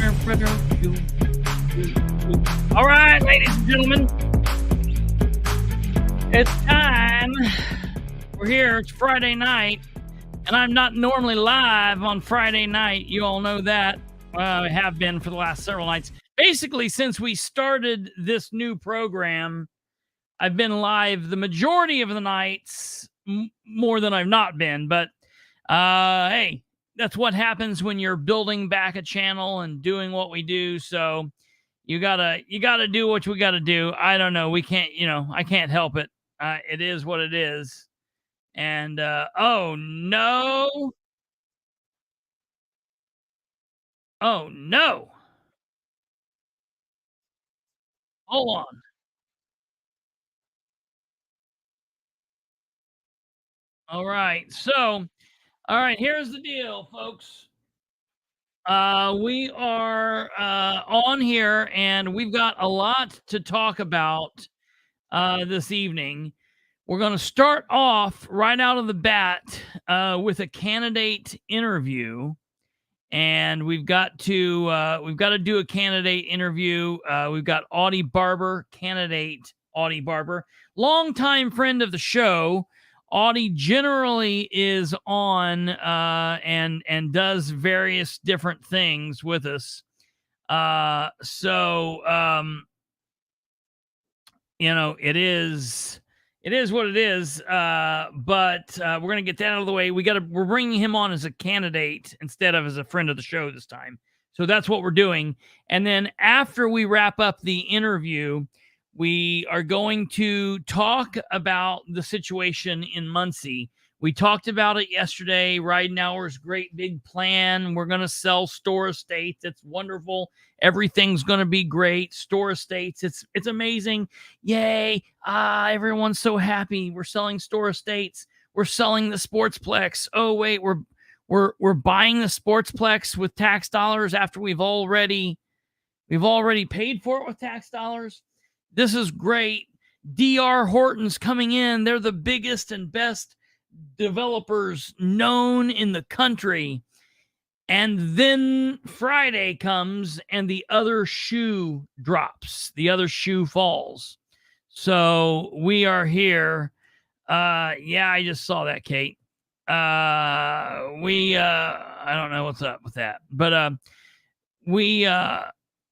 All right, ladies and gentlemen, it's time. We're here. It's Friday night, and I'm not normally live on Friday night. You all know that. I have been for the last several nights. Basically, since we started this new program, I've been live the majority of the nights, more than I've not been. But hey, that's what happens when you're building back a channel and doing what we do. So you gotta do what we gotta do. I don't know. We can't, I can't help it. It is what it is. And oh no. Oh no. Hold on. All right. So, all right, here's the deal, folks. We are on here, and we've got a lot to talk about this evening. We're going to start off right out of the bat with a candidate interview, and we've got to do a candidate interview. We've got Audie Barber, candidate Audie Barber, longtime friend of the show. Audie generally is on and does various different things with us. It is what it is. But we're going to get that out of the way. We're bringing him on as a candidate instead of as a friend of the show this time. So that's what we're doing. And then after we wrap up the interview, we are going to talk about the situation in Muncie. We talked about it yesterday. Ridenour's great big plan. We're going to sell store estates. It's wonderful. Everything's going to be great. Store estates. It's amazing. Yay. Everyone's so happy. We're selling store estates. We're selling the Sportsplex. Oh, wait, we're buying the Sportsplex with tax dollars after we've already paid for it with tax dollars. This is great. DR Horton's coming in. They're the biggest and best developers known in the country. And then Friday comes and the other shoe drops. The other shoe falls. So we are here. Yeah, I just saw that, Kate. I don't know what's up with that. But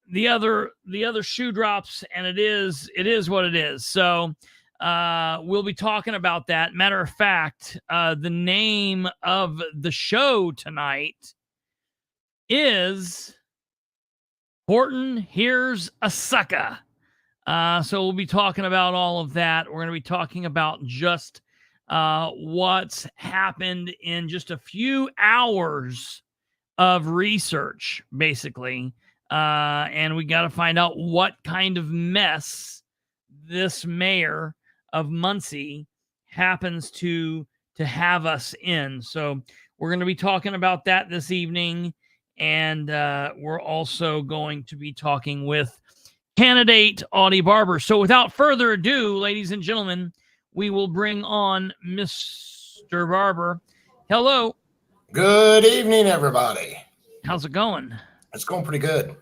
the other shoe drops, and it is what it is. So we'll be talking about that. Matter of fact, the name of the show tonight is Horton Here's a Sucka. So we'll be talking about all of that. We're going to be talking about just what's happened in just a few hours of research, basically. And we got to find out what kind of mess this mayor of Muncie happens to have us in. So we're going to be talking about that this evening. And we're also going to be talking with candidate Audie Barber. So without further ado, ladies and gentlemen, we will bring on Mr. Barber. Hello. Good evening, everybody. How's it going? It's going pretty good.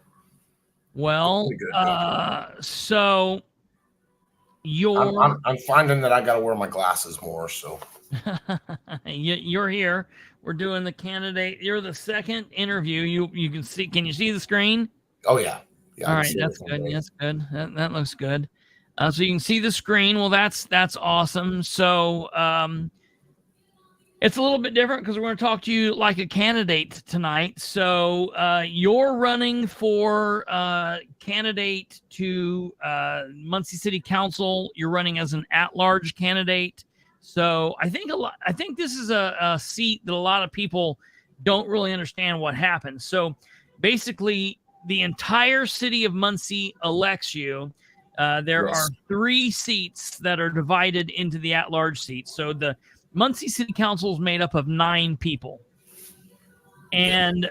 Well, so I'm finding that I got to wear my glasses more. So you're here. We're doing the candidate. You're the second interview. You can see. Can you see the screen? Oh yeah. All right, that's good. That's good. That looks good. So you can see the screen. Well, that's awesome. So it's a little bit different because we're going to talk to you like a candidate tonight. So you're running for candidate to Muncie City Council. You're running as an at-large candidate. So I think this is a seat that a lot of people don't really understand what happens. So basically, the entire city of Muncie elects you. There are 3 seats that are divided into the at-large seats. So the Muncie City Council is made up of 9 people. And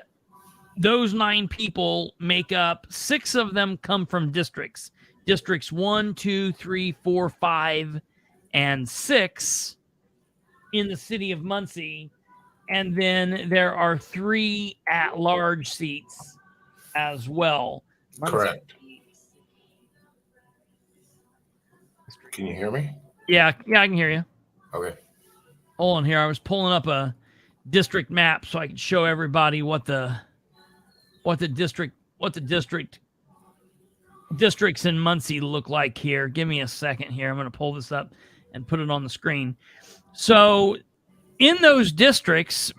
those 9 people make up, 6 of them come from districts. Districts 1, 2, 3, 4, 5, and 6 in the city of Muncie. And then there are 3 at-large seats as well. Correct. Can you hear me? Yeah, I can hear you. Okay. Hold on here. I was pulling up a district map so I could show everybody what the districts in Muncie look like here. Give me a second here. I'm going to pull this up and put it on the screen. So in those districts,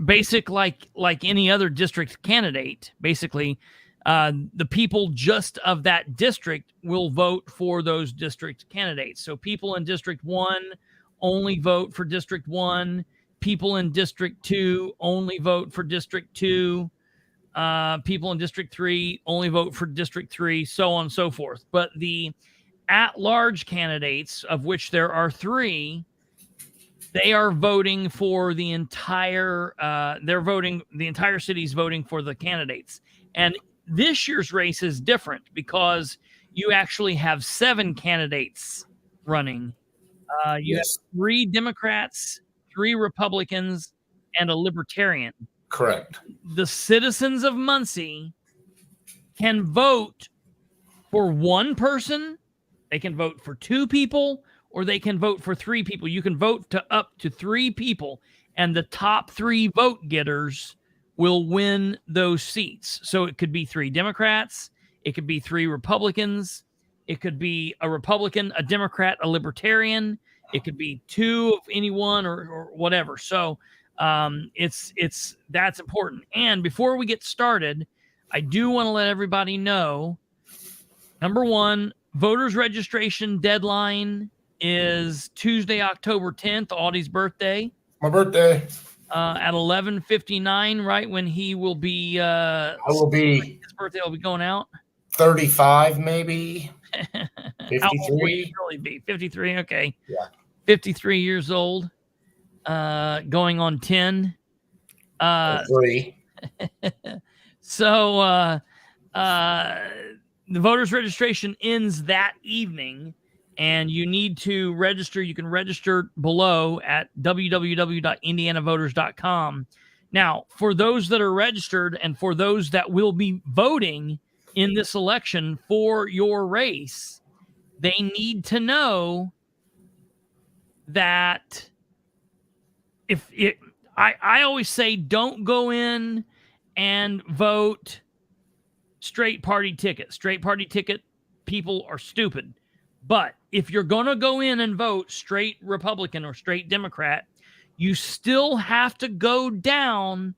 like any other district candidate, basically, the people just of that district will vote for those district candidates. So people in District 1 only vote for District 1. People in District 2 only vote for District 2. People in District 3 only vote for District 3, so on and so forth. But the at-large candidates, of which there are 3, they are voting for the entire, the entire city's voting for the candidates. And this year's race is different because you actually have 7 candidates running. You have 3 Democrats, 3 Republicans, and a Libertarian. Correct. The citizens of Muncie can vote for one person, they can vote for 2 people, or they can vote for 3 people. You can vote to up to 3 people, and the top 3 vote getters will win those seats. So it could be 3 Democrats, it could be 3 Republicans, it could be a Republican, a Democrat, a Libertarian, it could be 2 of anyone or whatever. So that's important. And before we get started, I do want to let everybody know, number 1, voters registration deadline is Tuesday, October 10th, Audie's birthday. My birthday. At 11:59, right when he will be. I will be. His birthday will be going out. 35, maybe. 53. How old will you really be? 53. Okay. Yeah. 53 years old. Going on 10. 3. So the voters registration ends that evening, and you need to register. You can register below at www.indianavoters.com. Now, for those that are registered and for those that will be voting in this election for your race, they need to know that I always say, don't go in and vote straight party ticket. Straight party ticket people are stupid. But if you're going to go in and vote straight Republican or straight Democrat, you still have to go down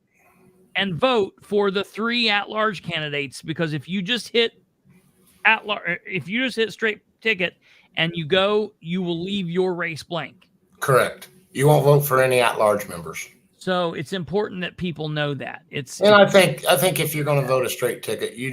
and vote for the 3 at-large candidates, because if you just hit straight ticket and you go, you will leave your race blank. Correct. You won't vote for any at-large members. So it's important that people know that. I think if you're going to vote a straight ticket, you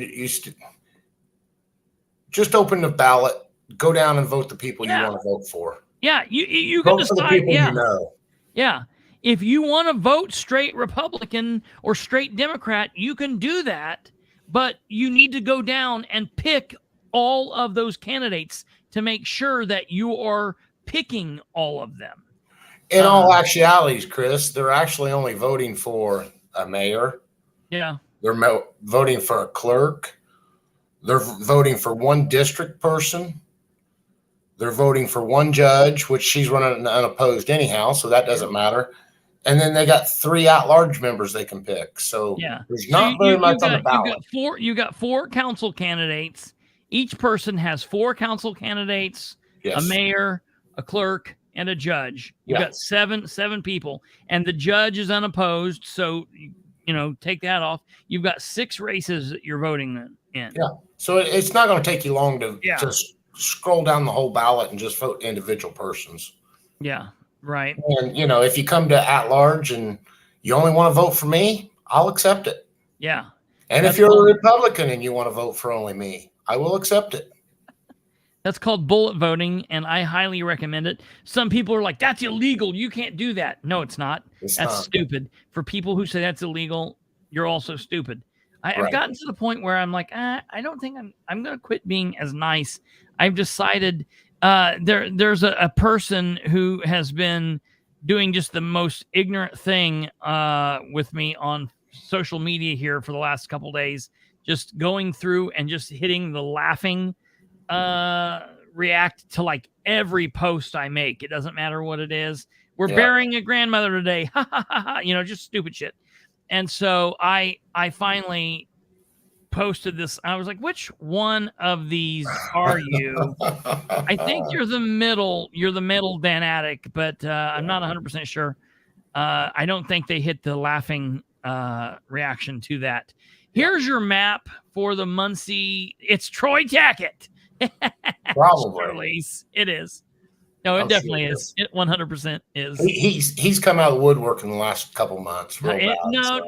just open the ballot, go down and vote the people you want to vote for. Yeah, you can decide. For the people you know. Yeah. If you want to vote straight Republican or straight Democrat, you can do that, but you need to go down and pick all of those candidates to make sure that you are picking all of them. In all actualities, Chris, they're actually only voting for a mayor. Yeah. They're voting for a clerk. They're voting for 1 district person. They're voting for 1 judge, which she's running unopposed anyhow, so that doesn't matter. And then they got 3 at-large members they can pick. So there's not very much on the ballot. You got 4 council candidates. Each person has 4 council candidates, a mayor, a clerk, and a judge. You've got seven people, and the judge is unopposed. So, take that off. You've got 6 races that you're voting in. Yeah. So it's not going to take you long to just scroll down the whole ballot and just vote individual persons. Yeah. Right. And, if you come to at large and you only want to vote for me, I'll accept it. Yeah. And if you're a Republican and you want to vote for only me, I will accept it. That's called bullet voting, and I highly recommend it. Some people are like, that's illegal. You can't do that. No, it's not. That's stupid. For people who say that's illegal, you're also stupid. I've gotten to the point where I'm like, I don't think I'm going to quit being as nice. I've decided there's a person who has been doing just the most ignorant thing with me on social media here for the last couple days, just going through and just hitting the laughing react to like every post I make. It doesn't matter what it is. We're burying a grandmother today. Ha ha ha ha. You know, just stupid shit. And so I finally posted this. I was like, which one of these are you? I think you're the middle Dan Attic, but I'm not 100% sure. I don't think they hit the laughing reaction to that. Here's your map for the Muncie. It's Troy Tackett. Probably. It is. No, it definitely is. It 100% is. He's come out of the woodwork in the last couple months.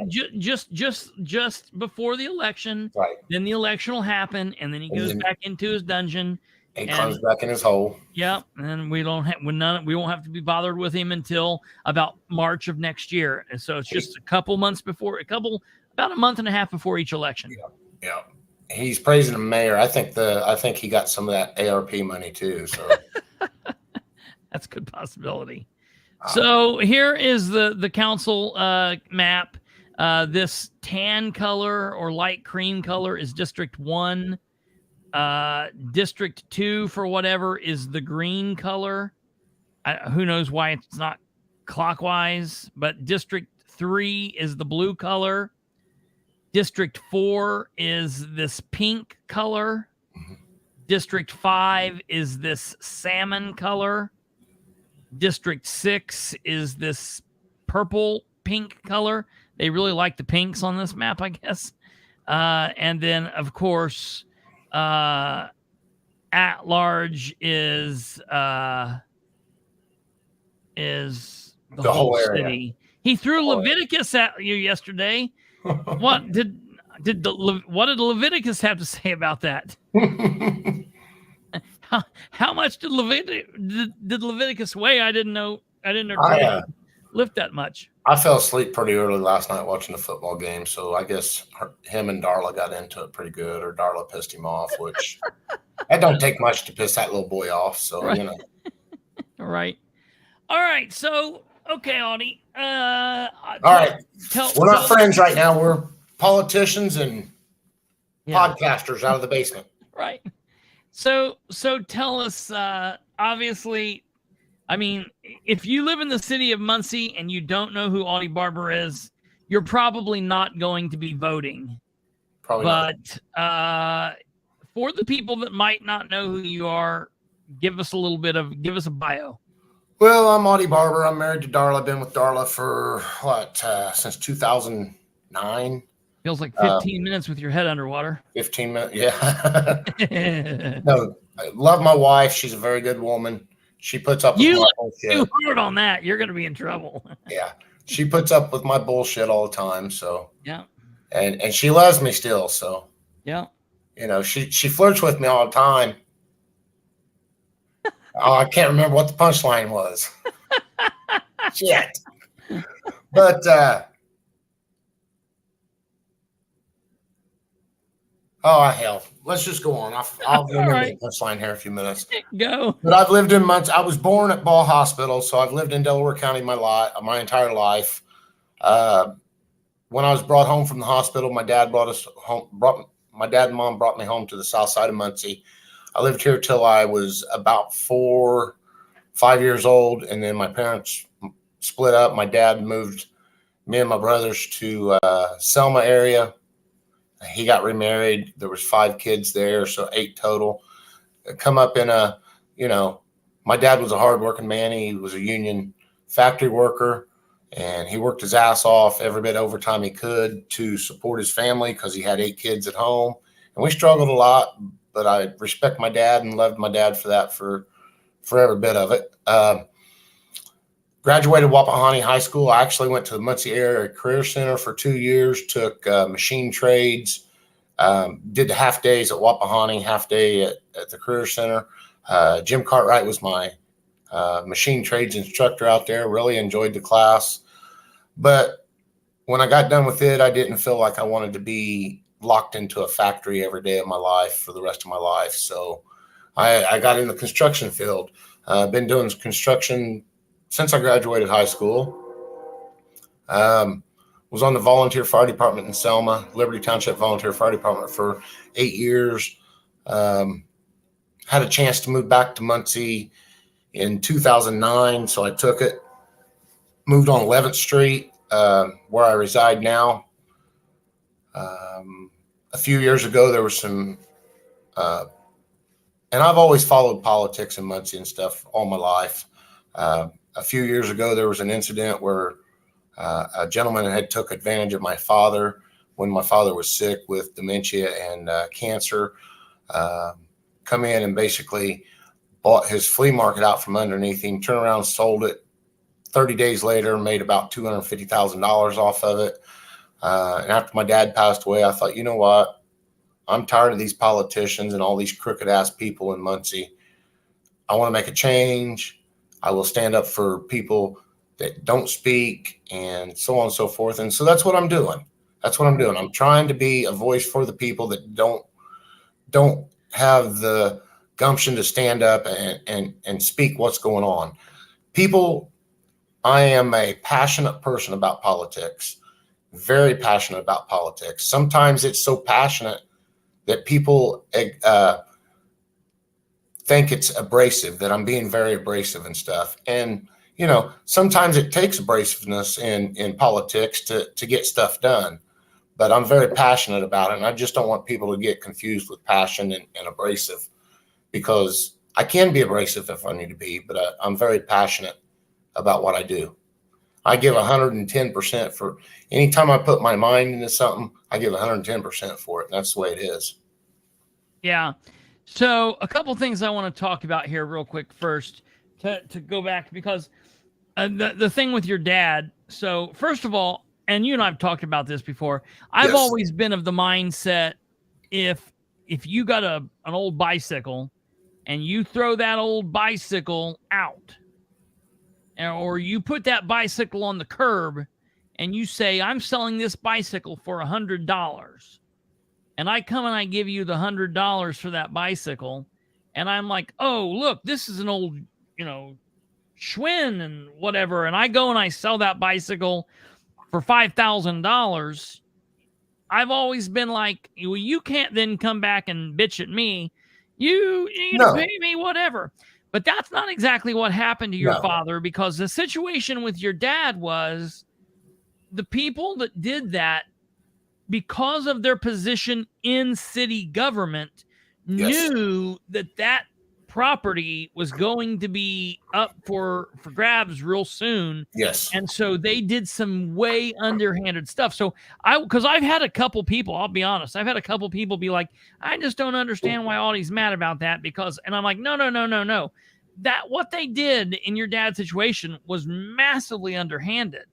Just before the election. Right. Then the election will happen, and then he goes back into his dungeon. He comes back in his hole. Yeah, and we won't have to be bothered with him until about March of next year. And so it's just a couple months before, about a month and a half before each election. Yeah. He's praising the mayor. I think he got some of that ARP money too. So that's a good possibility. So here is the council map. This tan color or light cream color is District 1. District 2, for whatever, is the green color. Who knows why it's not clockwise, but District 3 is the blue color. District 4 is this pink color. District 5 is this salmon color. District 6 is this purple pink color. They really like the pinks on this map, I guess. And then, of course, at large is the whole city. Area. He threw Leviticus at you yesterday. What did Leviticus have to say about that? How much did Leviticus weigh? I didn't know. Lift that much. I fell asleep pretty early last night watching the football game, so I guess him and Darla got into it pretty good, or Darla pissed him off, which that don't take much to piss that little boy off. So right. You know. Right. All right. So okay, Audie. All right. We're not friends right now. We're politicians and podcasters out of the basement. Right. So tell us. Obviously, I mean, if you live in the city of Muncie and you don't know who Audie Barber is, you're probably not going to be voting. Probably not. But for the people that might not know who you are, give us a bio. Well, I'm Audie Barber. I'm married to Darla. Been with Darla for since 2009. Feels like 15 minutes with your head underwater. 15 minutes, yeah. No, I love my wife. She's a very good woman. She puts up with my bullshit. You hard on that, you're going to be in trouble. Yeah. She puts up with my bullshit all the time, so. Yeah. And she loves me still, so. Yeah. You know, she flirts with me all the time. Oh, I can't remember what the punchline was. Shit. But hell, let's just go on. I'll remember the punchline here in a few minutes. Go. But I've lived in Muncie. I was born at Ball Hospital, so I've lived in Delaware County my entire life. When I was brought home from the hospital, my dad and mom brought me home to the south side of Muncie. I lived here till I was about 4-5 years old, and then my parents split up. My dad moved me and my brothers to Selma area. He got remarried. There was 5 kids there, so 8 total. Come up in my dad was a hardworking man. He was a union factory worker, and he worked his ass off every bit overtime he could to support his family because he had 8 kids at home. And we struggled a lot, but I respect my dad and loved my dad for that for every bit of it. Graduated Wapahani High School. I actually went to the Muncie Area Career Center for 2 years, took machine trades, did the half days at Wapahani, half day at the Career Center. Jim Cartwright was my machine trades instructor out there. Really enjoyed the class. But when I got done with it, I didn't feel like I wanted to be locked into a factory every day of my life for the rest of my life. So I got in the construction field. I've been doing construction since I graduated high school. Was on the volunteer fire department in Selma, Liberty Township Volunteer Fire Department for 8 years. Had a chance to move back to Muncie in 2009, so I took it. Moved on 11th Street, where I reside now. A few years ago, there was some, and I've always followed politics in Muncie and stuff all my life. A few years ago, there was an incident where a gentleman had took advantage of my father when my father was sick with dementia and cancer. Come in and basically bought his flea market out from underneath him, turned around, sold it. 30 days later, made about $250,000 off of it. And after my dad passed away, I thought, you know what? I'm tired of these politicians and all these crooked ass people in Muncie. I want to make a change. I will stand up for people that don't speak and so on and so forth. And so that's what I'm doing. I'm trying to be a voice for the people that don't have the gumption to stand up and speak what's going on. People, I am a passionate person about politics, very passionate about politics. Sometimes it's so passionate that people think it's abrasive, that I'm being very abrasive and stuff. And, you know, sometimes it takes abrasiveness in politics to get stuff done. But I'm very passionate about it, and I just don't want people to get confused with passion and abrasive, because I can be abrasive if I need to be, but I'm very passionate about what I do. I give 110% for anytime I put my mind into something. I give 110% for it, and that's the way it is. Yeah. So a couple things I want to talk about here real quick first to go back, because the thing with your dad. So first of all, and you and I've talked about this before, I've always been of the mindset, if you got an old bicycle and you throw that old bicycle out, or you put that bicycle on the curb and you say, I'm selling this bicycle for $100, and I come and I give you the $100 for that bicycle, and I'm like, oh, look, this is an old, Schwinn and whatever, and I go and I sell that bicycle for $5,000, I've always been like, well, you can't then come back and bitch at me. You need to pay me whatever. But that's not exactly what happened to your father, because the situation with your dad was the people that did that, because of their position in city government, knew that property was going to be up for grabs real soon. Yes. And so they did some way underhanded stuff. So because I've had a couple people, I'll be honest, I've had a couple people be like, I just don't understand why Audie's mad about that, and I'm like, no. That what they did in your dad's situation was massively underhanded.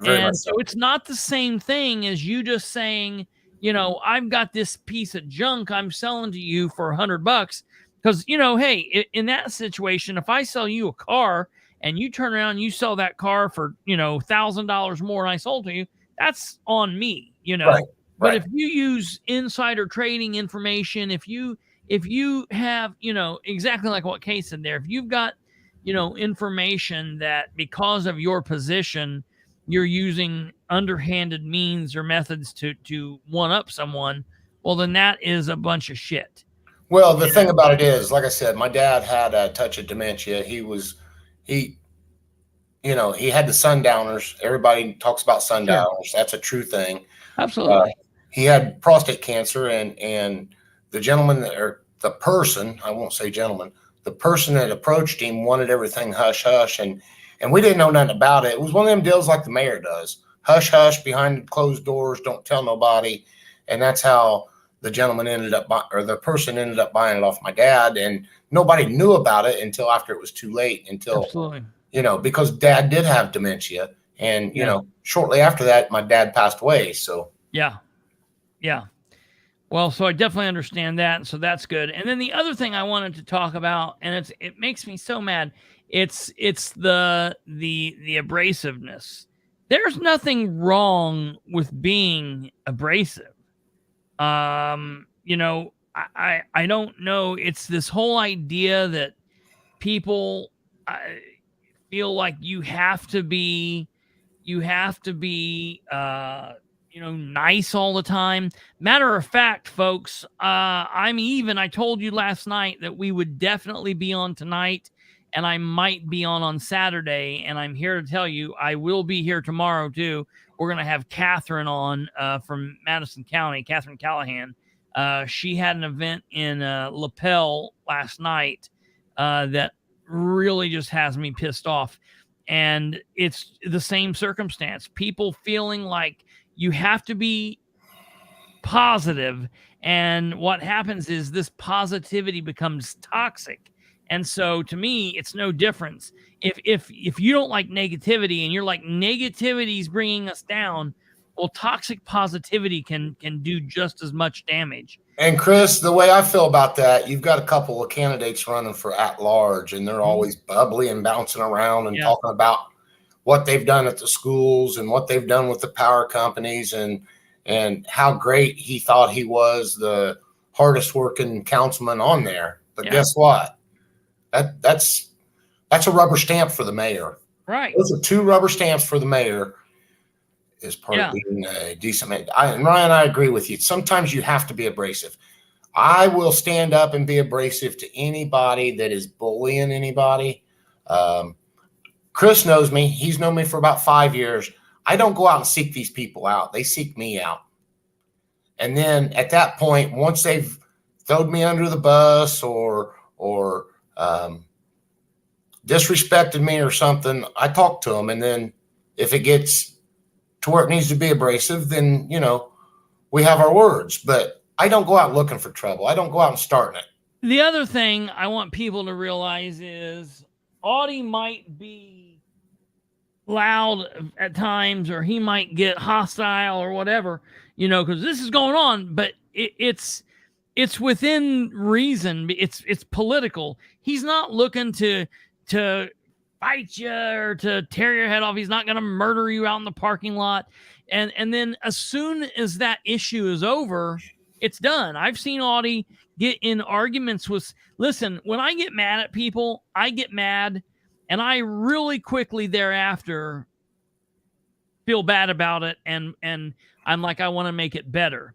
And so it's not the same thing as you just saying, I've got this piece of junk I'm selling to you for $100. Because, hey, in that situation, if I sell you a car and you turn around and you sell that car for, $1,000 more than I sold to you, that's on me, Right. But if you use insider trading information, if you have, exactly like what Kate said there, if you've got, information that because of your position, you're using underhanded means or methods to one up someone, well, then that is a bunch of shit. Well, the thing about it is, like I said, my dad had a touch of dementia. He had the sundowners. Everybody talks about sundowners. Sure. That's a true thing. Absolutely. He had prostate cancer, and the gentleman, or the person, I won't say gentleman, the person that approached him wanted everything hush hush, and we didn't know nothing about it. It was one of them deals like the mayor does. Hush hush, behind closed doors, don't tell nobody. And that's how the gentleman the person ended up buying it off my dad, and nobody knew about it until after it was too late. Absolutely. Because dad did have dementia, and shortly after that, my dad passed away. So yeah. Well, so I definitely understand that, so that's good. And then the other thing I wanted to talk about, and it makes me so mad, it's the abrasiveness. There's nothing wrong with being abrasive. I don't know. It's this whole idea that people feel like you have to be, You have to be, nice all the time. Matter of fact, folks, I told you last night that we would definitely be on tonight, and I might be on Saturday. And I'm here to tell you, I will be here tomorrow too. We're going to have Kathrine on from Madison County, Kathrine Callahan. She had an event in Lapel last night that really just has me pissed off. And it's the same circumstance. People feeling like you have to be positive. And what happens is this positivity becomes toxic. And so to me, it's no difference. If you don't like negativity and you're like, negativity is bringing us down, well, toxic positivity can do just as much damage. And Chris, the way I feel about that, you've got a couple of candidates running for at large, and they're always bubbly and bouncing around and talking about what they've done at the schools and what they've done with the power companies and how great he thought he was, the hardest working councilman on there. But guess what? That's a rubber stamp for the mayor. Right. Those are 2 rubber stamps for the mayor. Is part of being a decent man. And Ryan, I agree with you. Sometimes you have to be abrasive. I will stand up and be abrasive to anybody that is bullying anybody. Chris knows me. He's known me for about 5 years. I don't go out and seek these people out. They seek me out. And then at that point, once they've thrown me under the bus or disrespected me or something, I talk to them. And then if it gets to where it needs to be abrasive, then, we have our words. But I don't go out looking for trouble. I don't go out and starting it. The other thing I want people to realize is Audie might be loud at times, or he might get hostile or whatever, because this is going on, but it's within reason. It's political. He's not looking to fight you or to tear your head off. He's not going to murder you out in the parking lot. And then as soon as that issue is over, it's done. I've seen Audie get in arguments listen, when I get mad at people, I get mad, and I really quickly thereafter feel bad about it. And I'm like, I want to make it better.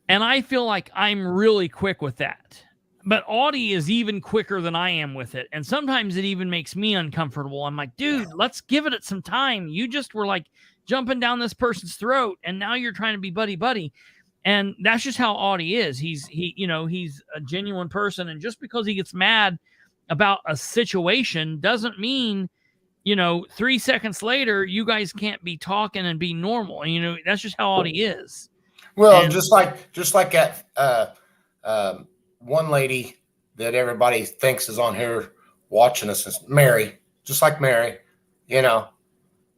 And I feel like I'm really quick with that. But Audie is even quicker than I am with it. And sometimes it even makes me uncomfortable. I'm like, dude, let's give it some time. You just were like jumping down this person's throat, and now you're trying to be buddy. And that's just how Audie is. He's a genuine person. And just because he gets mad about a situation doesn't mean, 3 seconds later, you guys can't be talking and be normal. And, that's just how Audie is. Well, just like that, one lady that everybody thinks is on here watching us is Mary, just like Mary.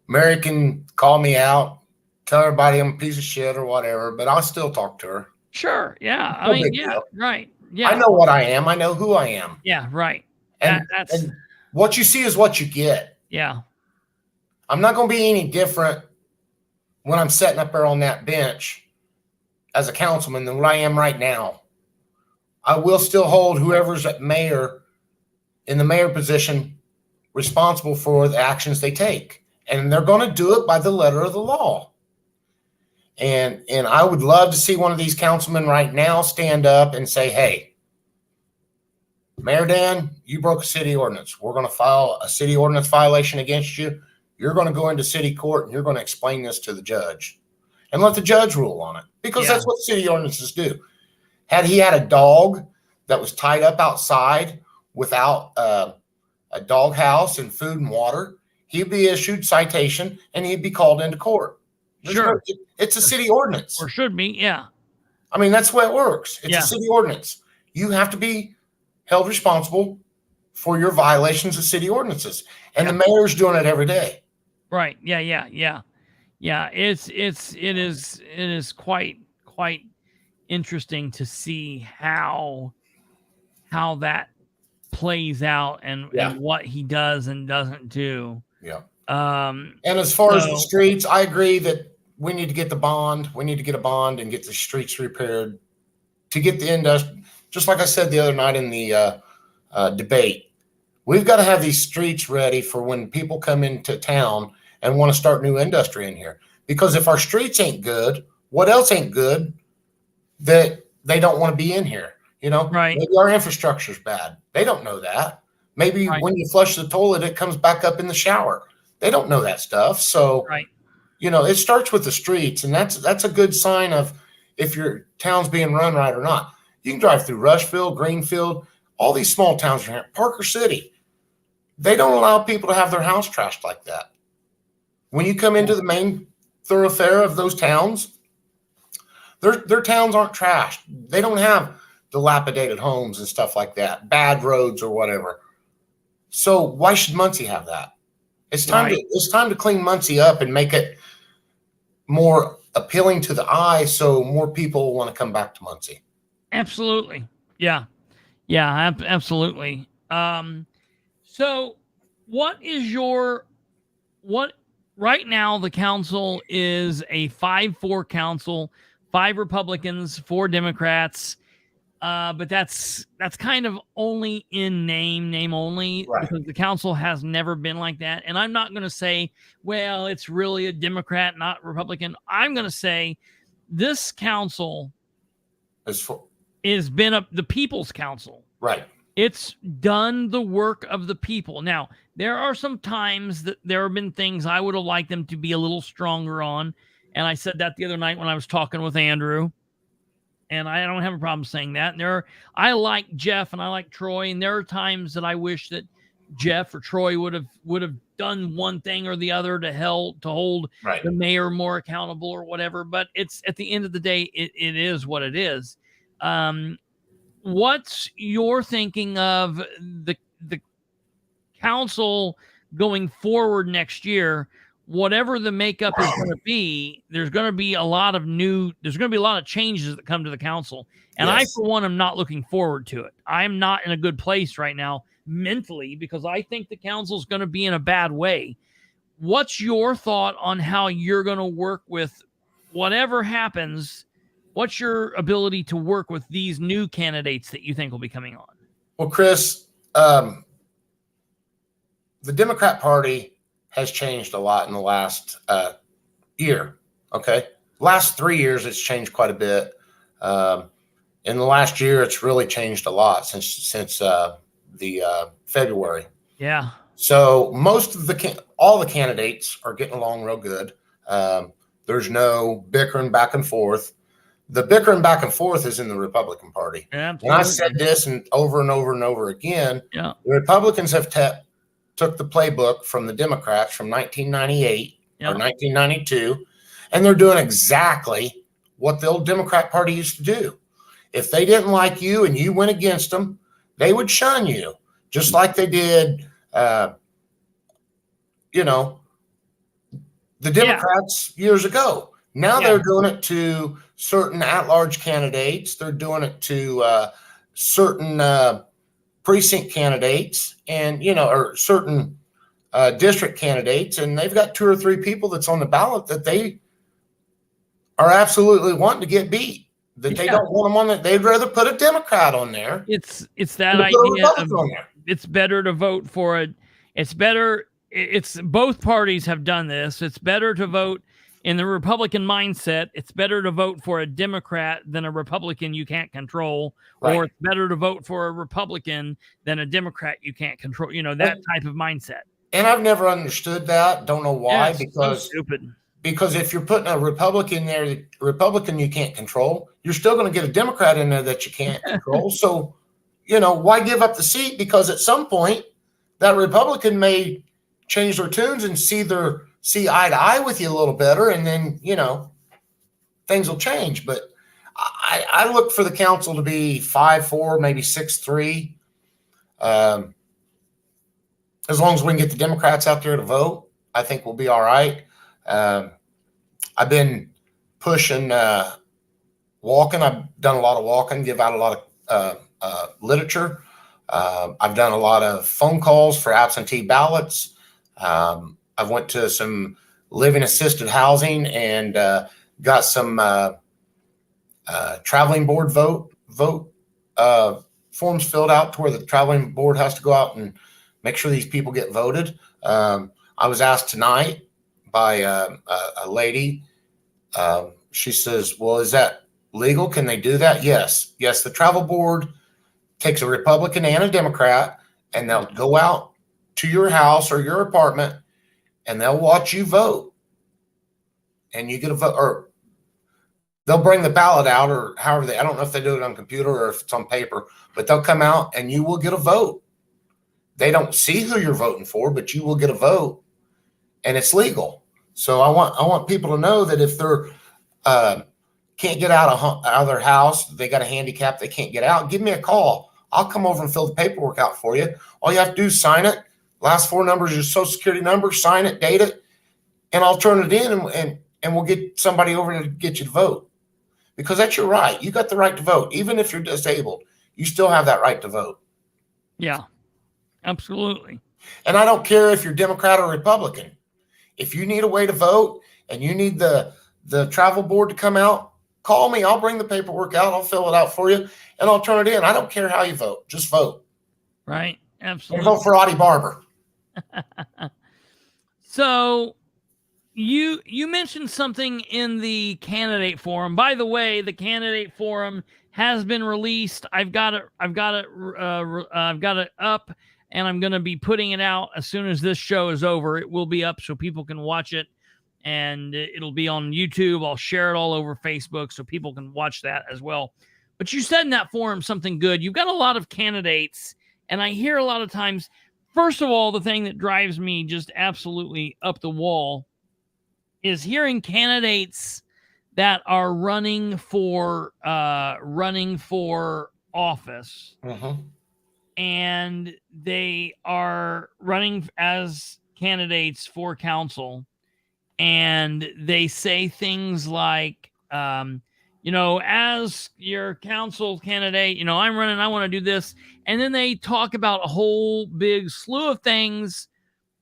Mary can call me out, tell everybody I'm a piece of shit or whatever, but I'll still talk to her. Sure. Yeah. Right. Yeah. I know what I am. I know who I am. Yeah. Right. And what you see is what you get. Yeah. I'm not going to be any different when I'm sitting up there on that bench as a councilman than what I am right now. I will still hold whoever's at mayor in the mayor position responsible for the actions they take. And they're going to do it by the letter of the law. And I would love to see one of these councilmen right now stand up and say, hey, Mayor Dan, you broke a city ordinance. We're going to file a city ordinance violation against you. You're going to go into city court and you're going to explain this to the judge and let the judge rule on it, because that's what city ordinances do. Had he had a dog that was tied up outside without a dog house and food and water, he'd be issued citation and he'd be called into court. Sure. It's a city ordinance. Or should be, yeah. I mean, that's the way it works. It's a city ordinance. You have to be held responsible for your violations of city ordinances. And the mayor's doing it every day. Right. Yeah. It is quite interesting to see how that plays out and what he does and doesn't do. Yeah. And as far as the streets, I agree that we need to get the bond. We need to get a bond and get the streets repaired to get the industry. Just like I said the other night in the debate, we've got to have these streets ready for when people come into town and want to start new industry in here. Because if our streets ain't good, what else ain't good that they don't want to be in here? You know, Right. maybe our infrastructure's bad. They don't know that. Maybe when you flush the toilet, it comes back up in the shower. They don't know that stuff. So, you know, it starts with the streets, and that's a good sign of if your town's being run right or not. You can drive through Rushville, Greenfield, all these small towns around Parker City. They don't allow people to have their house trashed like that. When you come into the main thoroughfare of those towns, their towns aren't trashed. They don't have dilapidated homes and stuff like that, bad roads or whatever. So why should Muncie have that? It's time to clean Muncie up and make it more appealing to the eye, so more people want to come back to Muncie. Absolutely. Yeah. Yeah, absolutely. So what right now the council is a 5-4 council, 5 Republicans, 4 Democrats. But that's kind of only in name only, because the council has never been like that. And I'm not going to say, well, it's really a Democrat, not Republican. I'm going to say this council has been the people's council. Right. It's done the work of the people. Now, there are some times that there have been things I would have liked them to be a little stronger on. And I said that the other night when I was talking with Andrew. And I don't have a problem saying that. I like Jeff and I like Troy, and there are times that I wish that Jeff or Troy would have done one thing or the other to hold the mayor more accountable or whatever. But it's at the end of the day, it is what it is. What's your thinking of the council going forward next year? Whatever the makeup is going to be, there's going to be a lot of changes that come to the council. And I, for one, am not looking forward to it. I'm not in a good place right now mentally, because I think the council is going to be in a bad way. What's your thought on how you're going to work with whatever happens? What's your ability to work with these new candidates that you think will be coming on? Well, Chris, the Democrat Party has changed a lot in the last year. Okay. Last 3 years, it's changed quite a bit. In the last year, it's really changed a lot since the February. Yeah. So all the candidates are getting along real good. There's no bickering back and forth. The bickering back and forth is in the Republican Party. Absolutely. And I said this over and over and over again. Yeah. The Republicans have took the playbook from the Democrats from 1998 or 1992, and they're doing exactly what the old Democrat Party used to do. If they didn't like you and you went against them, they would shun you, just like they did, the Democrats years ago. Now they're doing it to certain at-large candidates. They're doing it to certain precinct candidates and, or certain district candidates. And they've got 2 or 3 people that's on the ballot that they are absolutely wanting to get beat, that they don't want them on that. They'd rather put a Democrat on there. It's that idea of it's better to vote for it. It's both parties have done this. It's better to vote in the Republican mindset. It's better to vote for a Democrat than a Republican you can't control, or it's better to vote for a Republican than a Democrat you can't control. That type of mindset. And I've never understood that. Don't know why. Because so stupid. Because if you're putting a Republican there, the Republican you can't control, you're still going to get a Democrat in there that you can't control. So, why give up the seat? Because at some point that Republican may change their tunes and see eye to eye with you a little better, and then things will change. But I look for the council to be 5-4, maybe 6-3. As long as we can get the Democrats out there to vote, I think we'll be all right. I've been pushing walking. I've done a lot of walking, give out a lot of literature. I've done a lot of phone calls for absentee ballots. I've went to some living assisted housing and got some traveling board vote forms filled out to where the traveling board has to go out and make sure these people get voted. I was asked tonight by a lady. She says, well, is that legal? Can they do that? Yes. Yes. The travel board takes a Republican and a Democrat, and they'll go out to your house or your apartment, and they'll watch you vote. And you get a vote, or they'll bring the ballot out, or however I don't know if they do it on computer or if it's on paper, but they'll come out and you will get a vote. They don't see who you're voting for, but you will get a vote, and it's legal. So I want people to know that if they're can't get out of their house, they got a handicap, they can't get out, give me a call. I'll come over and fill the paperwork out for you. All you have to do is sign it. Last 4 numbers of your social security number, sign it, date it, and I'll turn it in, and we'll get somebody over to get you to vote. Because that's your right. You got the right to vote. Even if you're disabled, you still have that right to vote. Yeah, absolutely. And I don't care if you're Democrat or Republican. If you need a way to vote and you need the travel board to come out, call me. I'll bring the paperwork out. I'll fill it out for you, and I'll turn it in. I don't care how you vote. Just vote. Right. Absolutely. And vote for Audie Barber. So you mentioned something in the candidate forum. By the way, the candidate forum has been released. I've got it up, and I'm going to be putting it out as soon as this show is over. It will be up so people can watch it, and it'll be on YouTube. I'll share it all over Facebook so people can watch that as well. But you said in that forum something good. You've got a lot of candidates, and I hear a lot of times, first of all, the thing that drives me just absolutely up the wall is hearing candidates that are running for office, and they are running as candidates for council, and they say things like, as your council candidate, I'm running, I want to do this. And then they talk about a whole big slew of things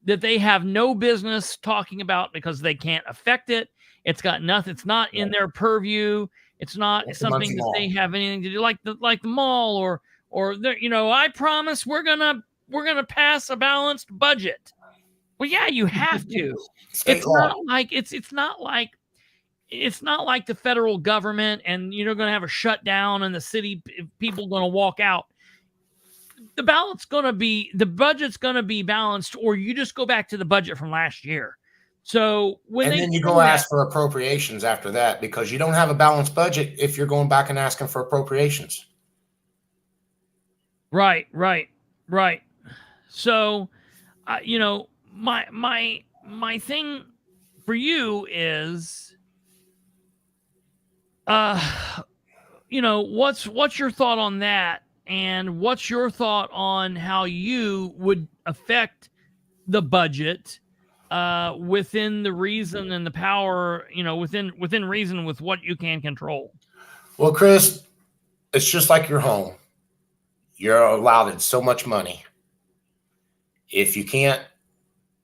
that they have no business talking about because they can't affect it. It's got nothing. It's not in their purview. It's not something that they have anything to do, like the mall or I promise we're gonna pass a balanced budget. Well, yeah, you have to. It's not like the federal government and you're going to have a shutdown and the city people going to walk out. The budget's going to be balanced, or you just go back to the budget from last year. So then you go ask for appropriations after that, because you don't have a balanced budget if you're going back and asking for appropriations. Right. So, my thing for you is, what's your thought on that? And what's your thought on how you would affect the budget within the reason and the power, within reason with what you can control? Well, Chris, it's just like your home. You're allowed so much money. If you can't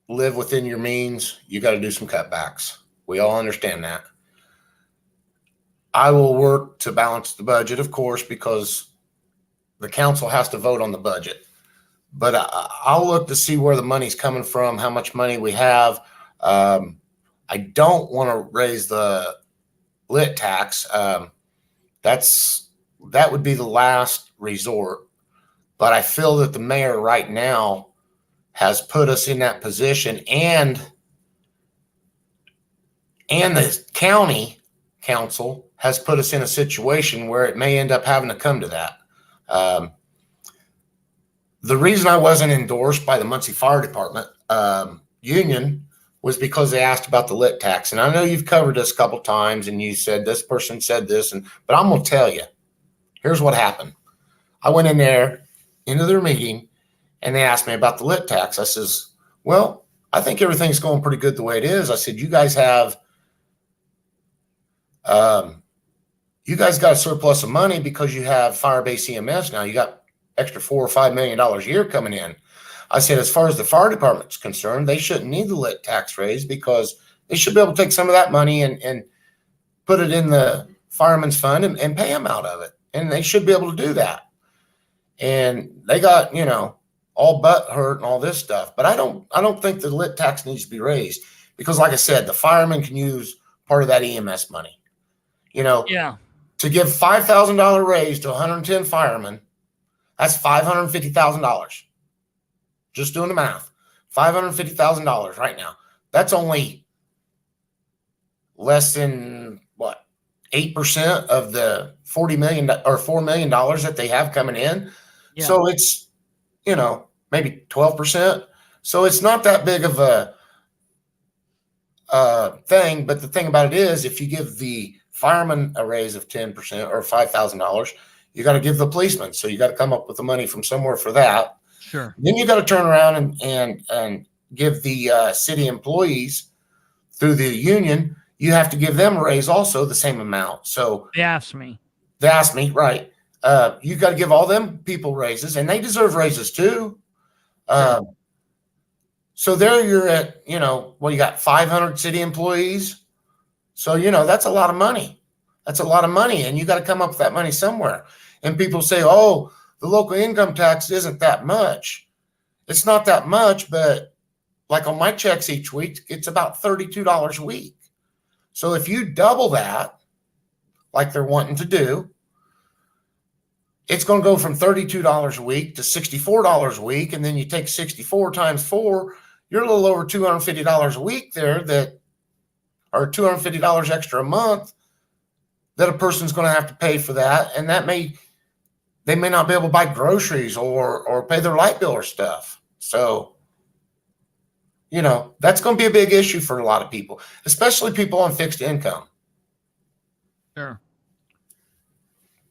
live within your means, you got to do some cutbacks. We all understand that. I will work to balance the budget, of course, because the council has to vote on the budget. But I'll look to see where the money's coming from, how much money we have. I don't want to raise the lit tax. That would be the last resort. But I feel that the mayor right now has put us in that position, and the county council has put us in a situation where it may end up having to come to that. The reason I wasn't endorsed by the Muncie Fire Department union was because they asked about the lit tax. And I know you've covered this a couple times, and you said this person said this, but I'm going to tell you, here's what happened. I went into their meeting, and they asked me about the lit tax. I says, well, I think everything's going pretty good the way it is. I said, you guys got a surplus of money because you have fire-based EMS now. You got extra $4 or $5 million a year coming in. I said, as far as the fire department's concerned, they shouldn't need the lit tax raise, because they should be able to take some of that money and put it in the fireman's fund and pay them out of it. And they should be able to do that. And they got, all butt hurt and all this stuff. But I don't think the lit tax needs to be raised, Because like I said, the firemen can use part of that EMS money. Yeah. To give $5,000 raise to 110 firemen, that's $550,000. Just doing the math. $550,000 right now. That's only less than 8% of the $40 million or $4 million that they have coming in. Yeah. So it's, maybe 12%. So it's not that big of a thing. But the thing about it is, if you give the fireman a raise of 10% or $5,000, you got to give the policeman. So you got to come up with the money from somewhere for that. Sure. Then you got to turn around and give the city employees through the union. You have to give them a raise also the same amount. So they asked me, right. You got to give all them people raises, and they deserve raises too. So there you're at, you got 500 city employees. So, that's a lot of money. That's a lot of money. And you got to come up with that money somewhere. And people say, oh, the local income tax isn't that much. It's not that much, but like on my checks each week, it's about $32 a week. So if you double that, like they're wanting to do, it's going to go from $32 a week to $64 a week. And then you take 64 times 4, you're a little over $250 a week there or $250 extra a month that a person's going to have to pay for that. And they may not be able to buy groceries or pay their light bill or stuff. So, that's going to be a big issue for a lot of people, especially people on fixed income. Sure.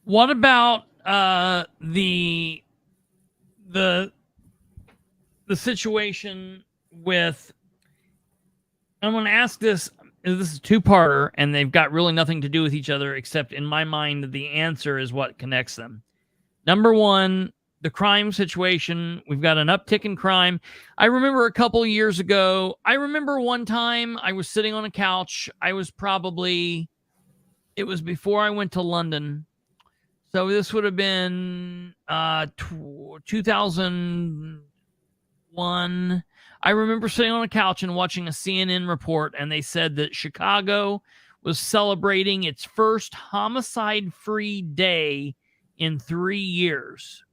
What about the situation with, I'm going to ask this is a two-parter, and they've got really nothing to do with each other, except in my mind, the answer is what connects them. Number one, the crime situation. We've got an uptick in crime. I remember a couple years ago, one time I was sitting on a couch. It was before I went to London. So this would have been 2001. I remember sitting on a couch and watching a CNN report, and they said that Chicago was celebrating its first homicide-free day in 3 years.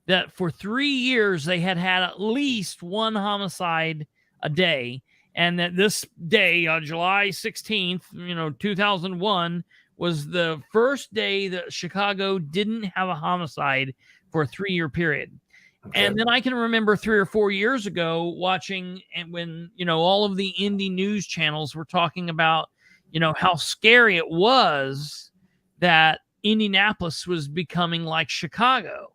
That for 3 years, they had at least one homicide a day. And that this day, July 16th, 2001, was the first day that Chicago didn't have a homicide for a 3-year period. Okay. And then I can remember 3 or 4 years ago watching, and when, all of the indie news channels were talking about, how scary it was that Indianapolis was becoming like Chicago.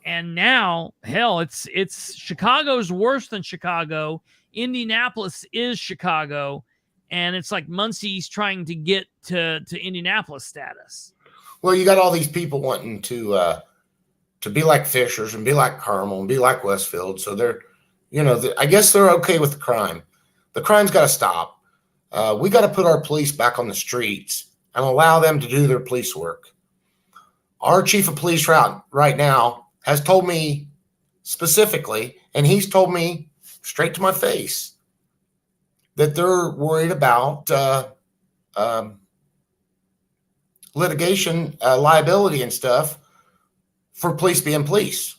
And now, hell, it's Chicago's worse than Chicago. Indianapolis is Chicago. And it's like Muncie's trying to get to Indianapolis status. Well, you got all these people wanting to be like Fishers and be like Carmel and be like Westfield. So they're, I guess they're okay with the crime. The crime's got to stop. We got to put our police back on the streets and allow them to do their police work. Our chief of police right now has told me specifically, and he's told me straight to my face, that they're worried about litigation, liability and stuff for police being police.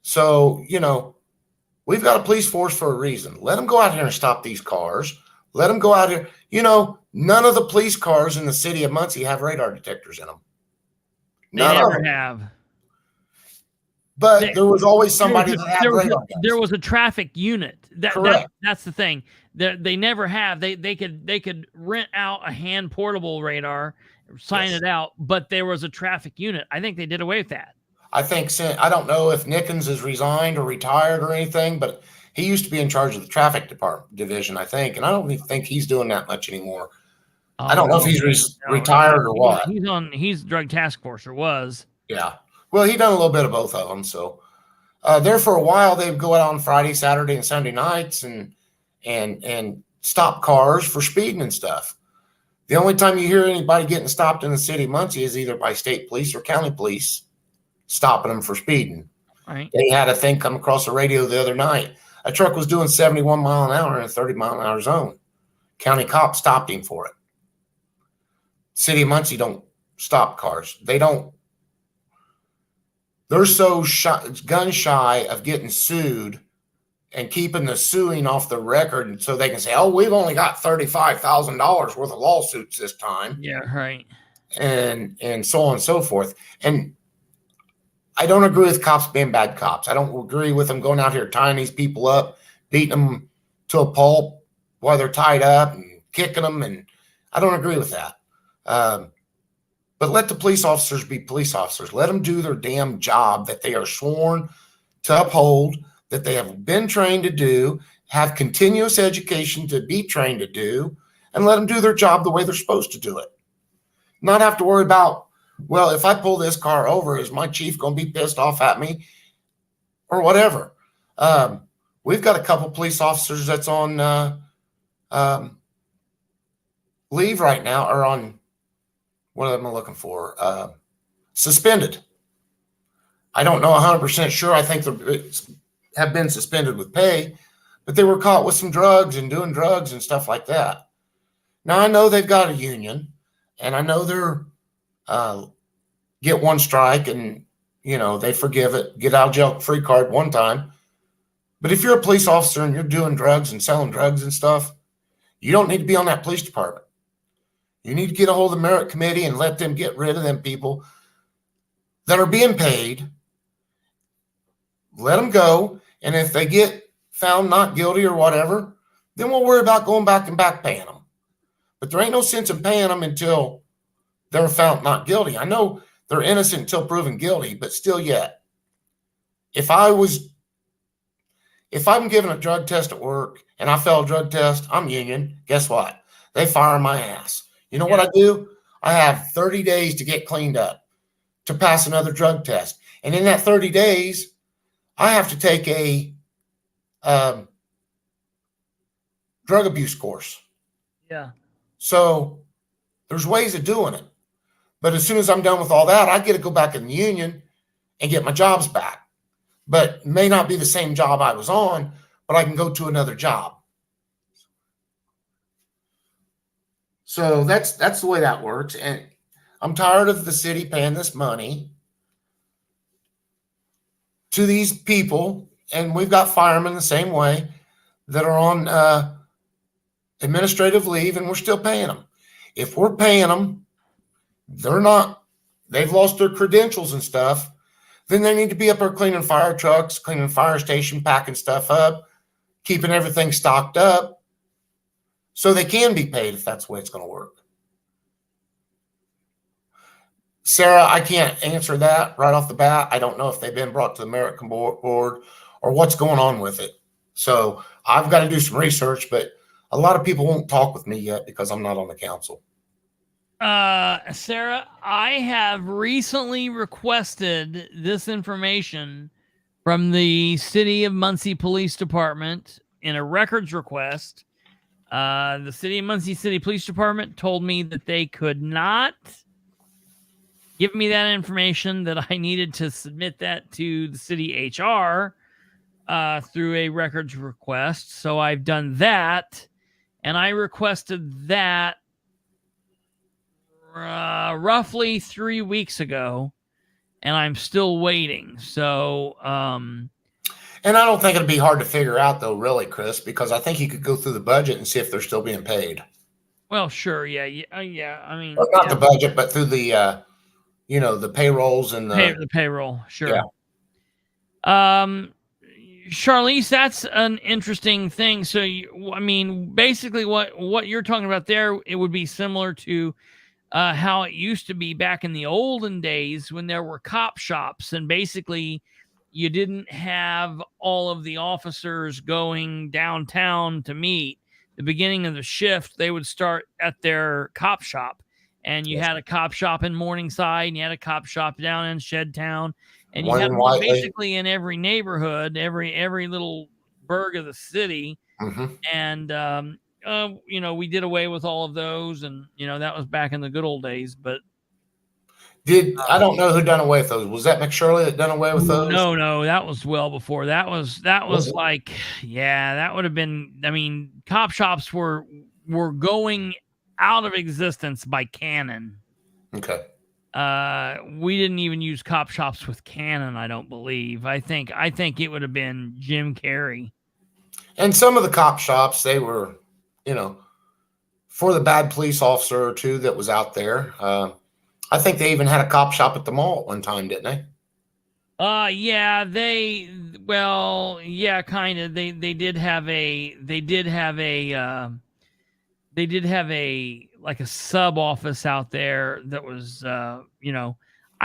So, we've got a police force for a reason. Let them go out here and stop these cars. Let them go out here. None of the police cars in the city of Muncie have radar detectors in them. They never have. But there was always somebody that had radar guns. There was a traffic unit. Correct. That's the thing. They never have. They could rent out a hand portable radar, sign it out, but there was a traffic unit. I think they did away with that. I don't know if Nickens is resigned or retired or anything, but he used to be in charge of the traffic division, I think, and I don't even think he's doing that much anymore. I don't know if he's retired or what. He's drug task force or was. Yeah. Well, he done a little bit of both of them. So there for a while, they'd go out on Friday, Saturday, and Sunday nights and stop cars for speeding and stuff. The only time you hear anybody getting stopped in the city of Muncie is either by state police or county police stopping them for speeding. Right. They had a thing come across the radio the other night. A truck was doing 71 mile an hour in a 30 mile an hour zone. County cop stopped him for it. City of Muncie don't stop cars. They don't. They're so gun shy of getting sued and keeping the suing off the record so they can say, oh, we've only got $35,000 worth of lawsuits this time. Yeah, right. And so on and so forth. And I don't agree with cops being bad cops. I don't agree with them going out here tying these people up, beating them to a pulp while they're tied up and kicking them. And I don't agree with that. But let the police officers be police officers. Let them do their damn job that they are sworn to uphold, that they have been trained to do, have continuous education to be trained to do, and let them do their job the way they're supposed to do it. Not have to worry about, well, if I pull this car over, is my chief going to be pissed off at me or whatever? We've got a couple police officers that's on leave right now, or on, what am I looking for? Suspended. I don't know 100% sure. I think they have been suspended with pay, but they were caught with some drugs and doing drugs and stuff like that. Now, I know they've got a union, and I know they're get one strike and, you know, they forgive it, get out of jail free card one time. But if you're a police officer and you're doing drugs and selling drugs and stuff, you don't need to be on that police department. You need to get a hold of the merit committee and let them get rid of them people that are being paid. Let them go. And if they get found not guilty or whatever, then we'll worry about going back and back paying them. But there ain't no sense in paying them until they're found not guilty. I know they're innocent until proven guilty, but still yet. If I'm given a drug test at work and I fail a drug test, I'm union. Guess what? They fire my ass. You know what I do? I have 30 days to get cleaned up, to pass another drug test. And in that 30 days, I have to take a drug abuse course. Yeah. So there's ways of doing it. But as soon as I'm done with all that, I get to go back in the union and get my jobs back. But it may not be the same job I was on, but I can go to another job. So that's the way that works. And I'm tired of the city paying this money to these people. And we've got firemen the same way that are on administrative leave, and we're still paying them. If we're paying them, they've lost their credentials and stuff, then they need to be up there cleaning fire trucks, cleaning fire station, packing stuff up, keeping everything stocked up, so they can be paid if that's the way it's going to work. Sarah, I can't answer that right off the bat. I don't know if they've been brought to the merit board or what's going on with it. So I've got to do some research, but a lot of people won't talk with me yet because I'm not on the council. Sarah, I have recently requested this information from the City of Muncie Police Department in a records request. The City of Muncie City Police Department told me that they could not give me that information, that I needed to submit that to the city HR through a records request. So I've done that, and I requested that roughly 3 weeks ago, and I'm still waiting. So, and I don't think it'd be hard to figure out, though, really, Chris, because I think you could go through the budget and see if they're still being paid. Well, sure, yeah. I mean, well, not the budget, but through the, the payrolls and the payroll. Sure. Yeah. Charlize, that's an interesting thing. So, basically, what you're talking about there, it would be similar to how it used to be back in the olden days when there were cop shops, and basically you didn't have all of the officers going downtown to meet. The beginning of the shift, they would start at their cop shop, and you had a cop shop in Morningside, and you had a cop shop down in Shedtown, and you had one basically in every neighborhood, every little burg of the city. Mm-hmm. And we did away with all of those, and that was back in the good old days. But I don't know who done away with those. Was that McShirley that done away with those? No, that was well before. That was like, yeah, that would have been. I mean, cop shops were going out of existence by Canon. Okay. We didn't even use cop shops with Canon, I don't believe. I think it would have been Jim Carrey. And some of the cop shops, they were, for the bad police officer or two that was out there. I think they even had a cop shop at the mall at one time, didn't they? Yeah, kind of. They did have a like a sub office out there that was, I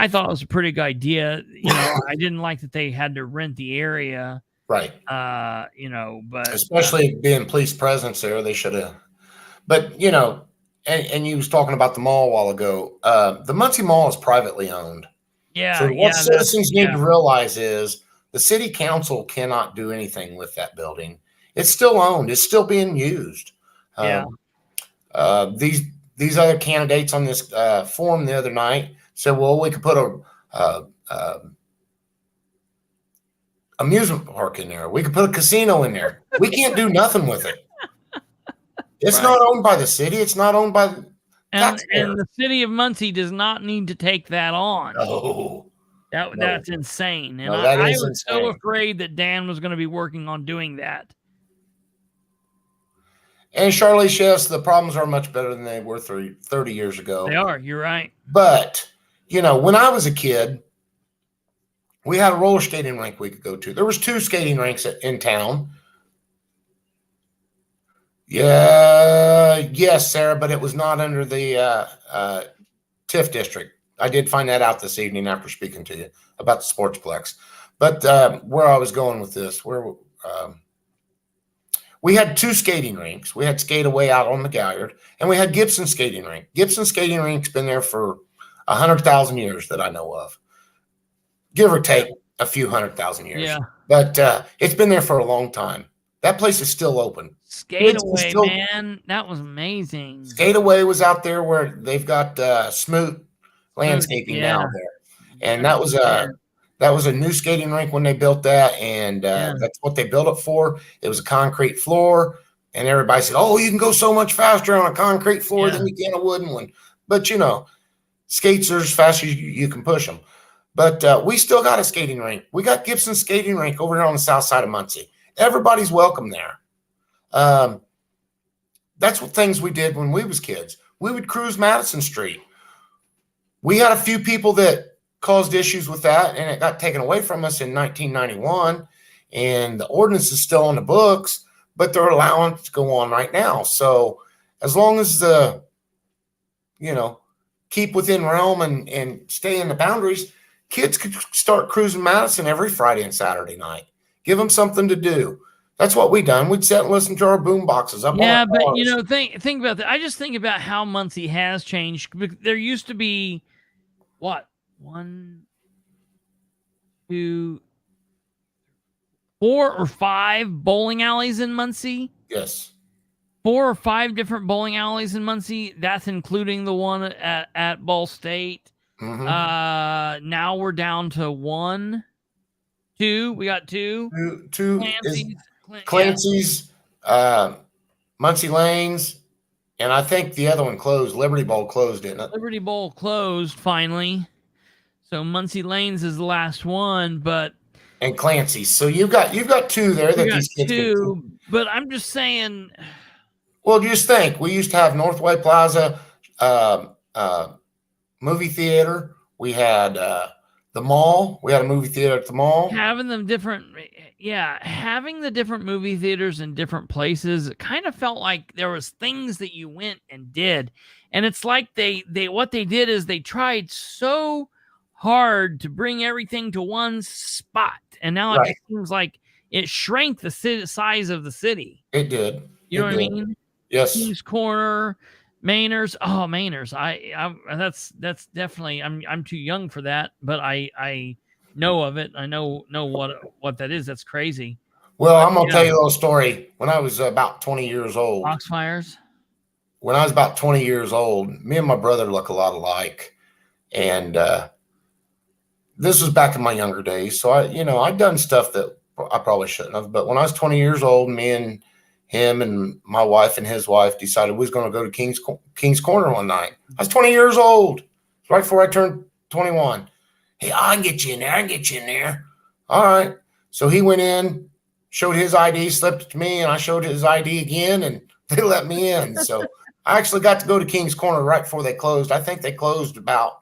thought it was a pretty good idea. I didn't like that they had to rent the area. Right. But especially being police presence there, they should have. But, and you was talking about the mall a while ago. The Muncie Mall is privately owned. Yeah. So what citizens need to realize is the city council cannot do anything with that building. It's still owned. It's still being used. These other candidates on this forum the other night said, well, we could put a amusement park in there. We could put a casino in there. We can't do nothing with it. It's not owned by the city. It's not owned by and the city of Muncie does not need to take that on. No. That's insane. And I was so afraid that Dan was going to be working on doing that. And Charlie, yes, the problems are much better than they were 30 years ago. They are. You're right. But, when I was a kid, we had a roller skating rink we could go to. There was 2 skating rinks in town. Yeah, yes, Sarah, but it was not under the TIF district. I did find that out this evening after speaking to you about the Sportsplex. But where I was going with this, we had 2 skating rinks. We had Skate Away out on the Galliard, and we had Gibson Skating Rink. Gibson Skating Rink's been there for 100,000 years that I know of, give or take a few 100,000 years. Yeah. But it's been there for a long time. That place is still open. Skate Away, man, that was amazing. Skate Away was out there where they've got Smoot Landscaping now there, and that was a new skating rink when they built that, and that's what they built it for. It was a concrete floor, and everybody said, "Oh, you can go so much faster on a concrete floor than you can a wooden one." But skates are as fast as you can push them. But we still got a skating rink. We got Gibson Skating Rink over here on the south side of Muncie. Everybody's welcome there. That's what things we did when we was kids. We would cruise Madison Street. We had a few people that caused issues with that, and it got taken away from us in 1991. And the ordinance is still on the books, but they're allowing it to go on right now. So as long as keep within realm and stay in the boundaries, kids could start cruising Madison every Friday and Saturday night. Give them something to do. That's what we done. We'd sit and listen to our boom boxes up. Yeah, but think about that. I just think about how Muncie has changed. There used to be 1, 2, 4 or 5 bowling alleys in Muncie. Yes. 4 or 5 different bowling alleys in Muncie. That's including the one at Ball State. Mm-hmm. Now we're down to 1, 2. We got 2. 2 Clancy's, Muncie Lanes, and I think the other one closed. Liberty Bowl closed, didn't it? Liberty Bowl closed finally. So Muncie Lanes is the last one, and Clancy's. So you've got 2 there that these kids can. But I'm just saying. Well, just think, we used to have Northway Plaza movie theater. We had the mall. We had a movie theater at the mall. Having the different movie theaters in different places, it kind of felt like there was things that you went and did. And it's like what they did is they tried so hard to bring everything to one spot. And now it seems like it shrank the size of the city. It did. You know what I mean? Yes. Kings Corner, Mainers. Oh, Mainers. That's definitely, I'm too young for that, but I know of it. I know what that is. That's crazy. Well, I'm going to tell you a little story. When I was about 20 years old. Foxfires? When I was about 20 years old, me and my brother look a lot alike. And this was back in my younger days. So I'd done stuff that I probably shouldn't have. But when I was 20 years old, me and him and my wife and his wife decided we was going to go to King's Corner one night. I was 20 years old, right before I turned 21. Hey, I can get you in there. I can get you in there. All right. So he went in, showed his ID, slipped it to me, and I showed his ID again, and they let me in. So I actually got to go to King's Corner right before they closed. I think they closed about,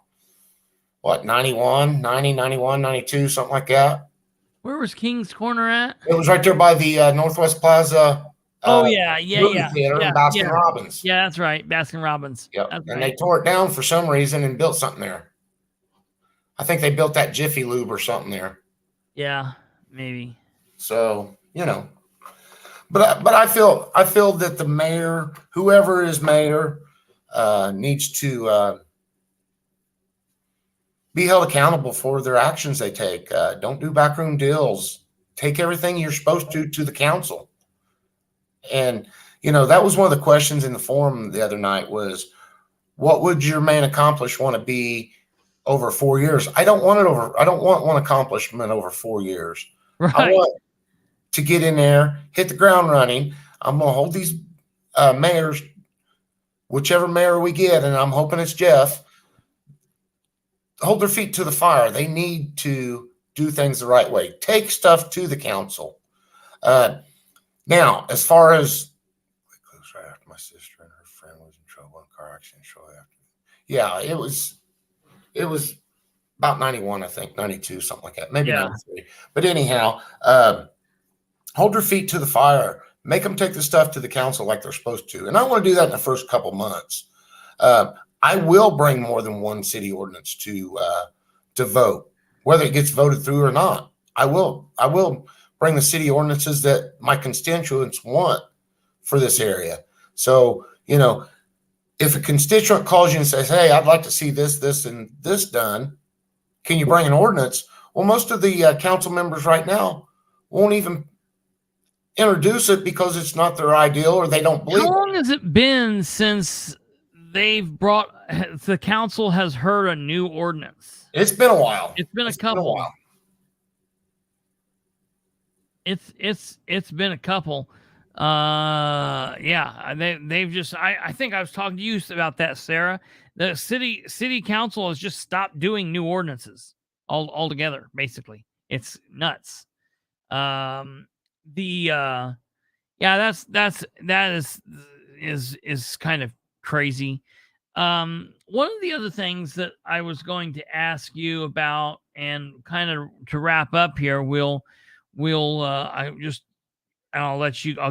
91, 92, something like that. Where was King's Corner at? It was right there by the Northwest Plaza. Movie theater in Baskin Robbins. Yeah, that's right. Baskin Robbins. Yep. That's and right. they tore it down for some reason and built something there. I think they built that Jiffy Lube or something there. Yeah, maybe. So, but I feel that the mayor, whoever is mayor, needs to be held accountable for their actions they take. Don't do backroom deals. Take everything you're supposed to the council. And, that was one of the questions in the forum the other night was, what would your main accomplishment want to be over 4 years? I don't want one accomplishment over 4 years. Right. I want to get in there, hit the ground running. I'm going to hold these mayors, whichever mayor we get, and I'm hoping it's Jeff, hold their feet to the fire. They need to do things the right way. Take stuff to the council. Now, as far as right after my sister and her friend was in trouble in a car accident shortly after. Yeah, it was about 91, I think, 92, something like that, maybe 93. But anyhow, hold their feet to the fire. Make them take the stuff to the council like they're supposed to. And I want to do that in the first couple months. I will bring more than one city ordinance to vote, whether it gets voted through or not. I will bring the city ordinances that my constituents want for this area. So, if a constituent calls you and says, hey, I'd like to see this, and this done, can you bring an ordinance? Well, most of the council members right now won't even introduce it because it's not their ideal or they don't believe it. How long has it been since the council has heard a new ordinance? It's been a while. It's been a couple. It's been a couple. They've just, I think I was talking to you about that, Sarah. The city council has just stopped doing new ordinances altogether. Basically, it's nuts. That is kind of crazy. One of the other things that I was going to ask you about, and kind of to wrap up here, I'll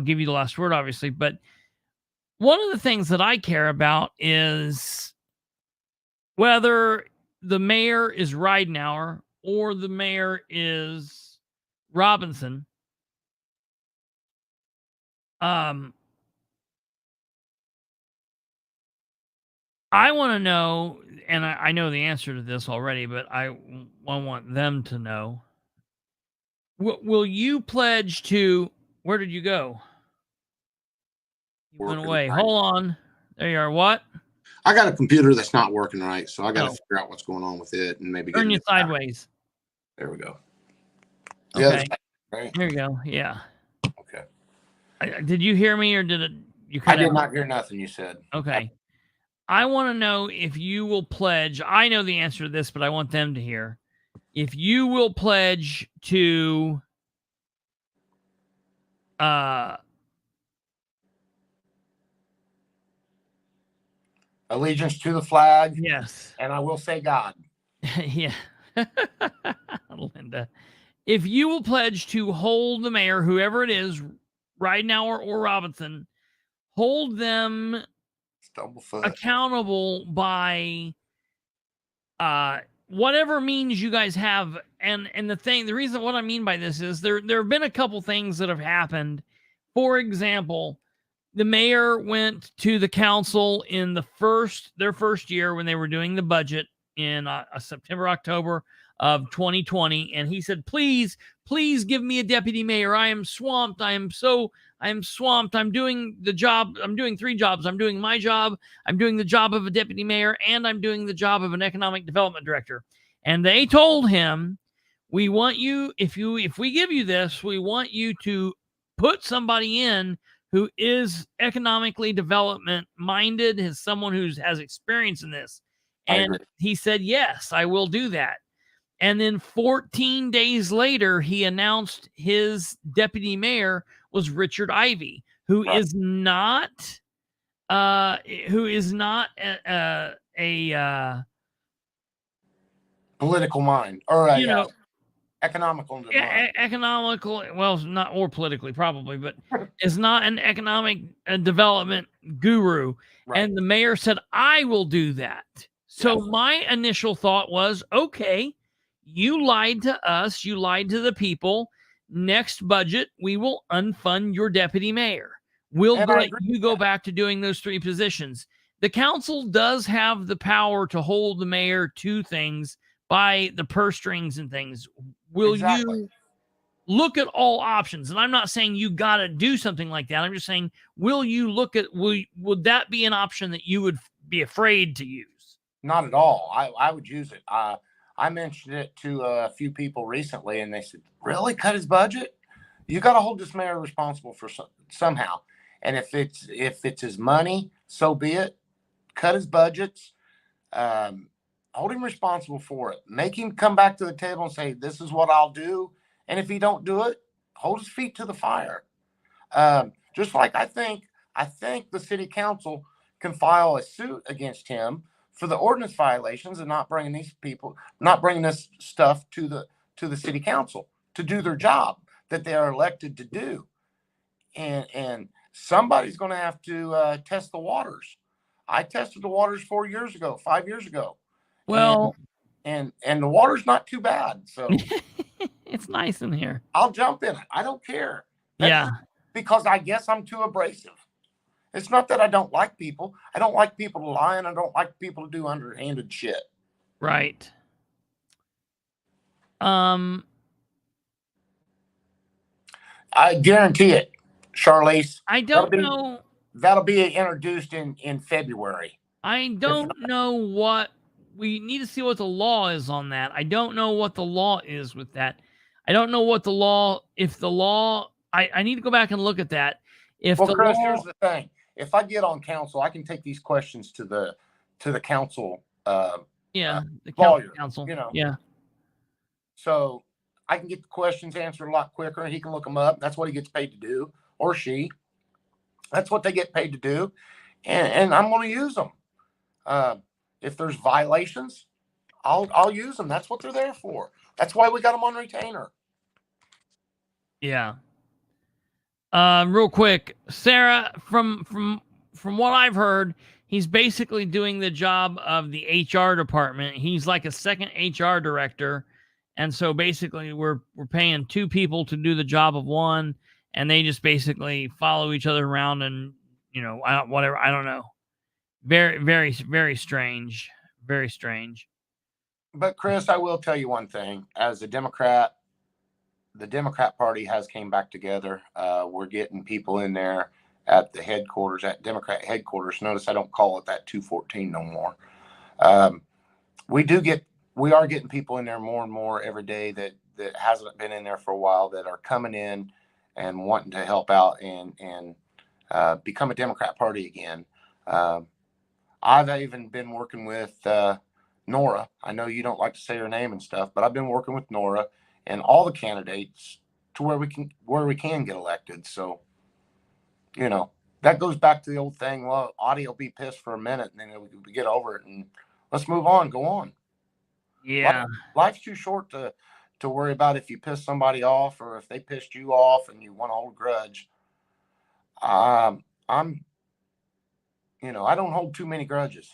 give you the last word, obviously, but one of the things that I care about is whether the mayor is Ridenour or the mayor is Robinson. I want to know, and I know the answer to this already, but I want them to know. Will you pledge to... Where did you go? You went away. Hold on. There you are. What? I got a computer that's not working right, so I got to figure out what's going on with it and maybe turn you sideways. There we go. Okay. Right? Here you go. Yeah. Okay. Did you hear me, or did it? I did not hear nothing you said. Okay. I want to know if you will pledge. I know the answer to this, but I want them to hear. If you will pledge to allegiance to the flag. Yes. And I will say God. Yeah. Linda. If you will pledge to hold the mayor, whoever it is, Ridenour or Robinson, hold them accountable by whatever means you guys have. And the reason what I mean by this is there have been a couple things that have happened. For example, the mayor went to the council in their first year when they were doing the budget in September, October of 2020. And he said, please give me a deputy mayor. I am swamped. I am swamped. I'm doing the job. I'm doing 3 jobs. I'm doing my job. I'm doing the job of a deputy mayor, and I'm doing the job of an economic development director. And they told him, we want you, if we give you this, we want you to put somebody in who is economically development minded, is someone who has experience in this. And he said, yes, I will do that. And then 14 days later, he announced his deputy mayor was Richard Ivey, who is not a political mind, or a economical mind. Economical, well, not or politically probably, but is not an economic development guru. Right. And the mayor said, I will do that. So my initial thought was, okay, you lied to us. You lied to the people. Next budget, we will unfund your deputy mayor. We'll let you go back to doing those 3 positions. The council does have the power to hold the mayor to things by the purse strings and things. Will you look at all options? And I'm not saying you got to do something like that. I'm just saying, will you look at, would that be an option that you would be afraid to use? Not at all. I would use it. I mentioned it to a few people recently, and they said, really, cut his budget? You got to hold this mayor responsible for somehow. And if it's his money, so be it. Cut his budgets. Hold him responsible for it. Make him come back to the table and say, this is what I'll do. And if he don't do it, hold his feet to the fire. Just like I think the city council can file a suit against him for the ordinance violations and not bringing this stuff to the city council to do their job that they are elected to do. And somebody's going to have to test the waters. I tested the waters 5 years ago. Well, and the water's not too bad. So it's nice in here. I'll jump in it. I don't care. Because I guess I'm too abrasive. It's not that I don't like people. I don't like people to lie, and I don't like people to do underhanded shit. Right. I guarantee it, Charlize. I don't know. That'll be introduced in February. I don't know what we need to see what the law is on that. I don't know what the law is with that. I don't know what the law, if the law, I need to go back and look at that. Chris, here's the thing. If I get on council, I can take these questions to the council. The lawyer, council. Yeah. So I can get the questions answered a lot quicker, and he can look them up. That's what he gets paid to do, or she. That's what they get paid to do, and I'm going to use them. If there's violations, I'll use them. That's what they're there for. That's why we got them on retainer. Yeah. Real quick, Sarah, from what I've heard, he's basically doing the job of the HR department. He's like a second HR director. And so basically we're paying 2 people to do the job of one, and they just basically follow each other around and, whatever. I don't know. Very, very, very strange. Very strange. But Chris, I will tell you one thing. As a Democrat, the Democrat Party has came back together. We're getting people in there at the headquarters, at Democrat headquarters. Notice I don't call it that 214 no more. We are getting people in there more and more every day that hasn't been in there for a while, that are coming in and wanting to help out and become a Democrat Party again. I've even been working with Nora. I know you don't like to say her name and stuff, but I've been working with Nora and all the candidates to where we can get elected. So, that goes back to the old thing. Well, Audie will be pissed for a minute, and then we get over it, and let's move on. Go on. Yeah. Life's too short to worry about if you piss somebody off or if they pissed you off and you want to hold a grudge. I don't hold too many grudges.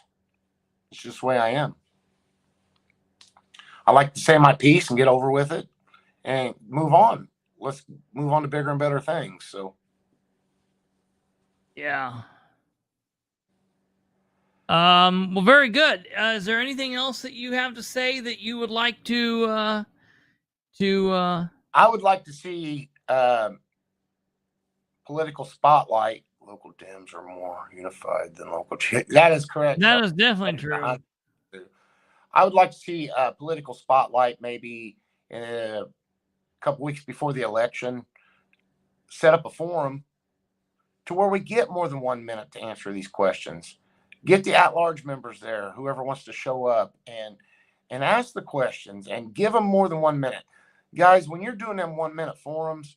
It's just the way I am. I like to say my piece and get over with it and move on. Let's move on to bigger and better things. So, yeah. Well, very good. Is there anything else that you have to say that you would like to I would like to see political spotlight. Local Dems are more unified than local. That is correct. That is definitely true. I would like to see a political spotlight maybe in a couple weeks before the election. Set up a forum to where we get more than 1 minute to answer these questions. Get the at-large members there, whoever wants to show up, and ask the questions and give them more than 1 minute. Guys, when you're doing them 1 minute forums,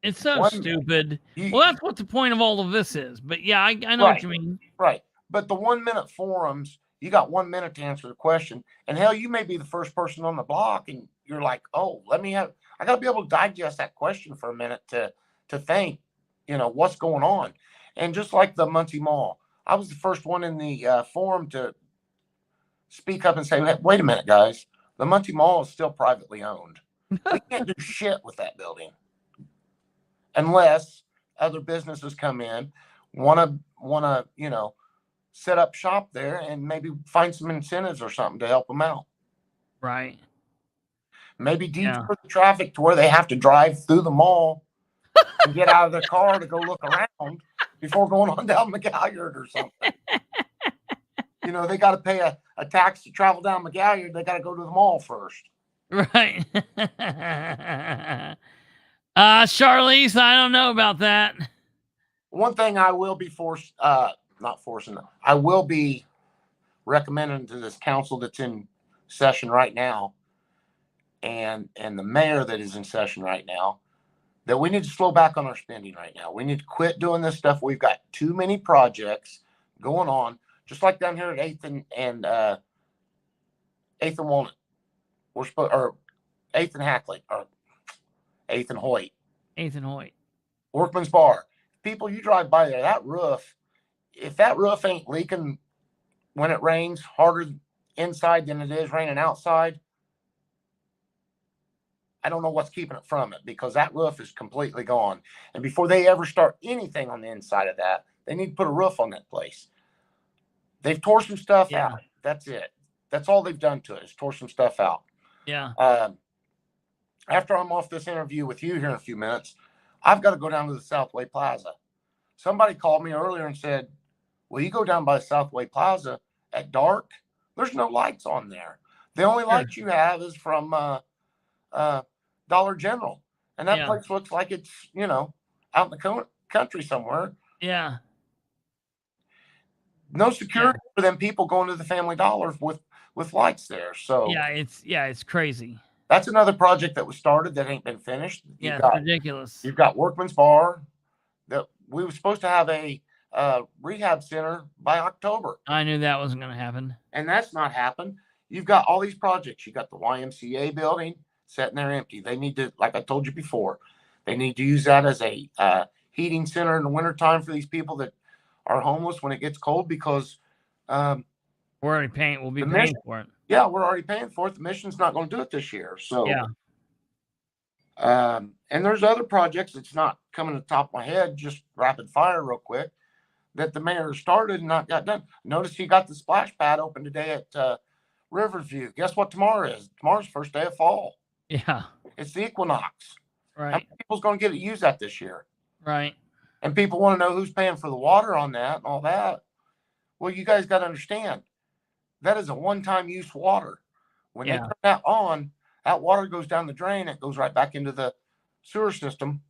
it's so stupid. Well, that's what the point of all of this is. But yeah, I know what you mean. Right. But the 1 minute forums, you got 1 minute to answer the question. And hell, you may be the first person on the block and you're like, oh, I got to be able to digest that question for a minute to think, what's going on. And just like the Muncie Mall, I was the first one in the forum to speak up and say, wait a minute, guys, the Muncie Mall is still privately owned. We can't do shit with that building unless other businesses come in, want to, set up shop there and maybe find some incentives or something to help them out. Right. Maybe detour the traffic to where they have to drive through the mall and get out of their car to go look around before going on down McGalliard or something. They got to pay a tax to travel down McGalliard. They got to go to the mall first. Right. Charlize, I don't know about that. One thing I will be I will be recommending to this council that's in session right now and the mayor that is in session right now, that we need to slow back on our spending right now. We need to quit doing this stuff. We've got too many projects going on, just like down here at 8th and 8th and Walnut. Or 8th and Hackley, or 8th and Hoyt. 8th and Hoyt. Workman's Bar. People, you drive by there, that roof, if that roof ain't leaking when it rains harder inside than it is raining outside, I don't know what's keeping it from it, because that roof is completely gone. And before they ever start anything on the inside of that, they need to put a roof on that place. They've tore some stuff out. That's it. That's all they've done to it, is tore some stuff out. Yeah. After I'm off this interview with you here in a few minutes, I've got to go down to the Southway Plaza. Somebody called me earlier and said, well, you go down by the Southway Plaza at dark, there's no lights on there. The only lights you have is from Dollar General. And that place looks like it's, out in the country somewhere. Yeah. No security for them people going to the Family Dollars with lights there. So it's crazy. That's another project that was started that ain't been finished. It's ridiculous. You've got Workman's Bar. That we were supposed to have a rehab center by October. I knew that wasn't going to happen. And that's not happened. You've got all these projects. You got the YMCA building sitting there empty. They need to, like I told you before, they need to use that as a heating center in the wintertime for these people that are homeless when it gets cold, because we're already paying. We'll be paying for it. Yeah, we're already paying for it. The mission's not going to do it this year. So and there's other projects that's not coming to the top of my head, just rapid fire real quick, that the mayor started and not got done. Notice he got the splash pad open today at Riverview. Guess what tomorrow is? Tomorrow's the first day of fall. Yeah. It's the equinox. Right. How many people's going to get to use that this year? Right. And people want to know who's paying for the water on that and all that. Well, you guys got to understand, that is a one-time use water. When they turn that on, that water goes down the drain. It goes right back into the sewer system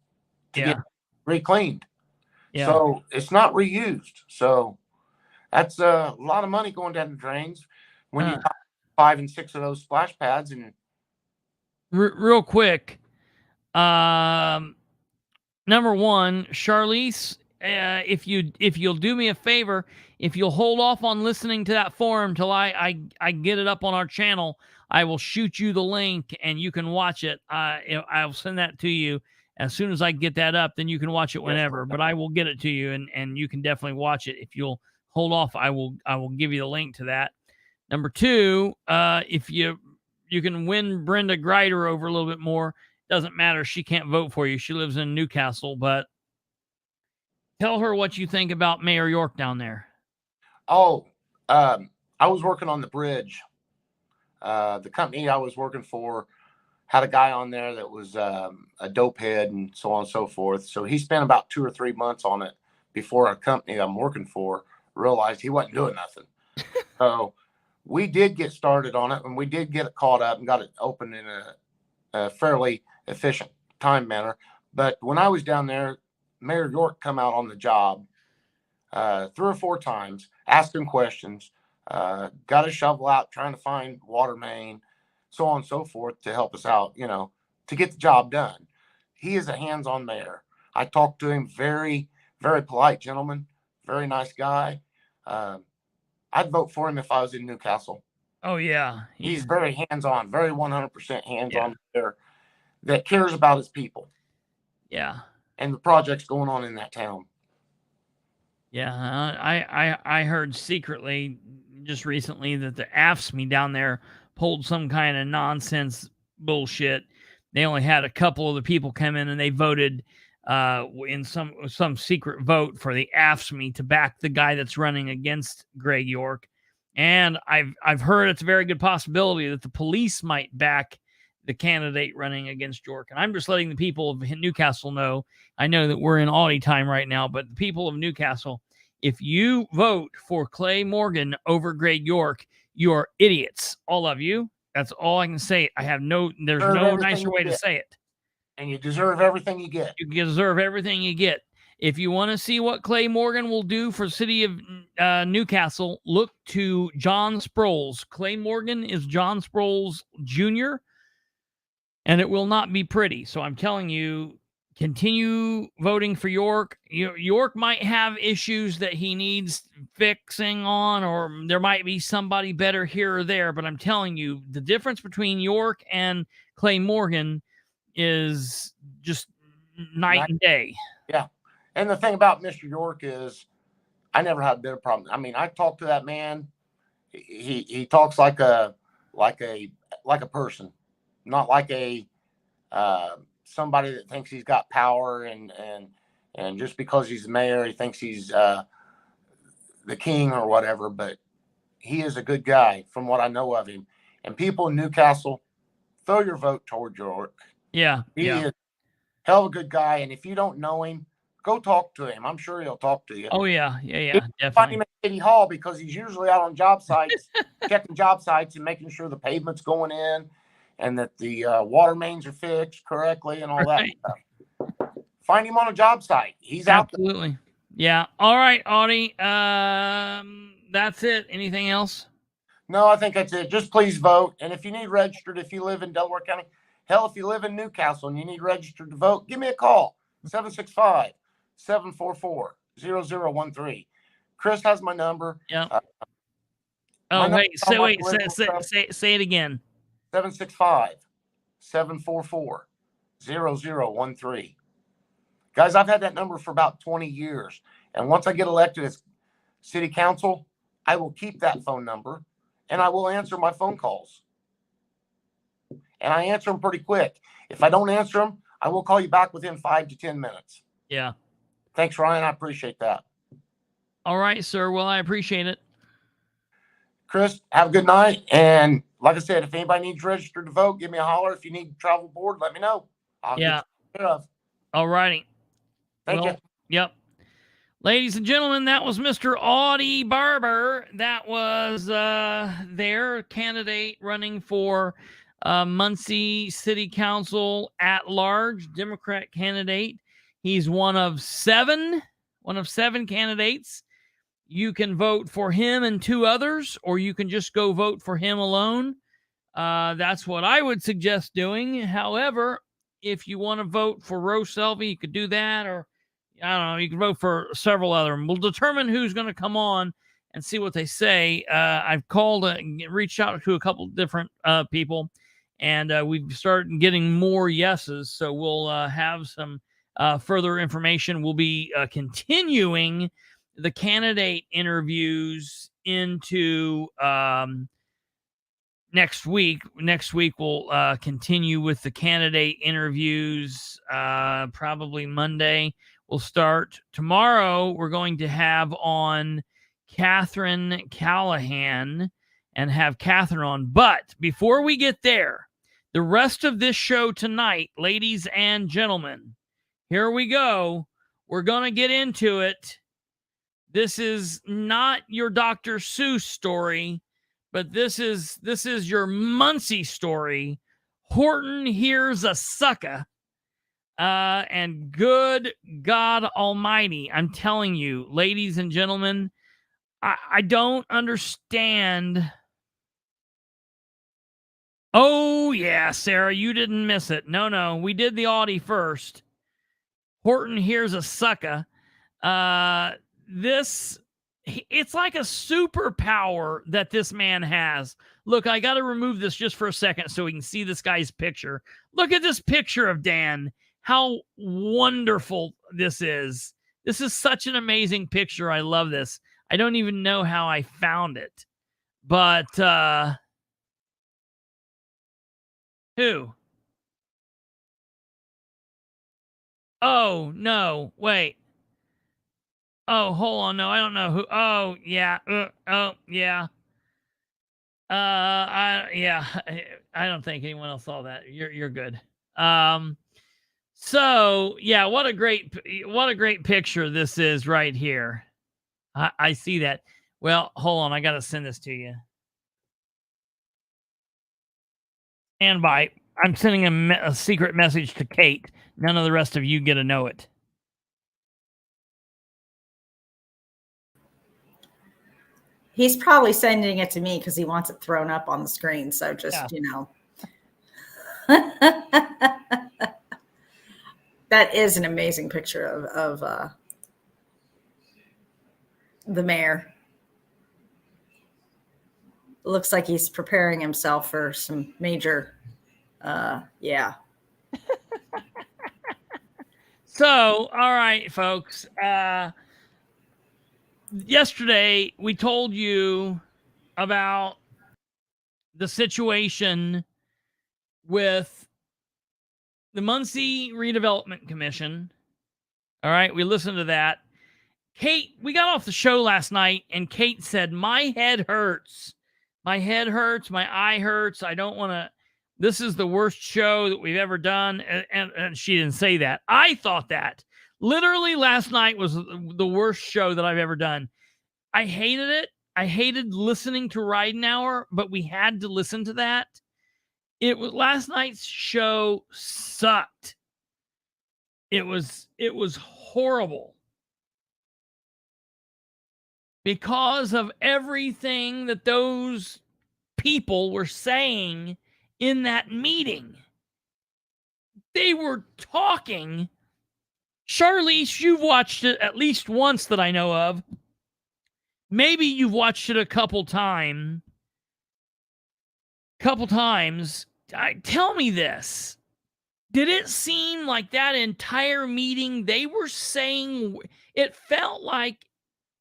to get recleaned. Yeah. So it's not reused. So that's a lot of money going down the drains when you got 5 and 6 of those splash pads. And real quick, number one, Charlize, if you'll do me a favor, if you'll hold off on listening to that forum till I get it up on our channel, I will shoot you the link and you can watch it. I'll send that to you as soon as I get that up. Then you can watch it whenever. But I will get it to you, and you can definitely watch it. If you'll hold off, I will give you the link to that. Number two, if you can win Brenda Grider over a little bit more, doesn't matter. She can't vote for you. She lives in Newcastle, but tell her what you think about Mayor York down there. Oh, I was working on the bridge. The company I was working for had a guy on there that was a dope head and so on and so forth. So he spent about 2 or 3 months on it before our company I'm working for realized he wasn't doing nothing. So we did get started on it, and we did get it caught up and got it open in a fairly efficient time manner. But when I was down there, Mayor York come out on the job 3 or 4 times, asking questions, got a shovel out trying to find water main, so on and so forth to help us out, to get the job done. He is a hands-on mayor. I talked to him, very, very polite gentleman, very nice guy. I'd vote for him if I was in Newcastle. Oh, yeah. He's very hands-on, very 100% hands-on mayor that cares about his people. Yeah. And the projects going on in that town. Yeah. I heard secretly just recently that the AFSCME down there pulled some kind of nonsense bullshit. They only had a couple of the people come in and they voted in some secret vote for the AFSCME to back the guy that's running against Greg York. And I've heard it's a very good possibility that the police might back the candidate running against York. And I'm just letting the people of Newcastle know. I know that we're in Audie time right now, but the people of Newcastle, if you vote for Clay Morgan over Greg York, you're idiots. All of you. That's all I can say. There's no nicer way to say it. And you deserve everything you get. You deserve everything you get. If you want to see what Clay Morgan will do for the city of Newcastle, look to John Sproles. Clay Morgan is John Sproles Jr., and it will not be pretty. So I'm telling you, continue voting for York. York might have issues that he needs fixing on, or there might be somebody better here or there. But I'm telling you, the difference between York and Clay Morgan is just night and day. Yeah. And the thing about Mr. York is I never had a bit of problem. I mean, I talked to that man. He talks like a person, not like a somebody that thinks he's got power and just because he's the mayor, he thinks he's the king or whatever. But he is a good guy from what I know of him. And people in Newcastle, throw your vote toward York. Yeah. He is a hell of a good guy. And if you don't know him, go talk to him. I'm sure he'll talk to you. Oh, yeah. Definitely. Find him at City Hall because he's usually out on job sites, checking job sites and making sure the pavement's going in and that the water mains are fixed correctly and all that stuff. Find him on a job site. He's out there. Absolutely. Yeah. All right, Audie. That's it. Anything else? No, I think that's it. Just please vote. And if you need registered, if you live in Delaware County, hell, if you live in Newcastle and you need registered to vote, give me a call. 765-744-0013. Chris has my number. Yeah. Say it again. 765-744-0013. Guys, I've had that number for about 20 years. And once I get elected as city council, I will keep that phone number and I will answer my phone calls. And I answer them pretty quick. If I don't answer them, I will call you back within 5 to 10 minutes. Yeah. Thanks, Ryan. I appreciate that. All right, sir. Well, I appreciate it. Chris, have a good night. And like I said, if anybody needs registered to vote, give me a holler. If you need travel board, let me know. I'll get you of. All righty. Thank you. Yep. Ladies and gentlemen, that was Mr. Audie Barber. That was their candidate running for Muncie City Council at large, Democrat candidate. He's one of seven candidates. You can vote for him and 2 others, or you can just go vote for him alone. That's what I would suggest doing. However, if you want to vote for Rose Selvey, you could do that, or I don't know, you can vote for several other. We'll determine who's going to come on and see what they say. I've called, reached out to a couple different people, and we've started getting more yeses. So we'll have some further information. We'll be continuing the candidate interviews into next week. Next week, we'll continue with the candidate interviews, probably Monday. We'll start tomorrow. We're going to have on Kathrine Callahan and have Kathrine on. But before we get there, the rest of this show tonight, ladies and gentlemen, here we go. We're going to get into it. This is not your Dr. Seuss story, but this is your Muncie story. Horton hears a sucka. And good God Almighty, I'm telling you, ladies and gentlemen, I don't understand. Oh, yeah, Sarah, you didn't miss it. No, we did the Audie first. Horton hears a sucka. It's like a superpower that this man has. Look, I got to remove this just for a second so we can see this guy's picture. Look at this picture of Dan. How wonderful this is. This is such an amazing picture. I love this. I don't even know how I found it. But, who? Oh, no. Wait. Oh, hold on. No, I don't know who. Oh, yeah. Oh, yeah. I don't think anyone else saw that. You're good. So yeah, what a great picture this is right here. I see that. Well, hold on. I got to send this to you. Stand by. I'm sending a secret message to Kate. None of the rest of you get to know it. He's probably sending it to me because he wants it thrown up on the screen. So just, That is an amazing picture of the mayor. It looks like he's preparing himself for some major, yeah. So, all right, folks. Yesterday, we told you about the situation with the Muncie Redevelopment Commission. All right, we listened to that. Kate, we got off the show last night, and Kate said, my head hurts. My head hurts. My eye hurts. I don't want to. This is the worst show that we've ever done. And she didn't say that. I thought that. Literally last night was the worst show that I've ever done. I hated it. I hated listening to Ridenour, but we had to listen to that. Last night's show sucked. It was horrible. Because of everything that those people were saying in that meeting. They were talking. Charlize, you've watched it at least once that I know of. Maybe you've watched it a couple times. Tell me this. Did it seem like that entire meeting they were saying, it felt like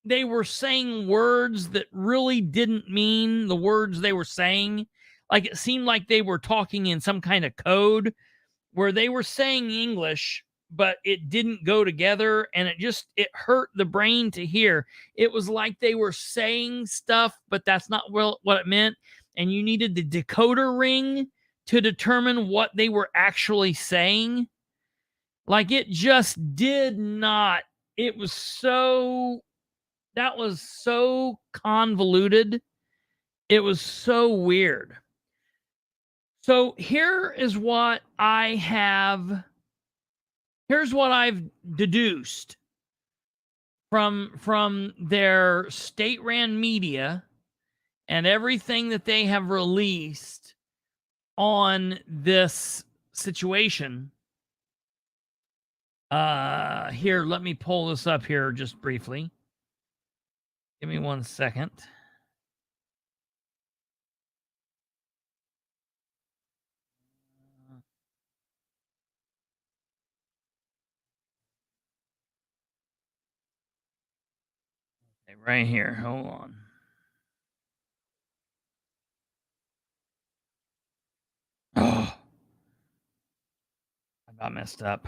they were saying words that really didn't mean the words they were saying? Like it seemed like they were talking in some kind of code where they were saying English, but it didn't go together, and it hurt the brain to hear. It was like they were saying stuff, but that's not what it meant, and you needed the decoder ring to determine what they were actually saying. Like it just did not. That was so convoluted. It was so weird. So here's what I've deduced from their state-ran media and everything that they have released on this situation. Here, let me pull this up here just briefly. Give me 1 second. Okay, right here. Hold on. Oh, I got messed up.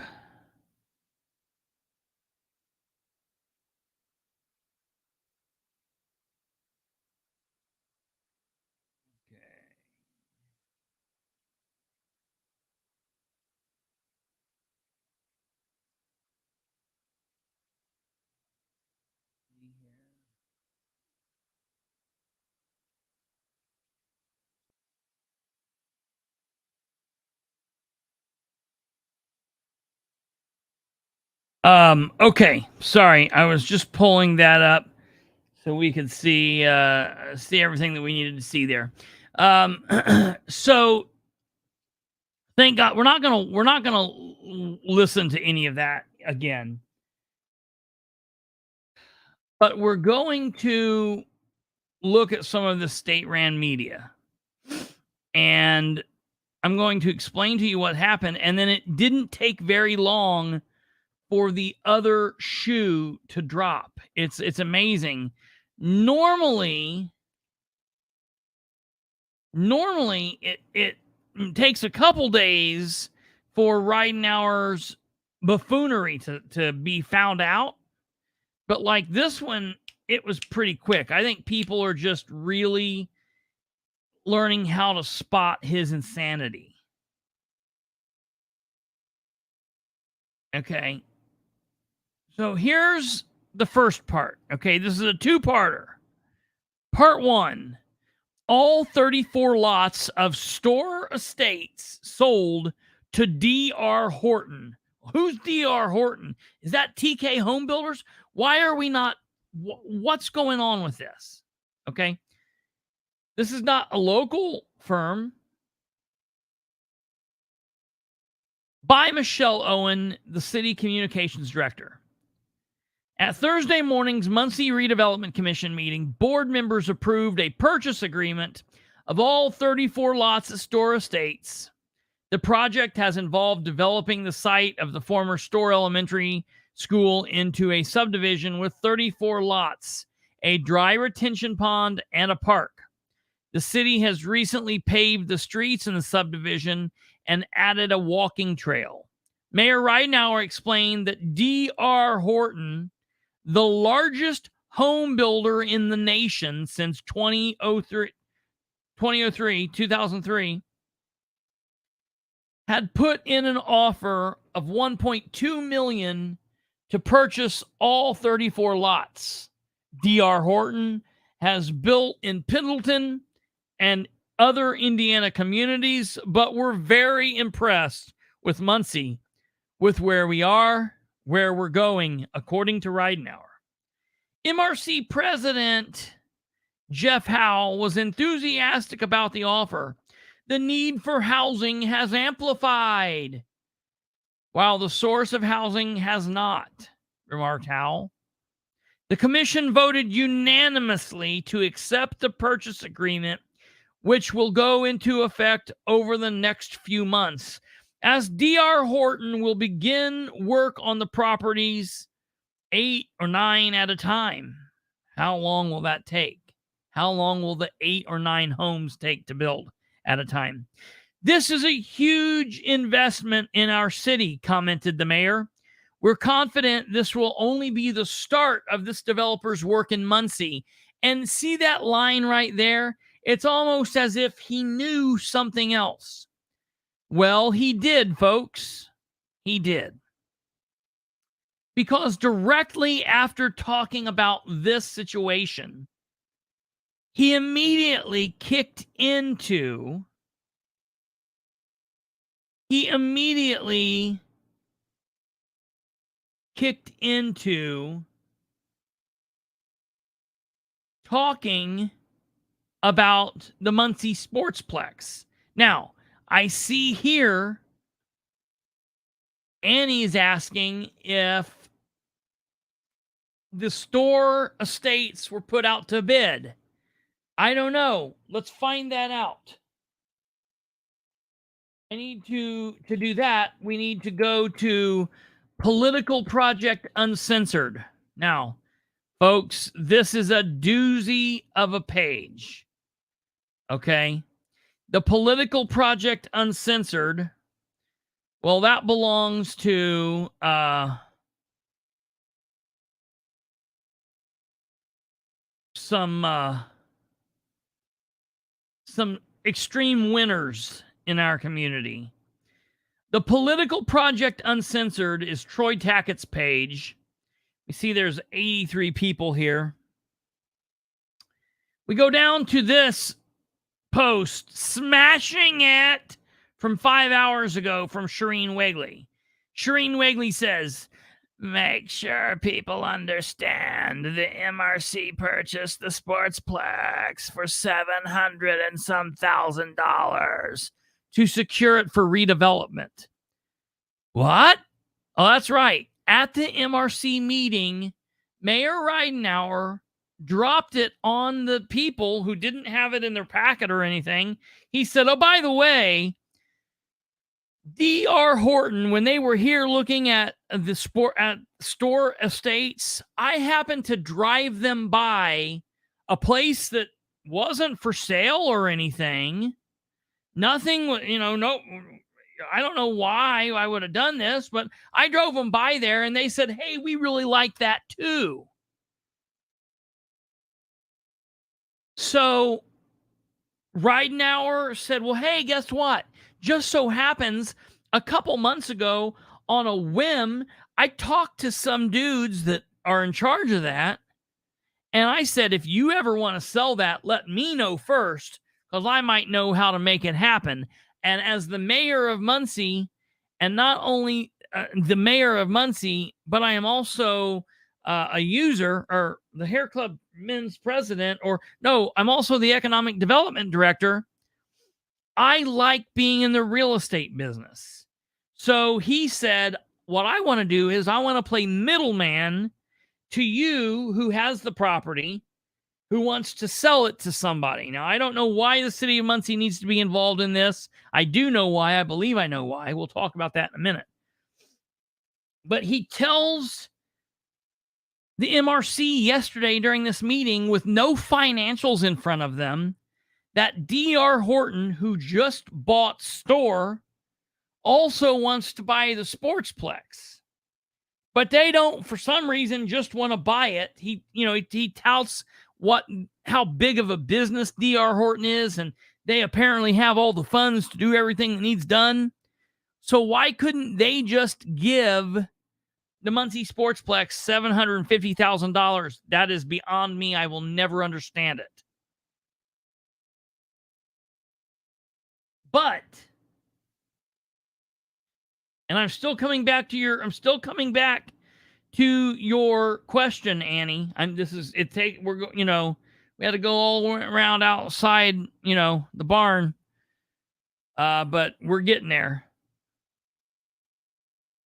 Okay, sorry, I was just pulling that up so we could see everything that we needed to see there. So thank God we're not gonna listen to any of that again, but we're going to look at some of the state-ran media, and I'm going to explain to you what happened. And then it didn't take very long for the other shoe to drop. It's amazing. Normally it takes a couple days for Ridenour's buffoonery to be found out. But like this one, it was pretty quick. I think people are just really learning how to spot his insanity. Okay. So here's the first part. Okay, this is a two-parter. Part 1. All 34 lots of store estates sold to DR Horton. Who's DR Horton? Is that TK Home Builders? Why are we not... What's going on with this? Okay. This is not a local firm. By Michelle Owen, the city communications director. At Thursday morning's Muncie Redevelopment Commission meeting, board members approved a purchase agreement of all 34 lots at Store Estates. The project has involved developing the site of the former Store Elementary School into a subdivision with 34 lots, a dry retention pond, and a park. The city has recently paved the streets in the subdivision and added a walking trail. Mayor Ridenour explained that DR Horton, the largest home builder in the nation since 2003, had put in an offer of $1.2 million to purchase all 34 lots. DR Horton has built in Pendleton and other Indiana communities, but we're very impressed with Muncie, with where we are, where we're going, according to Ridenour. MRC President Jeff Howell was enthusiastic about the offer. The need for housing has amplified, while the source of housing has not, remarked Howell. The commission voted unanimously to accept the purchase agreement, which will go into effect over the next few months, as DR Horton will begin work on the properties 8 or 9 at a time. How long will that take? How long will the 8 or 9 homes take to build at a time? This is a huge investment in our city, commented the mayor. We're confident this will only be the start of this developer's work in Muncie. And see that line right there? It's almost as if he knew something else. Well, he did, folks. He did. Because directly after talking about this situation, he immediately kicked into talking about the Muncie Sportsplex. Now, I see here Annie's asking if the store estates were put out to bid. I don't know. Let's find that out. I need to do that. We need to go to Political Project Uncensored. Now, folks, this is a doozy of a page. Okay? The Political Project Uncensored, well, that belongs to some extreme winners in our community. The Political Project Uncensored is Troy Tackett's page. We see there's 83 people here. We go down to this post, smashing it, from 5 hours ago from Shareen Wagley. Shareen Wagley says, make sure people understand the MRC purchased the Sportsplex for $700 and some thousand to secure it for redevelopment. What? Oh, that's right. At the MRC meeting, Mayor Ridenour dropped it on the people who didn't have it in their packet or anything. He said, oh, by the way, DR Horton, when they were here looking at the store estates, I happened to drive them by a place that wasn't for sale or anything. Nothing, no, I don't know why I would have done this, but I drove them by there and they said, hey, we really like that too. So Ridenour said, well, hey, guess what? Just so happens a couple months ago on a whim, I talked to some dudes that are in charge of that. And I said, if you ever want to sell that, let me know first, because I might know how to make it happen. And as the mayor of Muncie, and not only the mayor of Muncie, but I am also a user or the hair club men's president, I'm also the economic development director. I like being in the real estate business. So he said, what I want to do is I want to play middleman to you who has the property, who wants to sell it to somebody. Now, I don't know why the city of Muncie needs to be involved in this. I do know why. I believe I know why. We'll talk about that in a minute. But he tells the MRC yesterday during this meeting with no financials in front of them that DR Horton, who just bought store, also wants to buy the Sportsplex. But they don't, for some reason, just want to buy it. He touts how big of a business DR Horton is, and they apparently have all the funds to do everything that needs done. So why couldn't they just give the Muncie Sportsplex $750,000? That is beyond me. I will never understand it. But, and I'm still coming back to your question, Annie. We had to go all around outside, the barn. But we're getting there.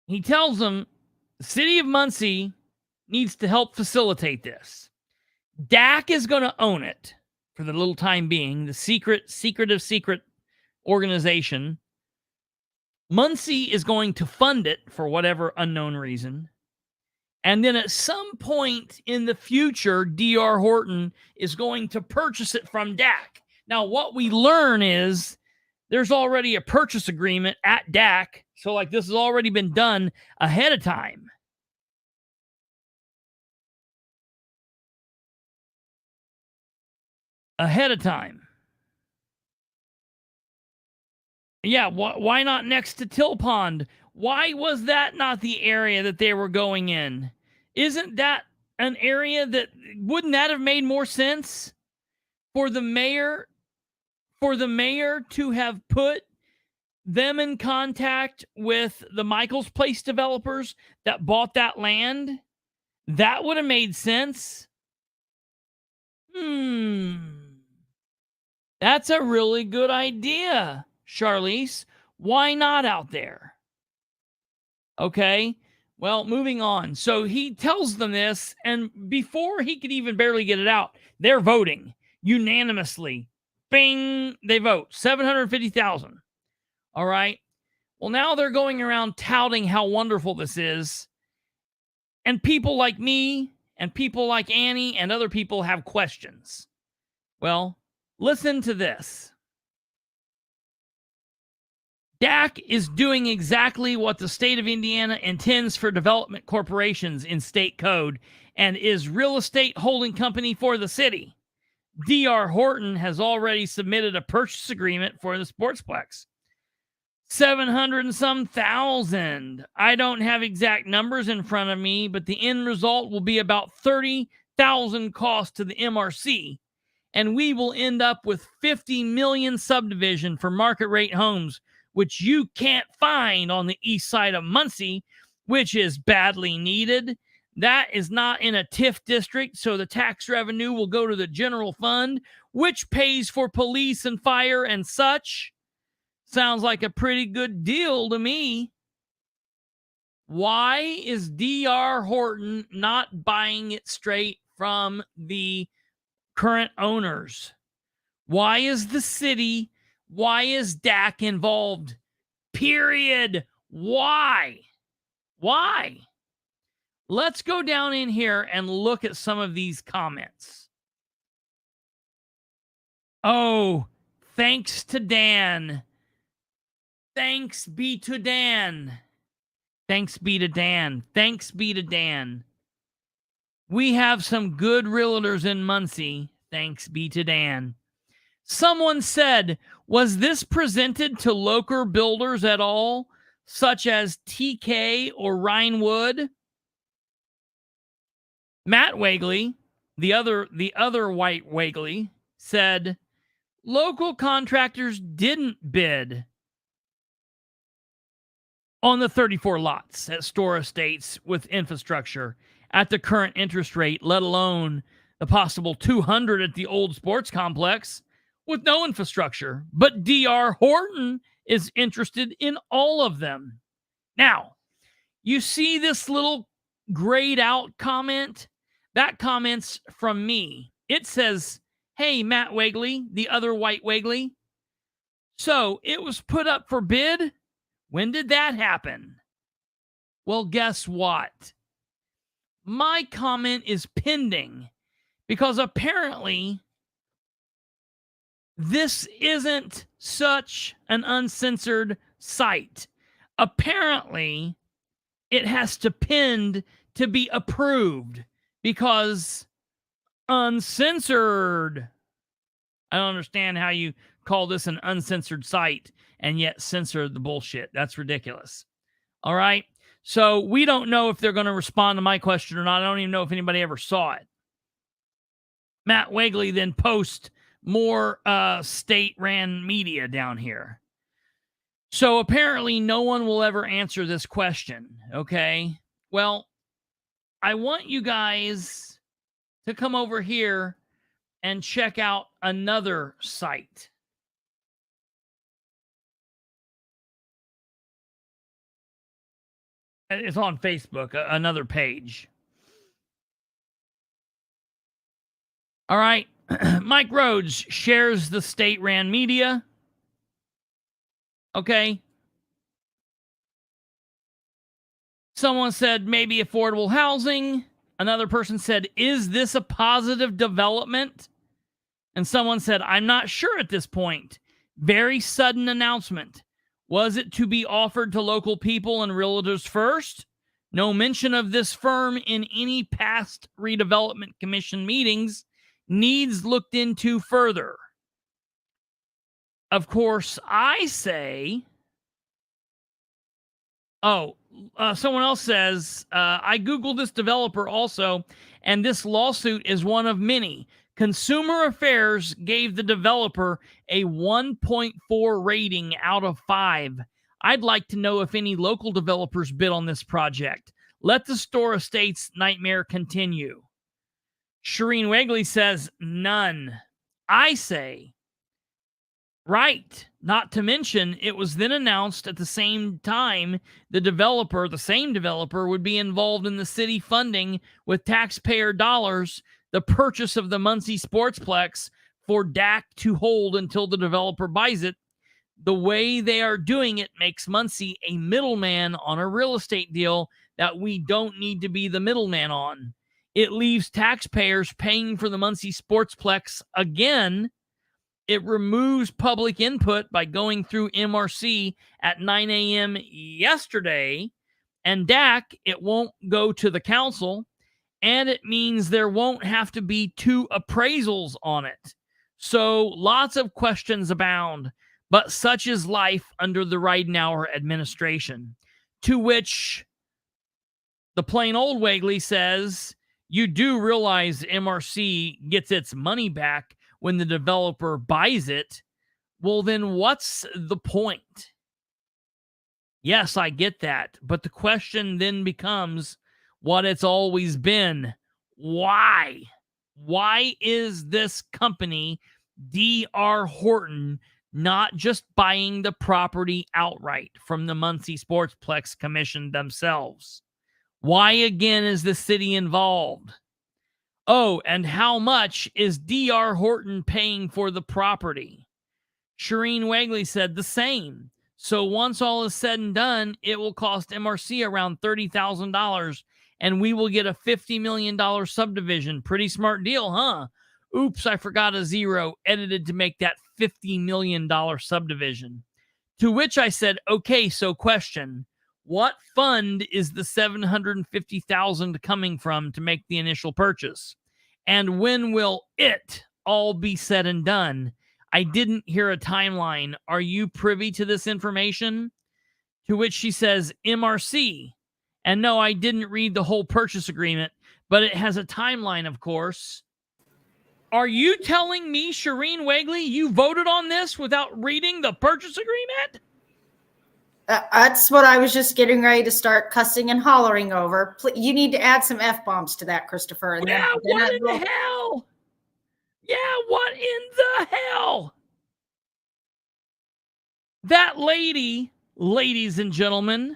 He tells them the city of Muncie needs to help facilitate this. DAC is going to own it for the little time being, the secret organization. Muncie is going to fund it for whatever unknown reason. And then at some point in the future, DR Horton is going to purchase it from DAC. Now, what we learn is there's already a purchase agreement at DAC. So this has already been done ahead of time. Yeah, why not next to Till Pond? Why was that not the area that they were going in? Isn't that an area wouldn't that have made more sense for the mayor to have put them in contact with the Michaels Place developers that bought that land? That would have made sense. That's a really good idea, Charlize. Why not out there? Okay, well, moving on. So he tells them this, and before he could even barely get it out, they're voting unanimously. Bing, they vote. 750,000. All right. Well, now they're going around touting how wonderful this is. And people like me and people like Annie and other people have questions. Well, listen to this. DAC is doing exactly what the state of Indiana intends for development corporations in state code and is real estate holding company for the city. DR Horton has already submitted a purchase agreement for the Sportsplex. 700 and some thousand. I don't have exact numbers in front of me, but the end result will be about 30,000 cost to the MRC. And we will end up with 50 million subdivision for market rate homes, which you can't find on the east side of Muncie which is badly needed. That is not in a TIF district, so the tax revenue will go to the general fund, which pays for police and fire and such. Sounds like a pretty good deal to me. Why is DR Horton not buying it straight from the current owners? Why is the city, why is DAC involved? Period. Why? Why? Let's go down in here and look at some of these comments. Oh, thanks to Dan. Thanks be to Dan. Thanks be to Dan. Thanks be to Dan. We have some good realtors in Muncie. Thanks be to Dan. Someone said, was this presented to local builders at all, such as TK or Rhinewood? Matt Wagley, the other white Wagley, said, local contractors didn't bid on the 34 lots at Store Estates with infrastructure at the current interest rate, let alone the possible 200 at the old sports complex with no infrastructure. But DR Horton is interested in all of them. Now, you see this little grayed out comment? That comment's from me. It says, hey, Matt Wagley, the other white Wagley. So it was put up for bid. When did that happen? Well, guess what? My comment is pending because apparently this isn't such an uncensored site. Apparently, it has to pend to be approved because uncensored. I don't understand how you call this an uncensored site and yet censor the bullshit. That's ridiculous. All right. So we don't know if they're going to respond to my question or not. I don't even know if anybody ever saw it. Matt Wagley then posts more state-ran media down here. So apparently no one will ever answer this question. Okay. Well, I want you guys to come over here and check out another site. It's on Facebook, another page. All right. Mike Rhodes shares the state-ran media. Okay. Someone said maybe affordable housing. Another person said, is this a positive development? And someone said, I'm not sure at this point. Very sudden announcement. Was it to be offered to local people and realtors first? No mention of this firm in any past redevelopment commission meetings. Needs looked into further. Of course, I say, someone else says, I Googled this developer also, and this lawsuit is one of many. Consumer Affairs gave the developer a 1.4 rating out of 5. I'd like to know if any local developers bid on this project. Let the Store Estates nightmare continue. Shareen Wagley says, none. I say, right. Not to mention, it was then announced at the same time the same developer, would be involved in the city funding with taxpayer dollars the purchase of the Muncie Sportsplex for DAC to hold until the developer buys it. The way they are doing it makes Muncie a middleman on a real estate deal that we don't need to be the middleman on. It leaves taxpayers paying for the Muncie Sportsplex again. It removes public input by going through MRC at 9 a.m. yesterday. And DAC, it won't go to the council. And it means there won't have to be 2 appraisals on it. So lots of questions abound. But such is life under the Ridenour administration. To which the plain old Wagley says, you do realize MRC gets its money back when the developer buys it. Well, then what's the point? Yes, I get that. But the question then becomes what it's always been. Why? Why is this company, DR Horton, not just buying the property outright from the Muncie Sportsplex Commission themselves? Why again is the city involved? Oh, and how much is DR Horton paying for the property? Shareen Wagley said the same. So once all is said and done, it will cost MRC around $30,000 and we will get a $50 million subdivision. Pretty smart deal, huh? Oops, I forgot a zero edited to make that $50 million subdivision. To which I said, okay, so question. What fund is the $750,000 coming from to make the initial purchase? And when will it all be said and done? I didn't hear a timeline. Are you privy to this information? To which she says, MRC. And no, I didn't read the whole purchase agreement, but it has a timeline, of course. Are you telling me, Shareen Wagley, you voted on this without reading the purchase agreement? That's what I was just getting ready to start cussing and hollering over. You need to add some F-bombs to that, Kristopher. And Yeah, what in the hell? Yeah, what in the hell? That lady, ladies and gentlemen,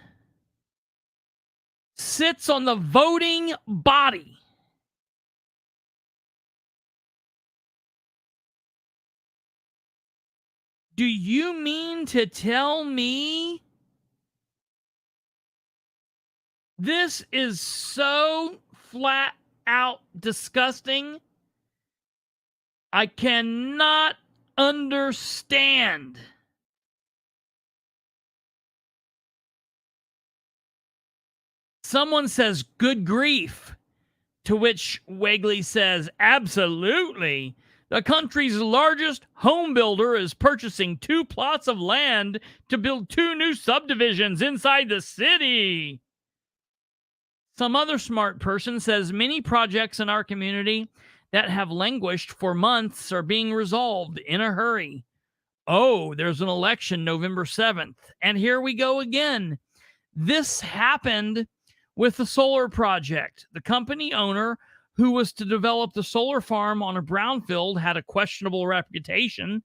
sits on the voting body. Do you mean to tell me this is so flat out disgusting? I cannot understand. Someone says, good grief. To which Wagley says, absolutely. The country's largest home builder is purchasing 2 plots of land to build 2 new subdivisions inside the city. Some other smart person says many projects in our community that have languished for months are being resolved in a hurry. Oh, there's an election November 7th. And here we go again. This happened with the solar project. The company owner who was to develop the solar farm on a brownfield had a questionable reputation.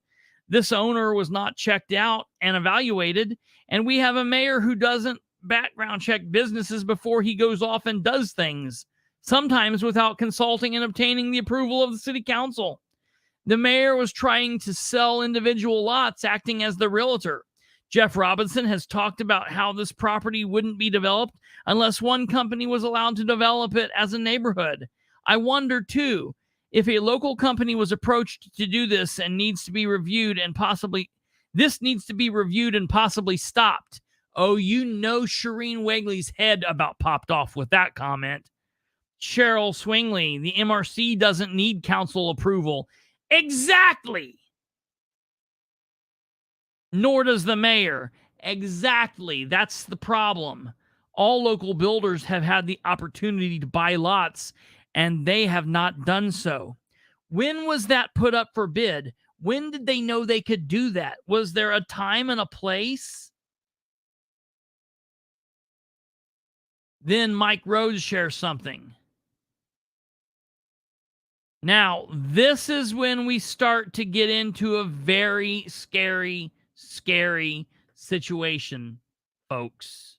This owner was not checked out and evaluated. And we have a mayor who doesn't background check businesses before he goes off and does things, sometimes without consulting and obtaining the approval of the city council. The mayor was trying to sell individual lots, acting as the realtor. Jeff Robinson has talked about how this property wouldn't be developed unless one company was allowed to develop it as a neighborhood. I wonder, too, if a local company was approached to do this and needs to be reviewed and possibly stopped. Oh, you know Shareen Wagley's head about popped off with that comment. Cheryl Swingley, the MRC doesn't need council approval. Exactly. Nor does the mayor. Exactly. That's the problem. All local builders have had the opportunity to buy lots, and they have not done so. When was that put up for bid? When did they know they could do that? Was there a time and a place? Then Mike Rhodes shares something. Now, this is when we start to get into a very scary situation, folks.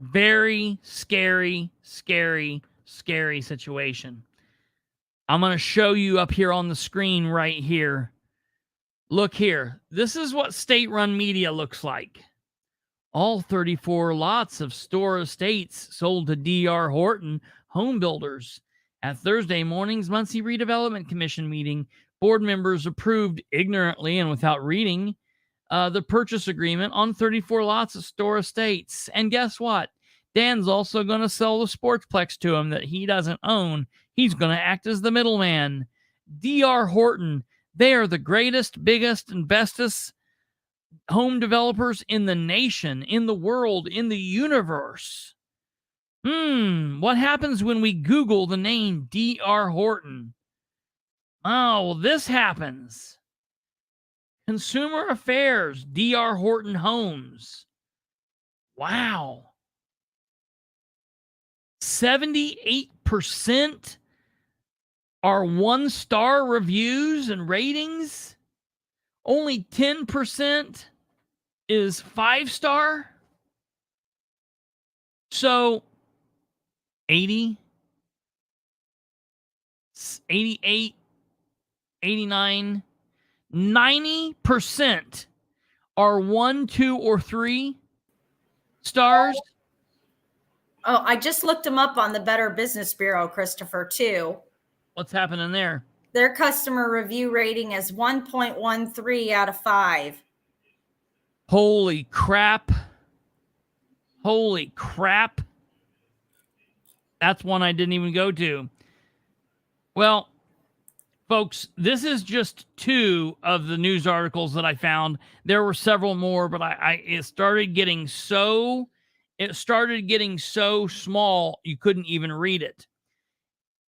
Very scary situation. I'm going to show you up here on the screen right here. Look here. This is what state-run media looks like. All 34 lots of store estates sold to DR Horton home builders. At Thursday morning's Muncie Redevelopment Commission meeting, board members approved ignorantly and without reading the purchase agreement on 34 lots of store estates. And guess what? Dan's also going to sell the Sportsplex to him that he doesn't own. He's going to act as the middleman. DR Horton, they are the greatest, biggest, and bestest home developers in the nation, in the world, in the universe. What happens when we Google the name DR Horton? Oh, well, this happens. Consumer Affairs, DR Horton Homes. Wow. 78% are 1-star reviews and ratings. Only 10% is 5-star. So 80, 88, 89, 90% are 1, 2, or 3 stars. Oh, I just looked them up on the Better Business Bureau, Kristopher, too. What's happening there? Their customer review rating is 1.13 out of 5. Holy crap. Holy crap. That's one I didn't even go to. Well, folks, this is just 2 of the news articles that I found. There were several more, but it started getting so small you couldn't even read it.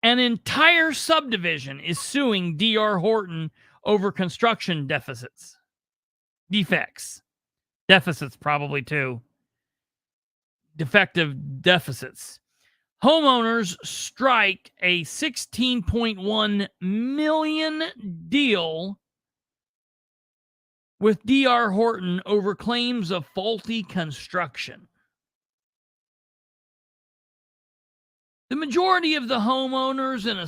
An entire subdivision is suing DR Horton over construction defects. Deficits probably too. Defective deficits. Homeowners strike a $16.1 million deal with DR Horton over claims of faulty construction. The majority of the homeowners in a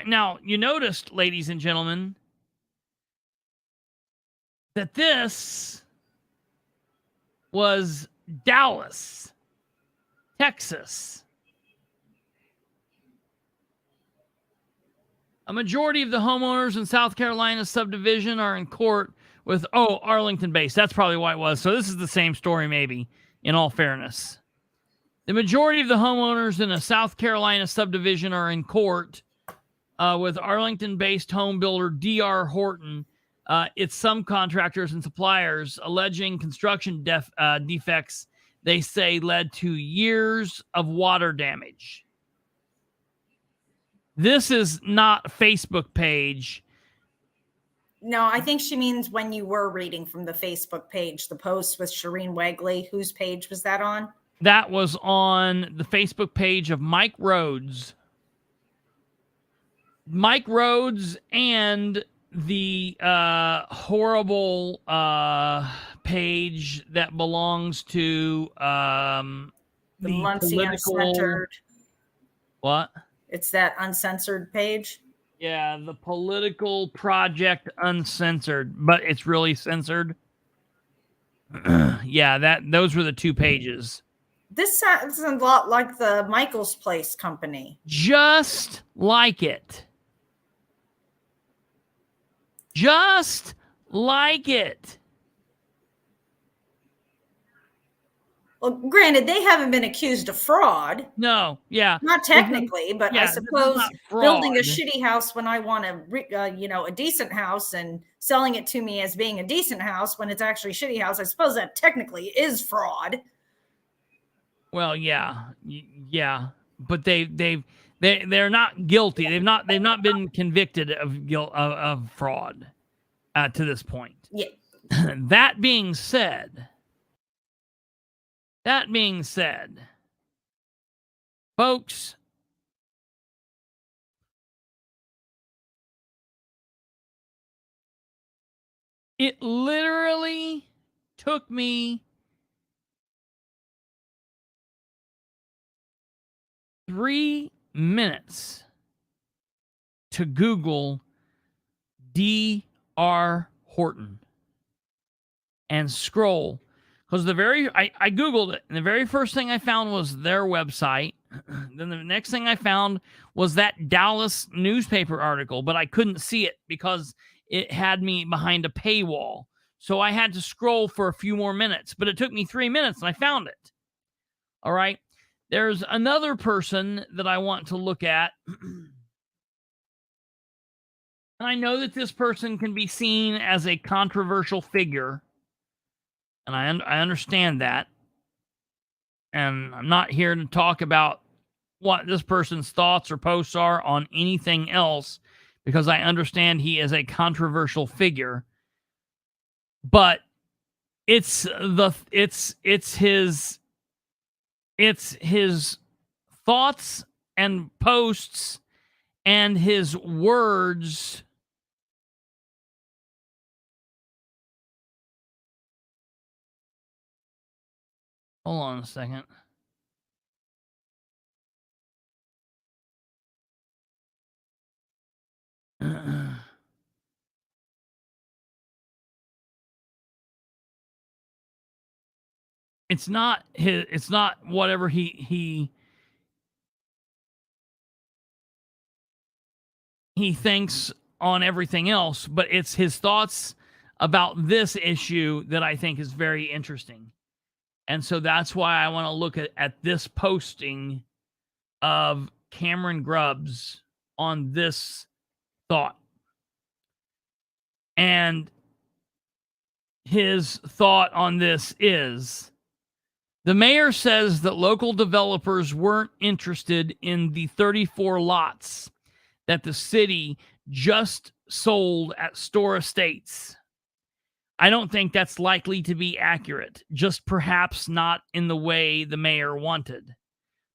now, you noticed, ladies and gentlemen, that this was Dallas, Texas. A majority of the homeowners in South Carolina subdivision are in court with, Arlington base. That's probably why it was. So this is the same story, maybe, in all fairness. The majority of the homeowners in a South Carolina subdivision are in court with Arlington-based home builder DR Horton, its subcontractors and suppliers, alleging construction defects they say led to years of water damage. This is not a Facebook page. No, I think she means when you were reading from the Facebook page, the post with Shareen Wagley. Whose page was that on? That was on the Facebook page of Mike Rhodes. Mike Rhodes and the horrible page that belongs to The Muncie Uncensored. What? It's that Uncensored page. Yeah, the political project Uncensored, but it's really censored. Yeah, those were the 2 pages. This sounds a lot like the Michael's Place company. Just like it. Just like it. Well, granted, they haven't been accused of fraud. No, yeah. Not technically, but yeah, I suppose fraud. building a shitty house when I want a decent house and selling it to me as being a decent house when it's actually a shitty house, I suppose that technically is fraud. Well, yeah, but they're not guilty. They've not been convicted of fraud to this point. Yeah. That being said, folks, it literally took me 3 minutes to Google DR Horton and scroll, because I Googled it, and the very first thing I found was their website. Then the next thing I found was that Dallas newspaper article, but I couldn't see it because it had me behind a paywall. So I had to scroll for a few more minutes, but it took me 3 minutes and I found it. All right. There's another person that I want to look at. And I know that this person can be seen as a controversial figure. And I understand that. And I'm not here to talk about what this person's thoughts or posts are on anything else, because I understand he is a controversial figure. but it's his thoughts and posts and his words hold on a second. It's not whatever he thinks on everything else, but it's his thoughts about this issue that I think is very interesting. And so that's why I want to look at this posting of Cameron Grubb's on this thought. And his thought on this is, the mayor says that local developers weren't interested in the 34 lots that the city just sold at Store Estates. I don't think that's likely to be accurate, just perhaps not in the way the mayor wanted.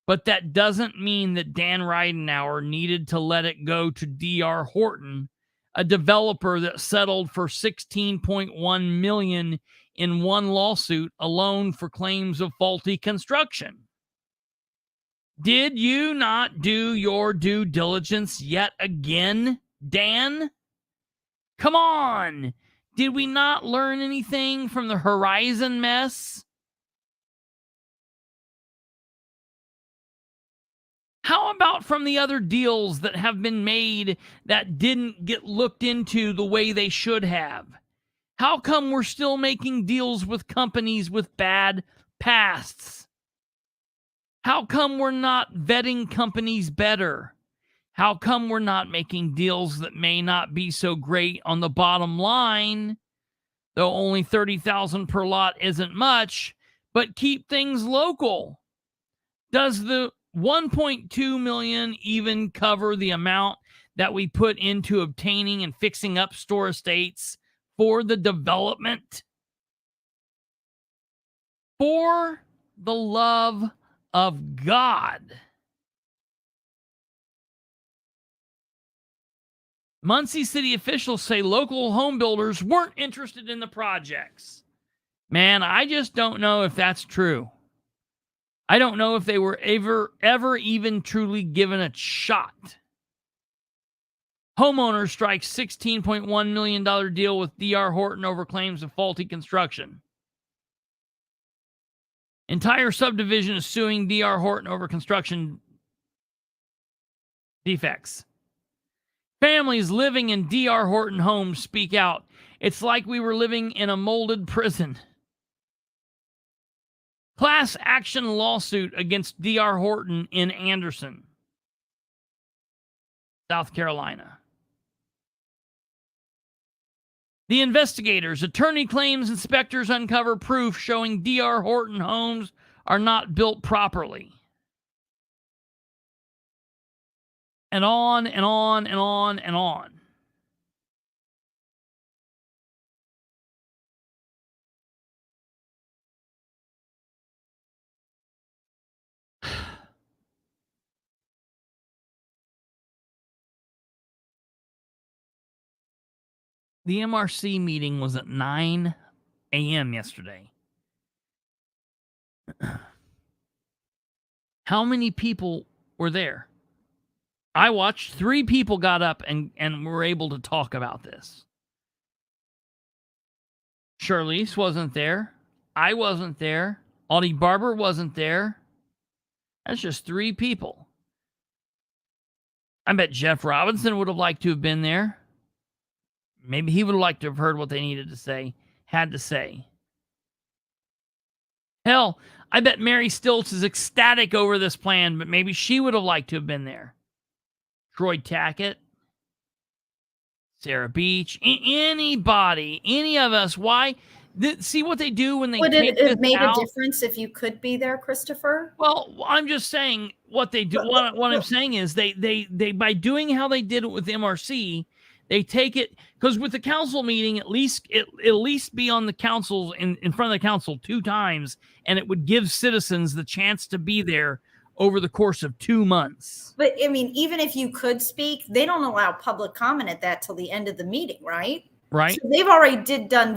But that doesn't mean that Dan Ridenour needed to let it go to DR Horton, a developer that settled for $16.1 million in one lawsuit alone for claims of faulty construction. Did you not do your due diligence yet again, Dan? Come on! Did we not learn anything from the Horizon mess? How about from the other deals that have been made that didn't get looked into the way they should have? How come we're still making deals with companies with bad pasts? How come we're not vetting companies better? How come we're not making deals that may not be so great on the bottom line, though only $30,000 per lot isn't much, but keep things local? Does the $1.2 million even cover the amount that we put into obtaining and fixing up Store Estates for the development? For the love of God. Muncie City officials say local home builders weren't interested in the projects. Man, I just don't know if that's true. I don't know if they were ever even truly given a shot. Homeowner strikes $16.1 million deal with DR Horton over claims of faulty construction. Entire subdivision is suing DR Horton over construction defects. Families living in DR Horton homes speak out. It's like we were living in a molded prison. Class action lawsuit against DR Horton in Anderson, South Carolina. The investigators, attorney claims inspectors uncover proof showing DR Horton homes are not built properly. And on and on and on and on. The MRC meeting was at 9 a.m. yesterday. How many people were there? I watched 3 people got up and were able to talk about this. Charlize wasn't there. I wasn't there. Audie Barber wasn't there. That's just 3 people. I bet Jeff Robinson would have liked to have been there. Maybe he would have liked to have heard what they needed to say, had to say. Hell, I bet Mary Stilts is ecstatic over this plan, but maybe she would have liked to have been there. Troy Tackett, Sarah Beach, anybody, any of us. Why? See what they do when they would take it have made out? A difference if you could be there, Kristopher? Well, I'm just saying what they do. What I'm saying is they by doing how they did it with MRC, They take it because with the council meeting, at least be on the council in front of the council 2 times, and it would give citizens the chance to be there over the course of 2 months. But I mean, even if you could speak, they don't allow public comment at that till the end of the meeting, right? Right. So they've already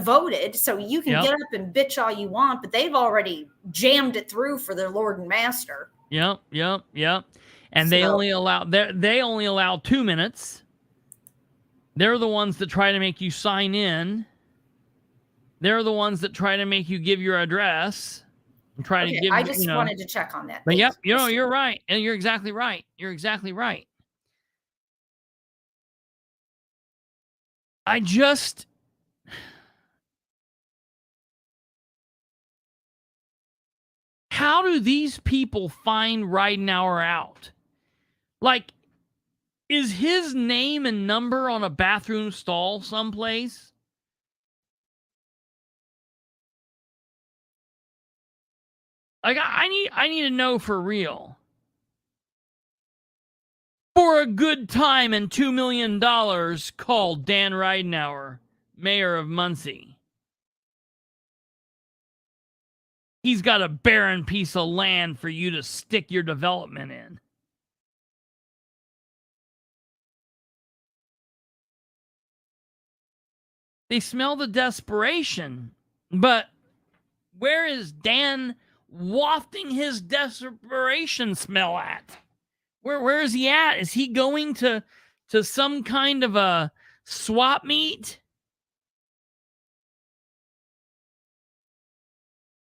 voted, so you can get up and bitch all you want, but they've already jammed it through for their Lord and Master. Yep. And they only allow 2 minutes. They're the ones that try to make you sign in. They're the ones that try to make you give your address. And try to give. I just wanted to check on that. But yep, you're right, and you're exactly right. You're exactly right. How do these people find Ridenour out? Like, is his name and number on a bathroom stall someplace? Like, I need to know for real. For a good time and $2 million, call Dan Ridenour, mayor of Muncie. He's got a barren piece of land for you to stick your development in. They smell the desperation, but where is Dan wafting his desperation smell at? Where is he at? Is he going to some kind of a swap meet?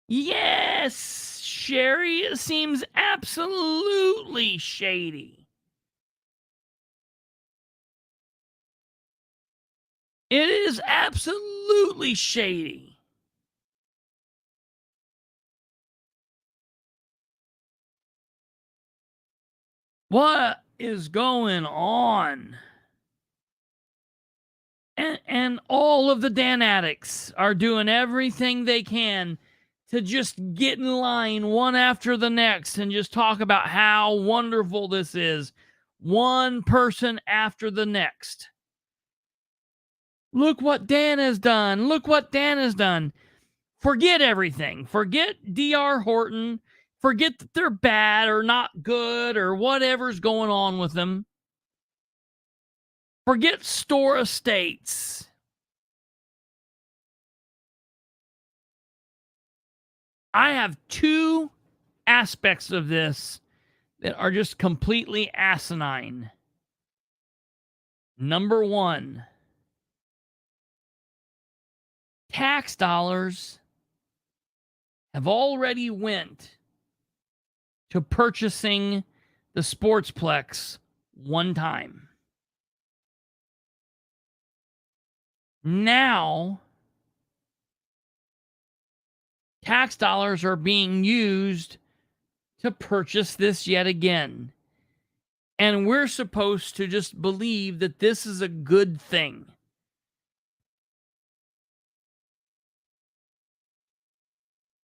Yes, Sherry, it seems absolutely shady. It is absolutely shady. What is going on? And all of the Dan addicts are doing everything they can to just get in line one after the next and just talk about how wonderful this is. One person after the next. Look what Dan has done. Look what Dan has done. Forget everything. Forget DR Horton. Forget that they're bad or not good or whatever's going on with them. Forget Store Estates. I have 2 aspects of this that are just completely asinine. Number 1, tax dollars have already went to purchasing the Sportsplex one time. Now, tax dollars are being used to purchase this yet again. And we're supposed to just believe that this is a good thing.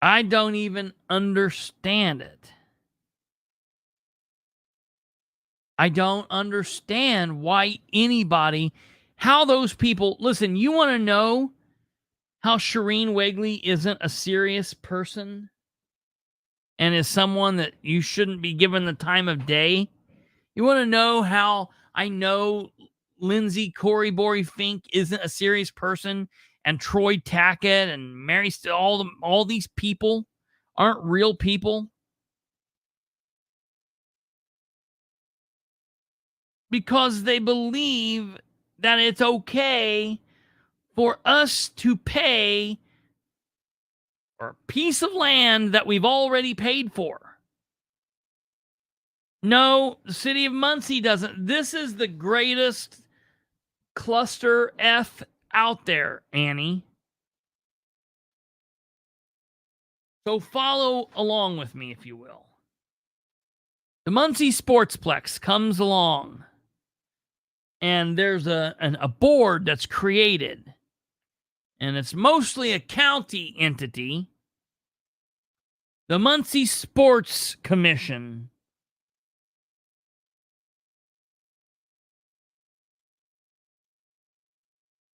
I don't even understand it. I don't understand why anybody, how those people, listen, you want to know how Shareen Wagley isn't a serious person and is someone that you shouldn't be given the time of day? You want to know how I know Lindsay Corey Bory Fink isn't a serious person and Troy Tackett and Mary Still, all these people aren't real people? Because they believe that it's okay for us to pay for a piece of land that we've already paid for. No, the city of Muncie doesn't. This is the greatest cluster F out there, Annie. So follow along with me, if you will. The Muncie Sportsplex comes along, and there's a board that's created, and it's mostly a county entity, the Muncie Sports Commission.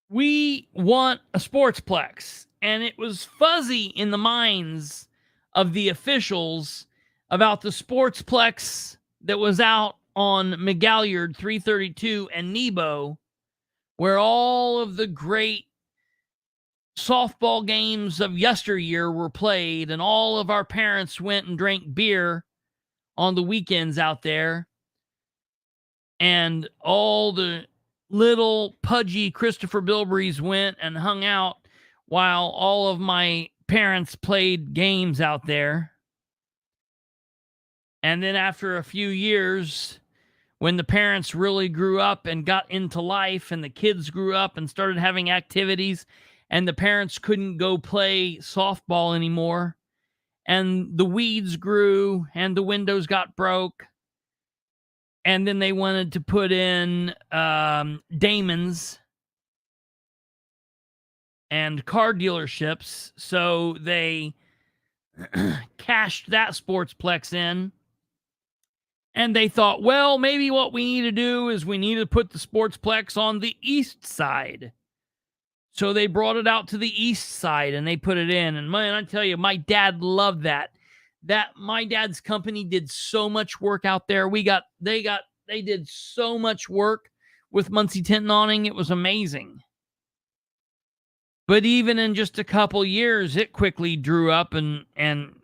we want a sportsplex, and it was fuzzy in the minds of the officials about the sportsplex that was out on McGalliard 332 and Nebo, where all of the great softball games of yesteryear were played, and all of our parents went and drank beer on the weekends out there, and all the little pudgy Christopher Bilbreys went and hung out while all of my parents played games out there. And then after a few years, when the parents really grew up and got into life, and the kids grew up and started having activities, and the parents couldn't go play softball anymore, and the weeds grew and the windows got broke, and then they wanted to put in Damon's and car dealerships, so they cashed that sportsplex in. And they thought, well, maybe what we need to do is we need to put the sportsplex on the east side. So they brought it out to the east side and they put it in. And man, I tell you, my dad loved that. My dad's company did so much work out there. They did so much work with Muncie Tent and Awning. It was amazing. But even in just a couple years, it quickly drew up and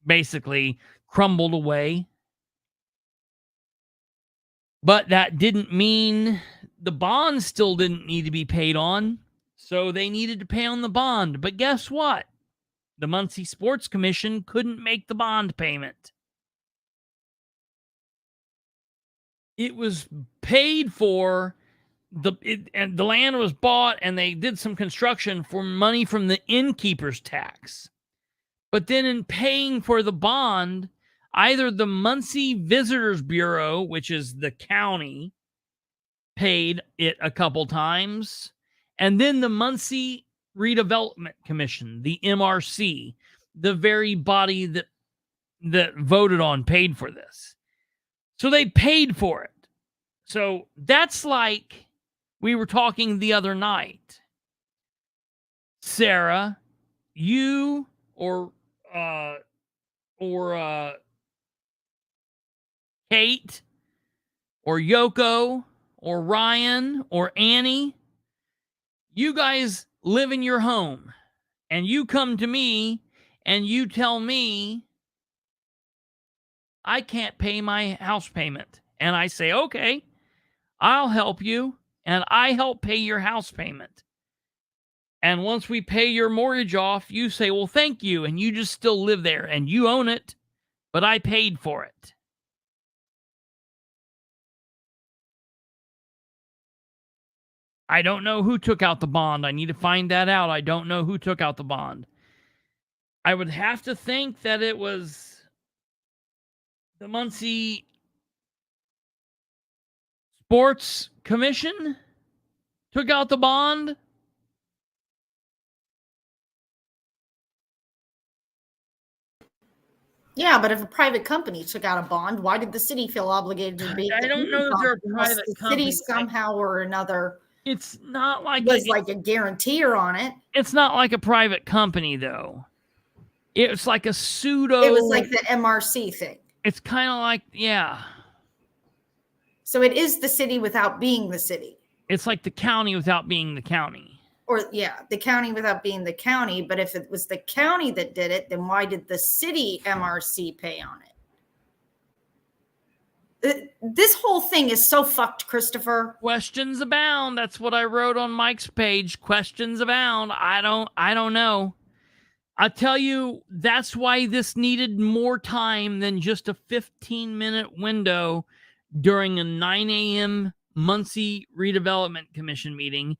basically crumbled away. But that didn't mean the bond still didn't need to be paid on. So they needed to pay on the bond. But guess what? The Muncie Sports Commission couldn't make the bond payment. It was paid for, and the land was bought, and they did some construction for money from the innkeeper's tax. But then in paying for the bond, either the Muncie Visitors Bureau, which is the county, paid it a couple times, and then the Muncie Redevelopment Commission, the MRC, the very body that voted on, paid for this. So they paid for it. So that's like we were talking the other night. Sarah, you or Kate or Yoko or Ryan or Annie, you guys live in your home and you come to me and you tell me I can't pay my house payment. And I say, okay, I'll help you. And I help pay your house payment. And once we pay your mortgage off, you say, well, thank you. And you just still live there and you own it, but I paid for it. I don't know who took out the bond. I need to find that out. I don't know who took out the bond. I would have to think that it was the Muncie Sports Commission took out the bond. Yeah, but if a private company took out a bond, why did the city feel obligated to be? I don't know that they're a private company. The city somehow or another. It's not like was like a guarantor on it. It's not like a private company, though. It's like a pseudo. It was like the MRC thing. It's kind of like, yeah. So it is the city without being the city. It's like the county without being the county. Or, yeah, the county without being the county. But if it was the county that did it, then why did the city MRC pay on it? This whole thing is so fucked, Kristopher. Questions abound. That's what I wrote on Mike's page. Questions abound. I don't know. I tell you, that's why this needed more time than just a 15-minute window during a 9 a.m. Muncie Redevelopment Commission meeting.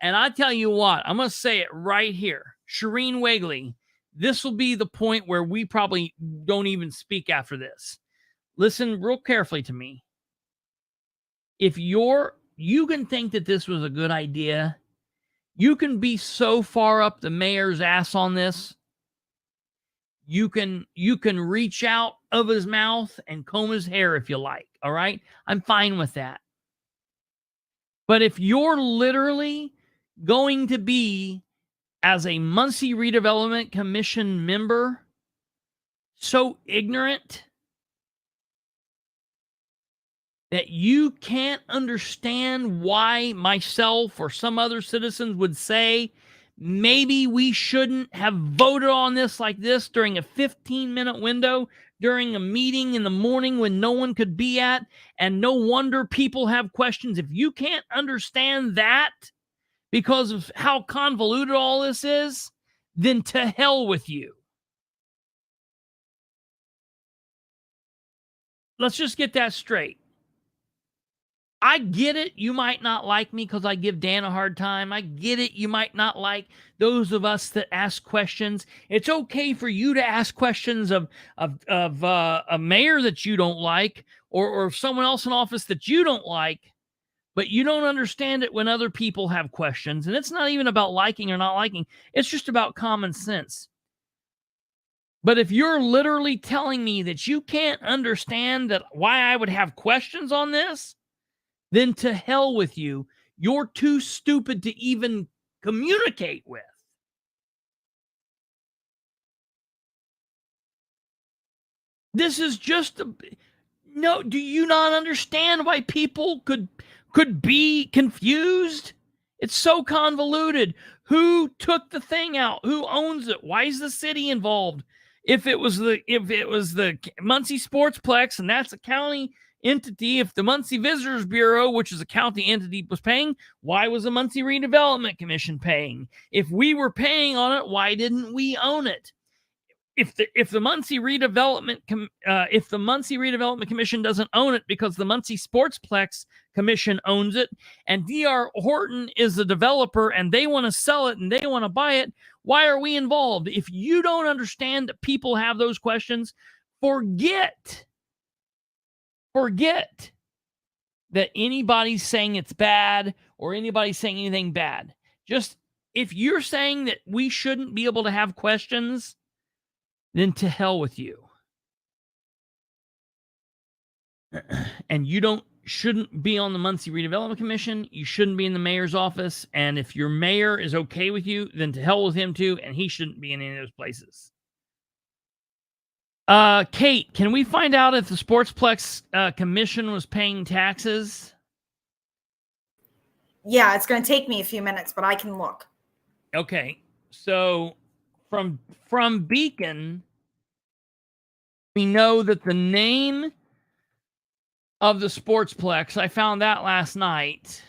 And I tell you what, I'm going to say it right here. Shareen Wagley, this will be the point where we probably don't even speak after this. Listen real carefully to me. If you can think that this was a good idea, you can be so far up the mayor's ass on this. You can reach out of his mouth and comb his hair if you like. All right. I'm fine with that. But if you're literally going to be, as a Muncie Redevelopment Commission member, so ignorant that you can't understand why myself or some other citizens would say maybe we shouldn't have voted on this like this during a 15-minute window during a meeting in the morning when no one could be at, and no wonder people have questions. If you can't understand that because of how convoluted all this is, then to hell with you. Let's just get that straight. I get it. You might not like me because I give Dan a hard time. I get it. You might not like those of us that ask questions. It's okay for you to ask questions of a mayor that you don't like, or someone else in office that you don't like, but you don't understand it when other people have questions. And it's not even about liking or not liking. It's just about common sense. But if you're literally telling me that you can't understand that why I would have questions on this, then to hell with you. You're too stupid to even communicate with. This is just no. Do you not understand why people could be confused? It's so convoluted. Who took the thing out? Who owns it? Why is the city involved? If it was the Muncie Sportsplex, and that's a county entity, if the Muncie Visitors Bureau, which is a county entity, was paying, why was the Muncie Redevelopment Commission paying? If we were paying on it, why didn't we own it? If the Muncie Redevelopment Commission doesn't own it because the Muncie Sportsplex Commission owns it, and DR Horton is the developer and they want to sell it and they want to buy it, why are we involved? If you don't understand that people have those questions, forget that anybody's saying it's bad or anybody's saying anything bad. Just if you're saying that we shouldn't be able to have questions, then to hell with you. And you shouldn't be on the Muncie Redevelopment Commission. You shouldn't be in the mayor's office. And if your mayor is okay with you, then to hell with him too. And he shouldn't be in any of those places. Kate, can we find out if the Sportsplex Commission was paying taxes? Yeah, it's going to take me a few minutes, but I can look. Okay. So from Beacon, we know that the name of the Sportsplex, I found that last night.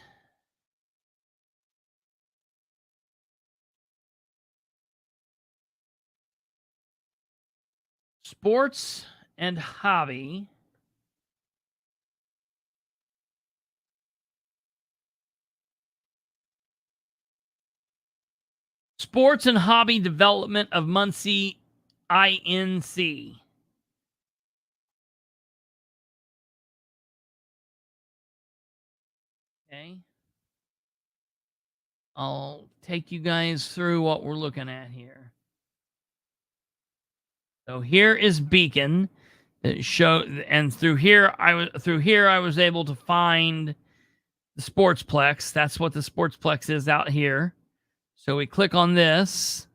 Sports and Hobby. Sports and Hobby Development of Muncie, INC. Okay. I'll take you guys through what we're looking at here. So here is Beacon. And through here I was able to find the Sportsplex. That's what the Sportsplex is out here. So we click on this,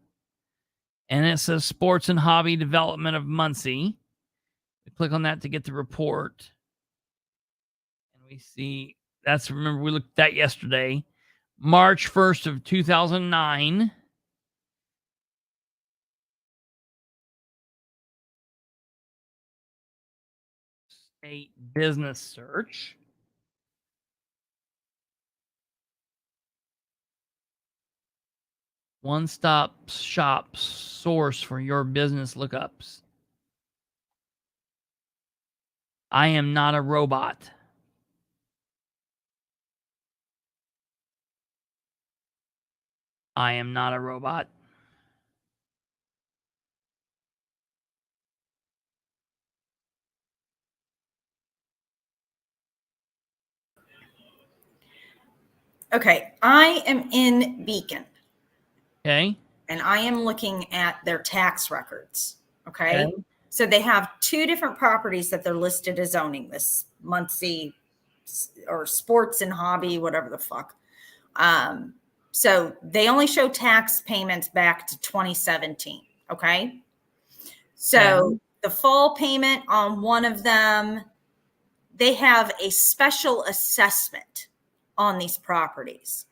and it says Sports and Hobby Development of Muncie. We click on that to get the report. And we see, remember we looked at that yesterday, March 1st of 2009. State business search. One-stop shop source for your business lookups. I am not a robot. I am not a robot. Okay, I am in Beacon. Okay. And I am looking at their tax records. Okay. So they have two different properties that they're listed as owning, this Muncie or Sports and Hobby, whatever the fuck. So they only show tax payments back to 2017. Okay. So the fall payment on one of them, they have a special assessment on these properties.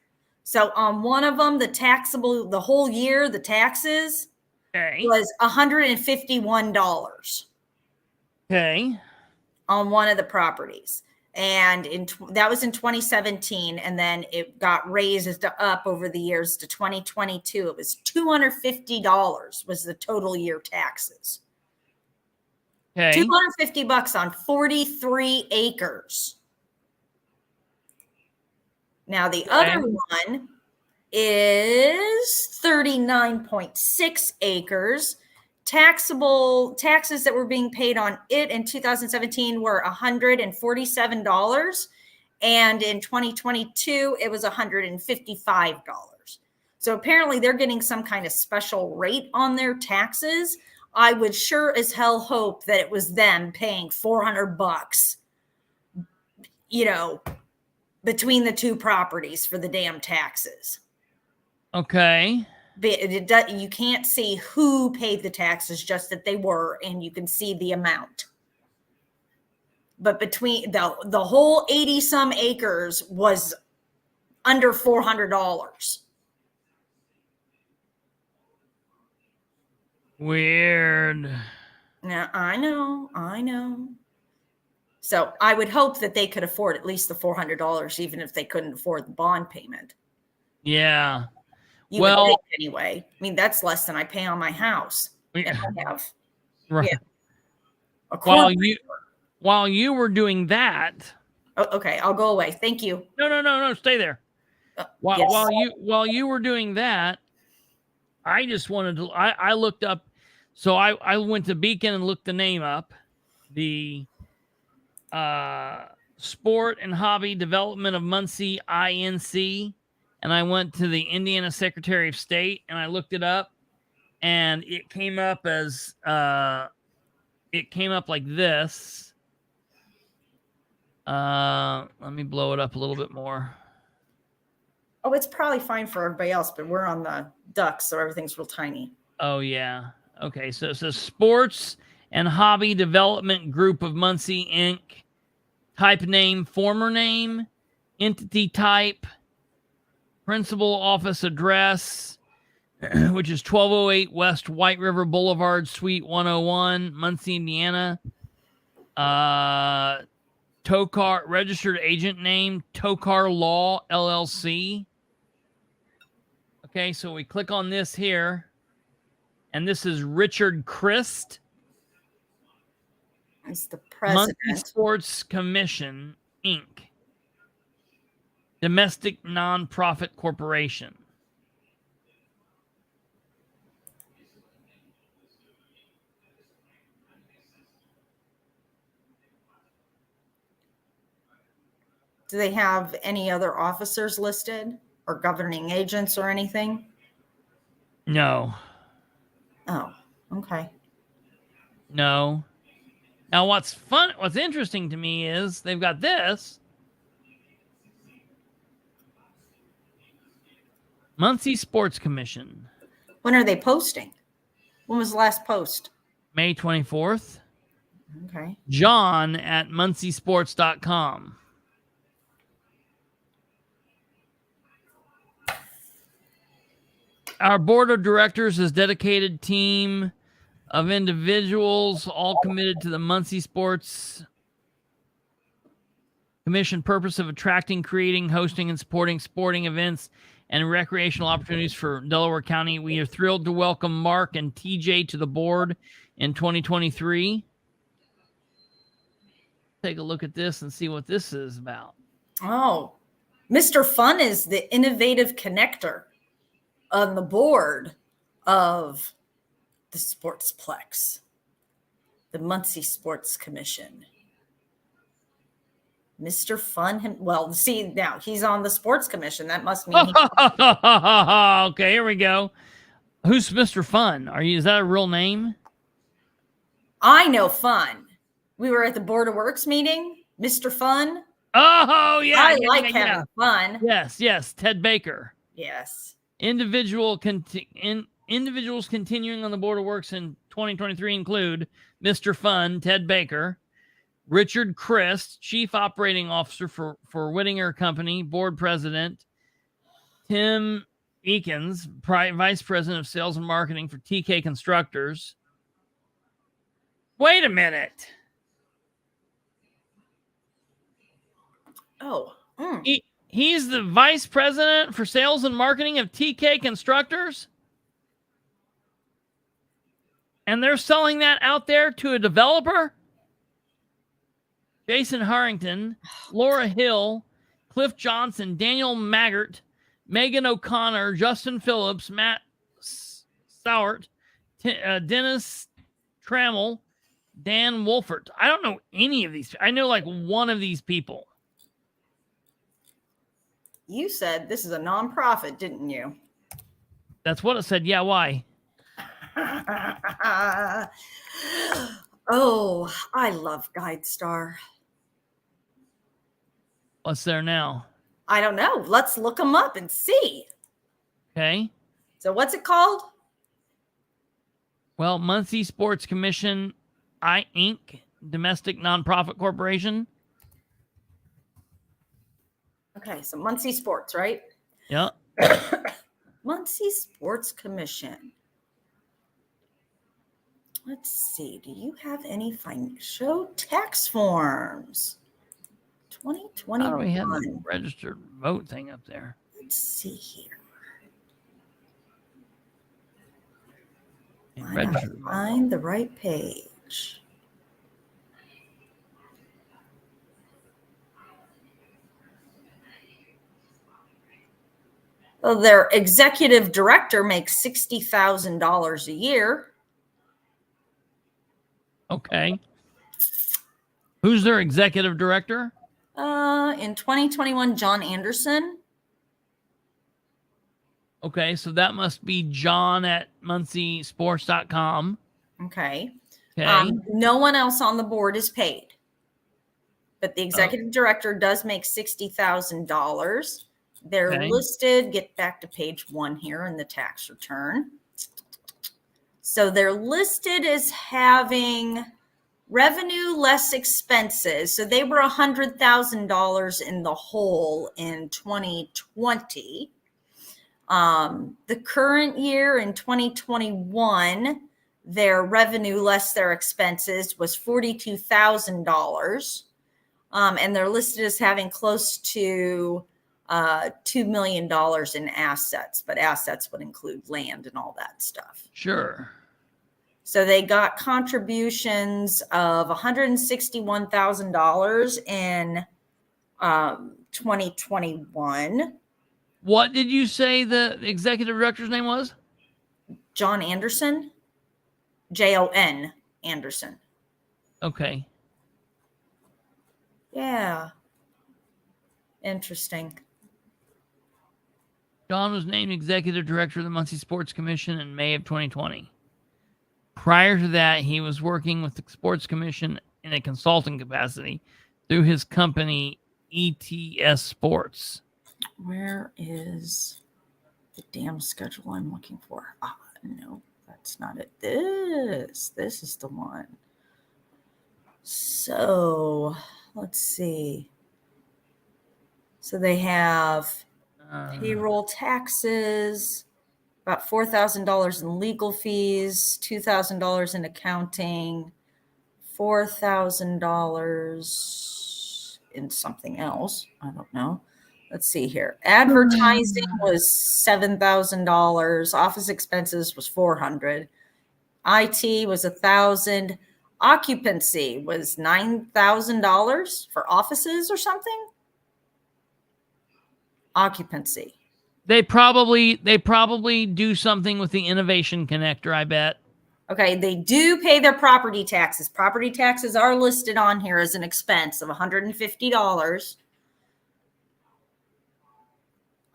So on one of them, the whole year, the taxes was $151. Okay. On one of the properties. And that was in 2017. And then it got raised up over the years to 2022. It was $250 was the total year taxes. Okay. $250 on 43 acres. Now the other one is 39.6 acres. Taxable taxes that were being paid on it in 2017 were $147. And in 2022, it was $155. So apparently they're getting some kind of special rate on their taxes. I would sure as hell hope that it was them paying $400, between the two properties for the damn taxes. Okay. But you can't see who paid the taxes, just that they were, and you can see the amount. But between the whole 80 some acres was under $400. Weird. Now, I know. So I would hope that they could afford at least the $400, even if they couldn't afford the bond payment. Yeah. You would think anyway. I mean, that's less than I pay on my house. And I have. Right. Yeah. While you were doing that. Oh, okay, I'll go away. Thank you. No, stay there. While you were doing that, I just wanted to. I looked up. So I went to Beacon and looked the name up. The Sport and Hobby Development of Muncie, INC. And I went to the Indiana Secretary of State and I looked it up, and it came up as like this. Let me blow it up a little bit more. Oh, it's probably fine for everybody else, but we're on the ducks, so everything's real tiny. Oh yeah. Okay. So it says Sports and Hobby Development Group of Muncie, Inc. Type name, former name, entity type, principal office address, which is 1208 West White River Boulevard, Suite 101, Muncie, Indiana. Tokar, registered agent name, Tokar Law, LLC. Okay, so we click on this here, and this is Richard Christ. He's the president. Muncie Sports Commission, Inc. Domestic Nonprofit Corporation. Do they have any other officers listed or governing agents or anything? No. Oh, okay. No. Now, what's interesting to me is they've got this. Muncie Sports Commission. When are they posting? When was the last post? May 24th. Okay. John at munciesports.com. Our board of directors is a dedicated team of individuals, all committed to the Muncie Sports Commission purpose of attracting, creating, hosting, and supporting sporting events and recreational opportunities for Delaware County. We are thrilled to welcome Mark and TJ to the board in 2023. Take a look at this and see what this is about. Oh, Mr. Fun is the innovative connector on the board of the Sportsplex, the Muncie Sports Commission. Mr. Fun, well, see, now he's on the Sports Commission. That must mean okay, here we go. Who's Mr. Fun? Is that a real name? I know Fun. We were at the Board of Works meeting. Mr. Fun. Oh, yeah. I like having fun. Yes, Ted Baker. Yes. Individuals continuing on the Board of Works in 2023 include Mr. Fun, Ted Baker, Richard Christ, Chief Operating Officer for Whittinger Company, Board President, Tim Eakins, Vice President of Sales and Marketing for TK Constructors. Wait a minute. Oh. He's the Vice President for Sales and Marketing of TK Constructors? And they're selling that out there to a developer? Jason Harrington, Laura Hill, Cliff Johnson, Daniel Maggart, Megan O'Connor, Justin Phillips, Matt Sowert, Dennis Trammell, Dan Wolfert. I don't know any of these. I know like one of these people. You said this is a nonprofit, didn't you? That's what it said. Yeah, why? Oh, I love GuideStar. What's there now? I don't know. Let's look them up and see. Okay. So what's it called? Well, Muncie Sports Commission, Inc., domestic nonprofit corporation. Okay, so Muncie Sports, right? Yeah. Muncie Sports Commission. Let's see. Do you have any show tax forms? 2021. How do we have the registered vote thing up there? Let's see here. Find the right page. Well, their executive director makes $60,000 a year. Okay. Who's their executive director? In 2021, John Anderson. Okay, so that must be John at munciesports.com. Okay. Okay. No one else on the board is paid, but the executive director does make $60,000. They're listed. Get back to page 1 here in the tax return. So they're listed as having revenue less expenses. So they were $100,000 in the hole in 2020. The current year in 2021, their revenue less their expenses was $42,000. And they're listed as having close to $2 million in assets, but assets would include land and all that stuff. Sure. So they got contributions of $161,000 in 2021. What did you say the executive director's name was? John Anderson, Jon Anderson. Okay. Yeah. Interesting. John was named executive director of the Muncie Sports Commission in May of 2020. Prior to that, he was working with the Sports Commission in a consulting capacity through his company, ETS Sports. Where is the damn schedule I'm looking for? No, that's not it. This is the one. So let's see. So they have payroll taxes, about $4,000 in legal fees, $2,000 in accounting, $4,000 in something else. I don't know. Let's see here. Advertising was $7,000. Office expenses was $400. IT was $1,000. Occupancy was $9,000 for offices or something. Occupancy. They probably do something with the innovation connector, I bet. Okay, they do pay their property taxes. Property taxes are listed on here as an expense of $150.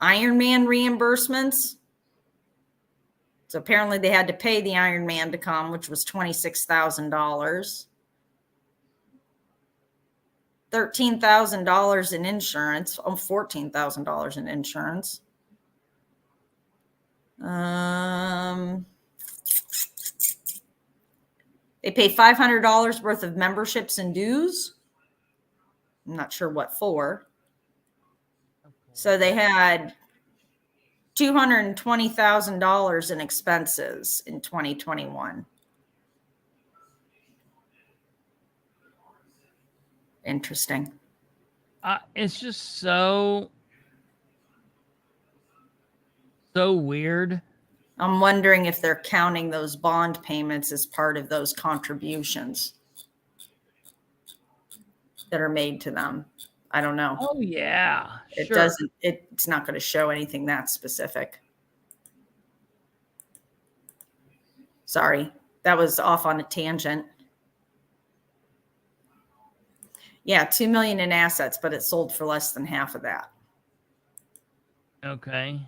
Ironman reimbursements. So apparently they had to pay the Ironman to come, which was $26,000. $13,000 in insurance. $14,000 in insurance. They pay $500 worth of memberships and dues. I'm not sure what for. So they had $220,000 in expenses in 2021. Interesting. It's just so weird. I'm wondering if they're counting those bond payments as part of those contributions that are made to them. I don't know. Oh yeah. It sure. doesn't, it's not going to show anything that specific. Sorry, that was off on a tangent. Yeah, $2 million in assets, but it sold for less than half of that. Okay.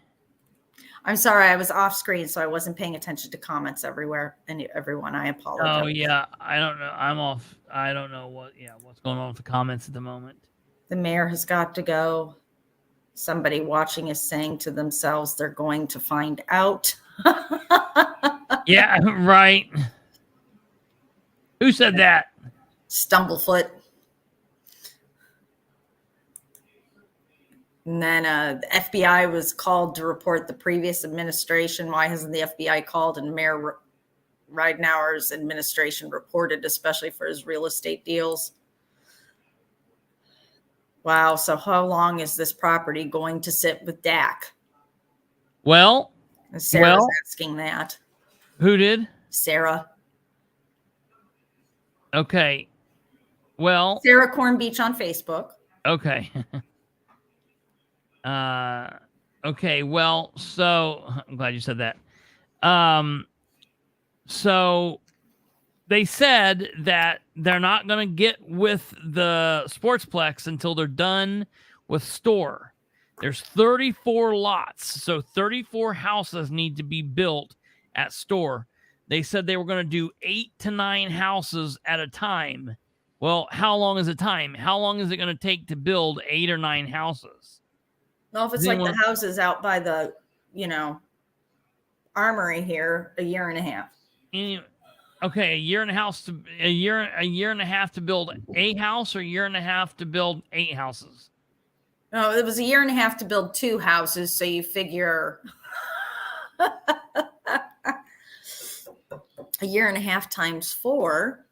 I'm sorry, I was off screen, so I wasn't paying attention to comments everywhere and everyone. I apologize. Oh yeah, I don't know. I'm off. I don't know what's going on with the comments at the moment. The mayor has got to go. Somebody watching is saying to themselves, they're going to find out. Yeah, right. Who said that? Stumblefoot. And then the FBI was called to report the previous administration. Why hasn't the FBI called? And Mayor Ridenour's administration reported, especially for his real estate deals. Wow. So how long is this property going to sit with DAC? Well, Sarah's asking that. Who did? Sarah. Okay. Well, Sarah Corn Beach on Facebook. Okay. Okay. Well, so I'm glad you said that. So they said that they're not going to get with the Sportsplex until they're done with store. There's 34 lots, so 34 houses need to be built at store. They said they were going to do 8 to 9 houses at a time. Well, how long is the time? How long is it going to take to build 8 or 9 houses? Well, if it's like the houses out by the, armory here, a year and a half. Okay, a year and a half to build a house, or a year and a half to build 8 houses? No, it was a year and a half to build 2 houses. So you figure a year and a half times 4.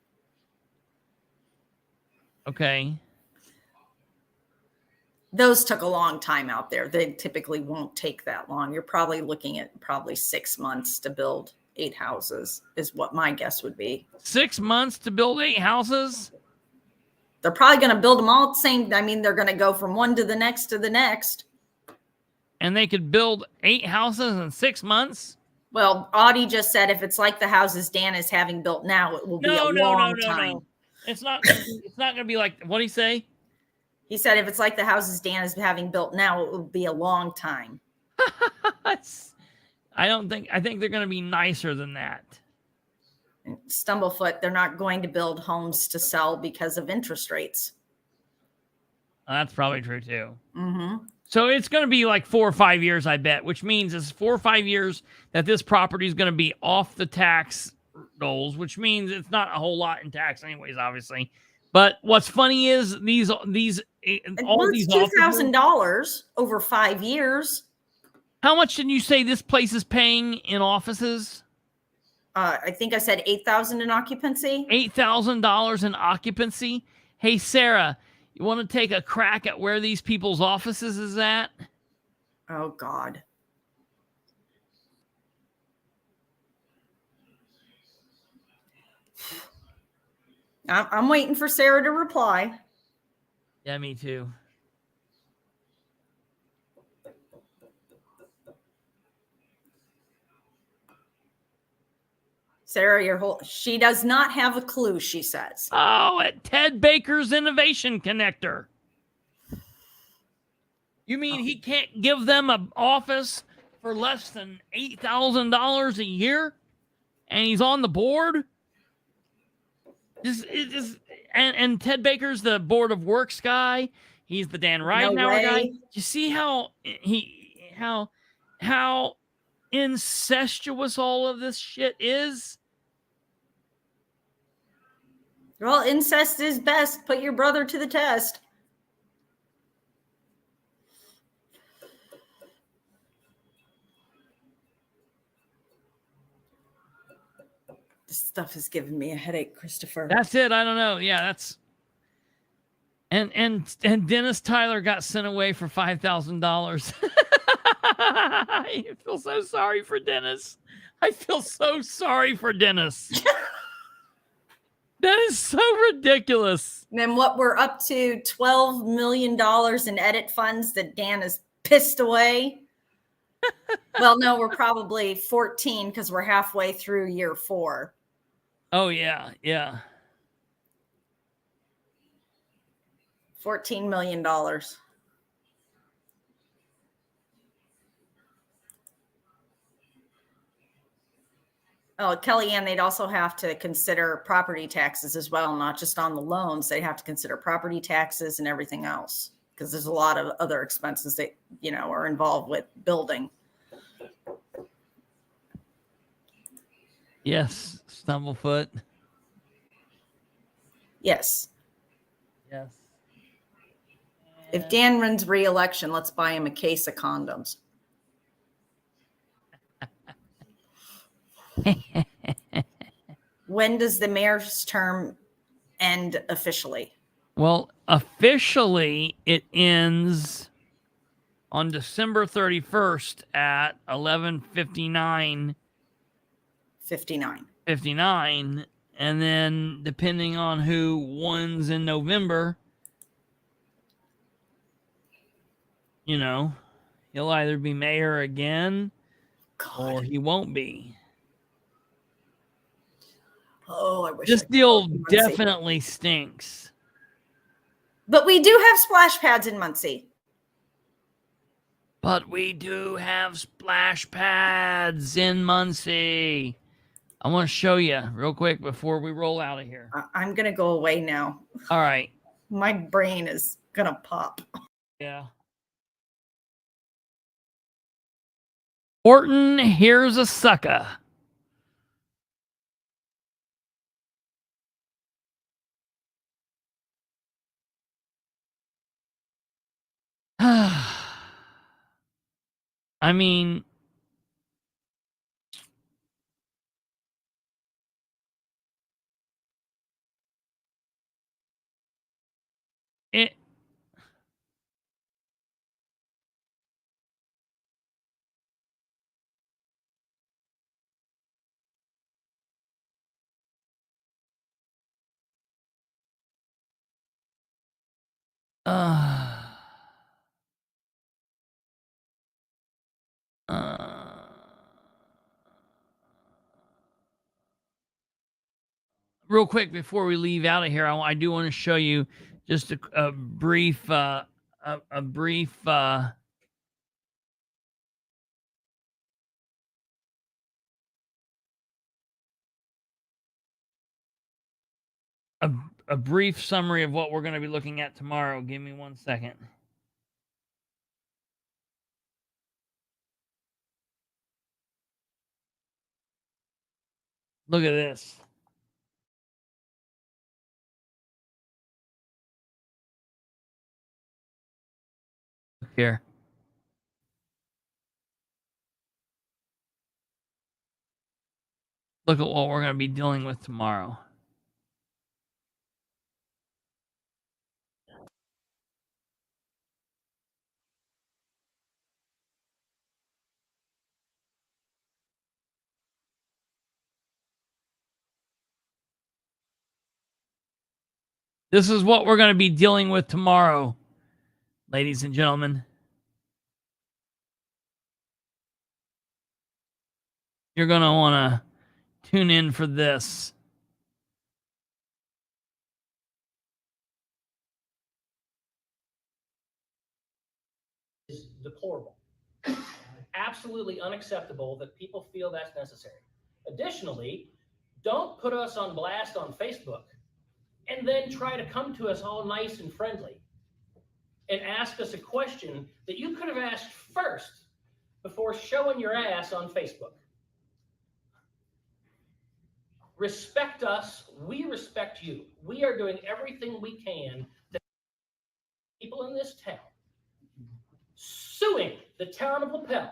Okay. Those took a long time out there. They typically won't take that long. You're probably looking at 6 months to build 8 houses is what my guess would be. 6 months to build 8 houses? They're probably going to build them all at the same. I mean, they're going to go from one to the next to the next. And they could build 8 houses in 6 months? Well, Audie just said if it's like the houses Dan is having built now, it will be a long time. No. It's not going to be like, what did he say? He said if it's like the houses Dan is having built now, it will be a long time. I think they're going to be nicer than that. Stumblefoot, they're not going to build homes to sell because of interest rates. That's probably true too. Mm-hmm. So it's going to be like 4 or 5 years, I bet, which means it's 4 or 5 years that this property is going to be off the tax rolls, which means it's not a whole lot in tax anyways, obviously. But what's funny is all these $2,000 over 5 years. How much did you say this place is paying in offices? I think I said $8,000 in occupancy. $8,000 in occupancy. Hey, Sarah, you want to take a crack at where these people's offices is at? Oh, God. I'm waiting for Sarah to reply. Yeah, me too. Sarah, she does not have a clue, she says. Oh, at Ted Baker's Innovation Connector. You mean he can't give them an office for less than $8,000 a year? And he's on the board? And Ted Baker's the Board of Works guy. He's the Dan Ridenour guy. You see how incestuous all of this shit is? Well, incest is best. Put your brother to the test. This stuff is giving me a headache, Kristopher. That's it. I don't know. Yeah, that's and Dennis Tyler got sent away for $5,000. I feel so sorry for Dennis. I feel so sorry for Dennis. That is so ridiculous. And then what we're up to $12 million in edit funds that Dan has pissed away. Well, no, we're probably 14 because we're halfway through year 4. Oh, yeah. Yeah. $14 million. Oh, Kellyanne, they'd also have to consider property taxes as well, not just on the loans. They'd have to consider property taxes and everything else because there's a lot of other expenses that, you know, are involved with building. Yes, Stumblefoot. Yes. Yes. If Dan runs re-election, let's buy him a case of condoms. When does the mayor's term end officially? Well, officially, it ends on December 31st at 11:59. 59. And then depending on who wins in November, you know, he'll either be mayor again or he won't be. Oh, I wish This I could deal vote in Muncie. definitely stinks. But we do have splash pads in Muncie. But we do have splash pads in Muncie. I want to show you real quick before we roll out of here. I'm going to go away now. All right. My brain is going to pop. Yeah. Horton, here's a Sucka. I mean, it. Real quick before we leave out of here, I do want to show you just a brief a brief summary of what we're going to be looking at tomorrow. Give me 1 second. Look at this. Look here. Look at what we're going to be dealing with tomorrow. This is what we're going to be dealing with tomorrow, ladies and gentlemen. You're going to want to tune in for this. Is deplorable. Absolutely unacceptable that people feel that's necessary. Additionally, don't put us on blast on Facebook and then try to come to us all nice and friendly and ask us a question that you could have asked first before showing your ass on Facebook. Respect us. We respect you. We are doing everything we can to people in this town suing the town of LaPel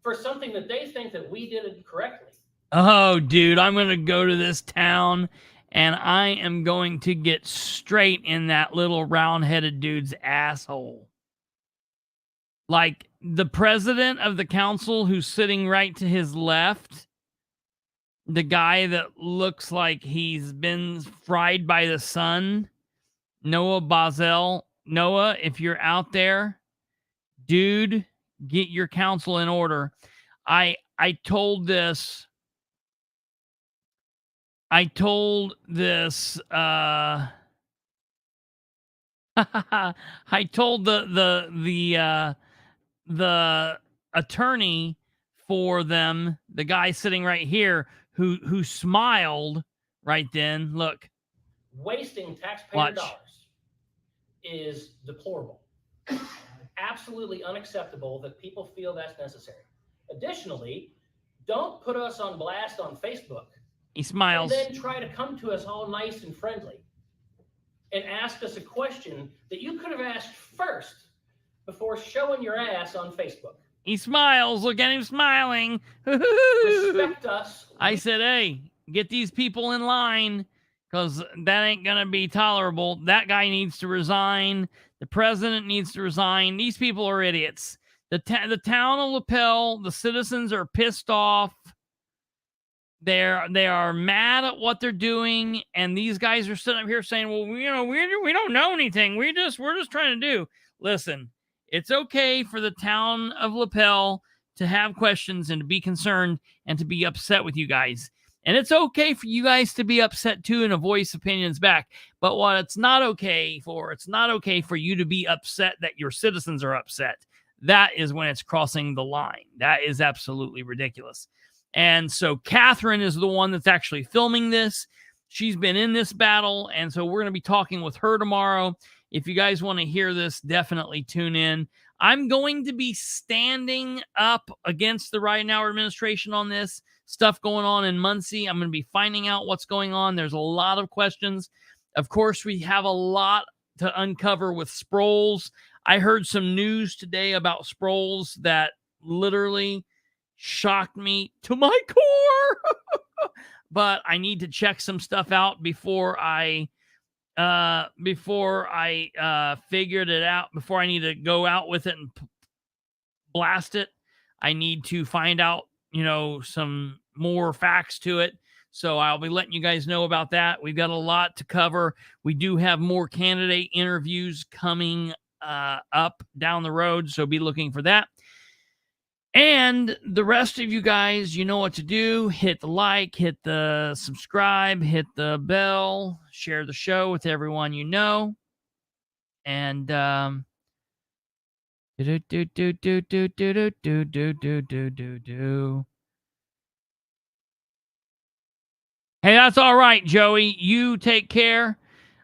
for something that they think that we did incorrectly. Oh, dude, I'm going to go to this town and I am going to get straight in that little round-headed dude's asshole. Like the president of the council who's sitting right to his left, the guy that looks like he's been fried by the sun, Noah Bazel. Noah, if you're out there, dude, get your council in order. I told this I told the attorney for them, the guy sitting right here who smiled right then. Look, wasting taxpayer watch. dollars is deplorable. Absolutely unacceptable that people feel that's necessary. Additionally, don't put us on blast on Facebook. He smiles. And then try to come to us all nice and friendly and ask us a question that you could have asked first before showing your ass on Facebook. He smiles. Look at him smiling. Respect us. I said, hey, get these people in line because that ain't going to be tolerable. That guy needs to resign. The president needs to resign. These people are idiots. The town of LaPel, the citizens are pissed off. They are mad at what they're doing, and these guys are sitting up here saying, "Well, we don't know anything. We're just trying to do." Listen, it's okay for the town of LaPel to have questions and to be concerned and to be upset with you guys, and it's okay for you guys to be upset too and to voice opinions back. But what it's not okay for you to be upset that your citizens are upset. That is when it's crossing the line. That is absolutely ridiculous. And so Kathrine is the one that's actually filming this. She's been in this battle, and so we're going to be talking with her tomorrow. If you guys want to hear this, definitely tune in. I'm going to be standing up against the Ridenour administration on this stuff going on in Muncie. I'm going to be finding out what's going on. There's a lot of questions. Of course, we have a lot to uncover with Sproles. I heard some news today about Sproles that literally shocked me to my core. But I need to check some stuff out before I figured it out, before I need to go out with it and blast it. I need to find out, some more facts to it. So I'll be letting you guys know about that. We've got a lot to cover. We do have more candidate interviews coming up down the road, so be looking for that. And the rest of you guys, you know what to do. Hit the like, hit the subscribe, hit the bell, share the show with everyone you know. And hey, that's all right, Joey. You take care.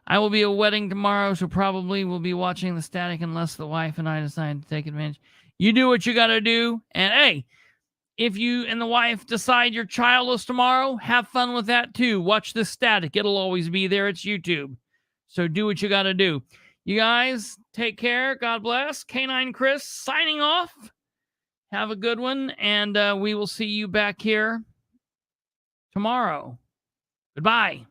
I will be at a wedding tomorrow, so probably we'll be watching the static unless the wife and I decide to take advantage. You do what you got to do. And hey, if you and the wife decide you're childless tomorrow, have fun with that too. Watch the static. It'll always be there. It's YouTube. So do what you got to do. You guys, take care. God bless. K9 Chris signing off. Have a good one. And we will see you back here tomorrow. Goodbye.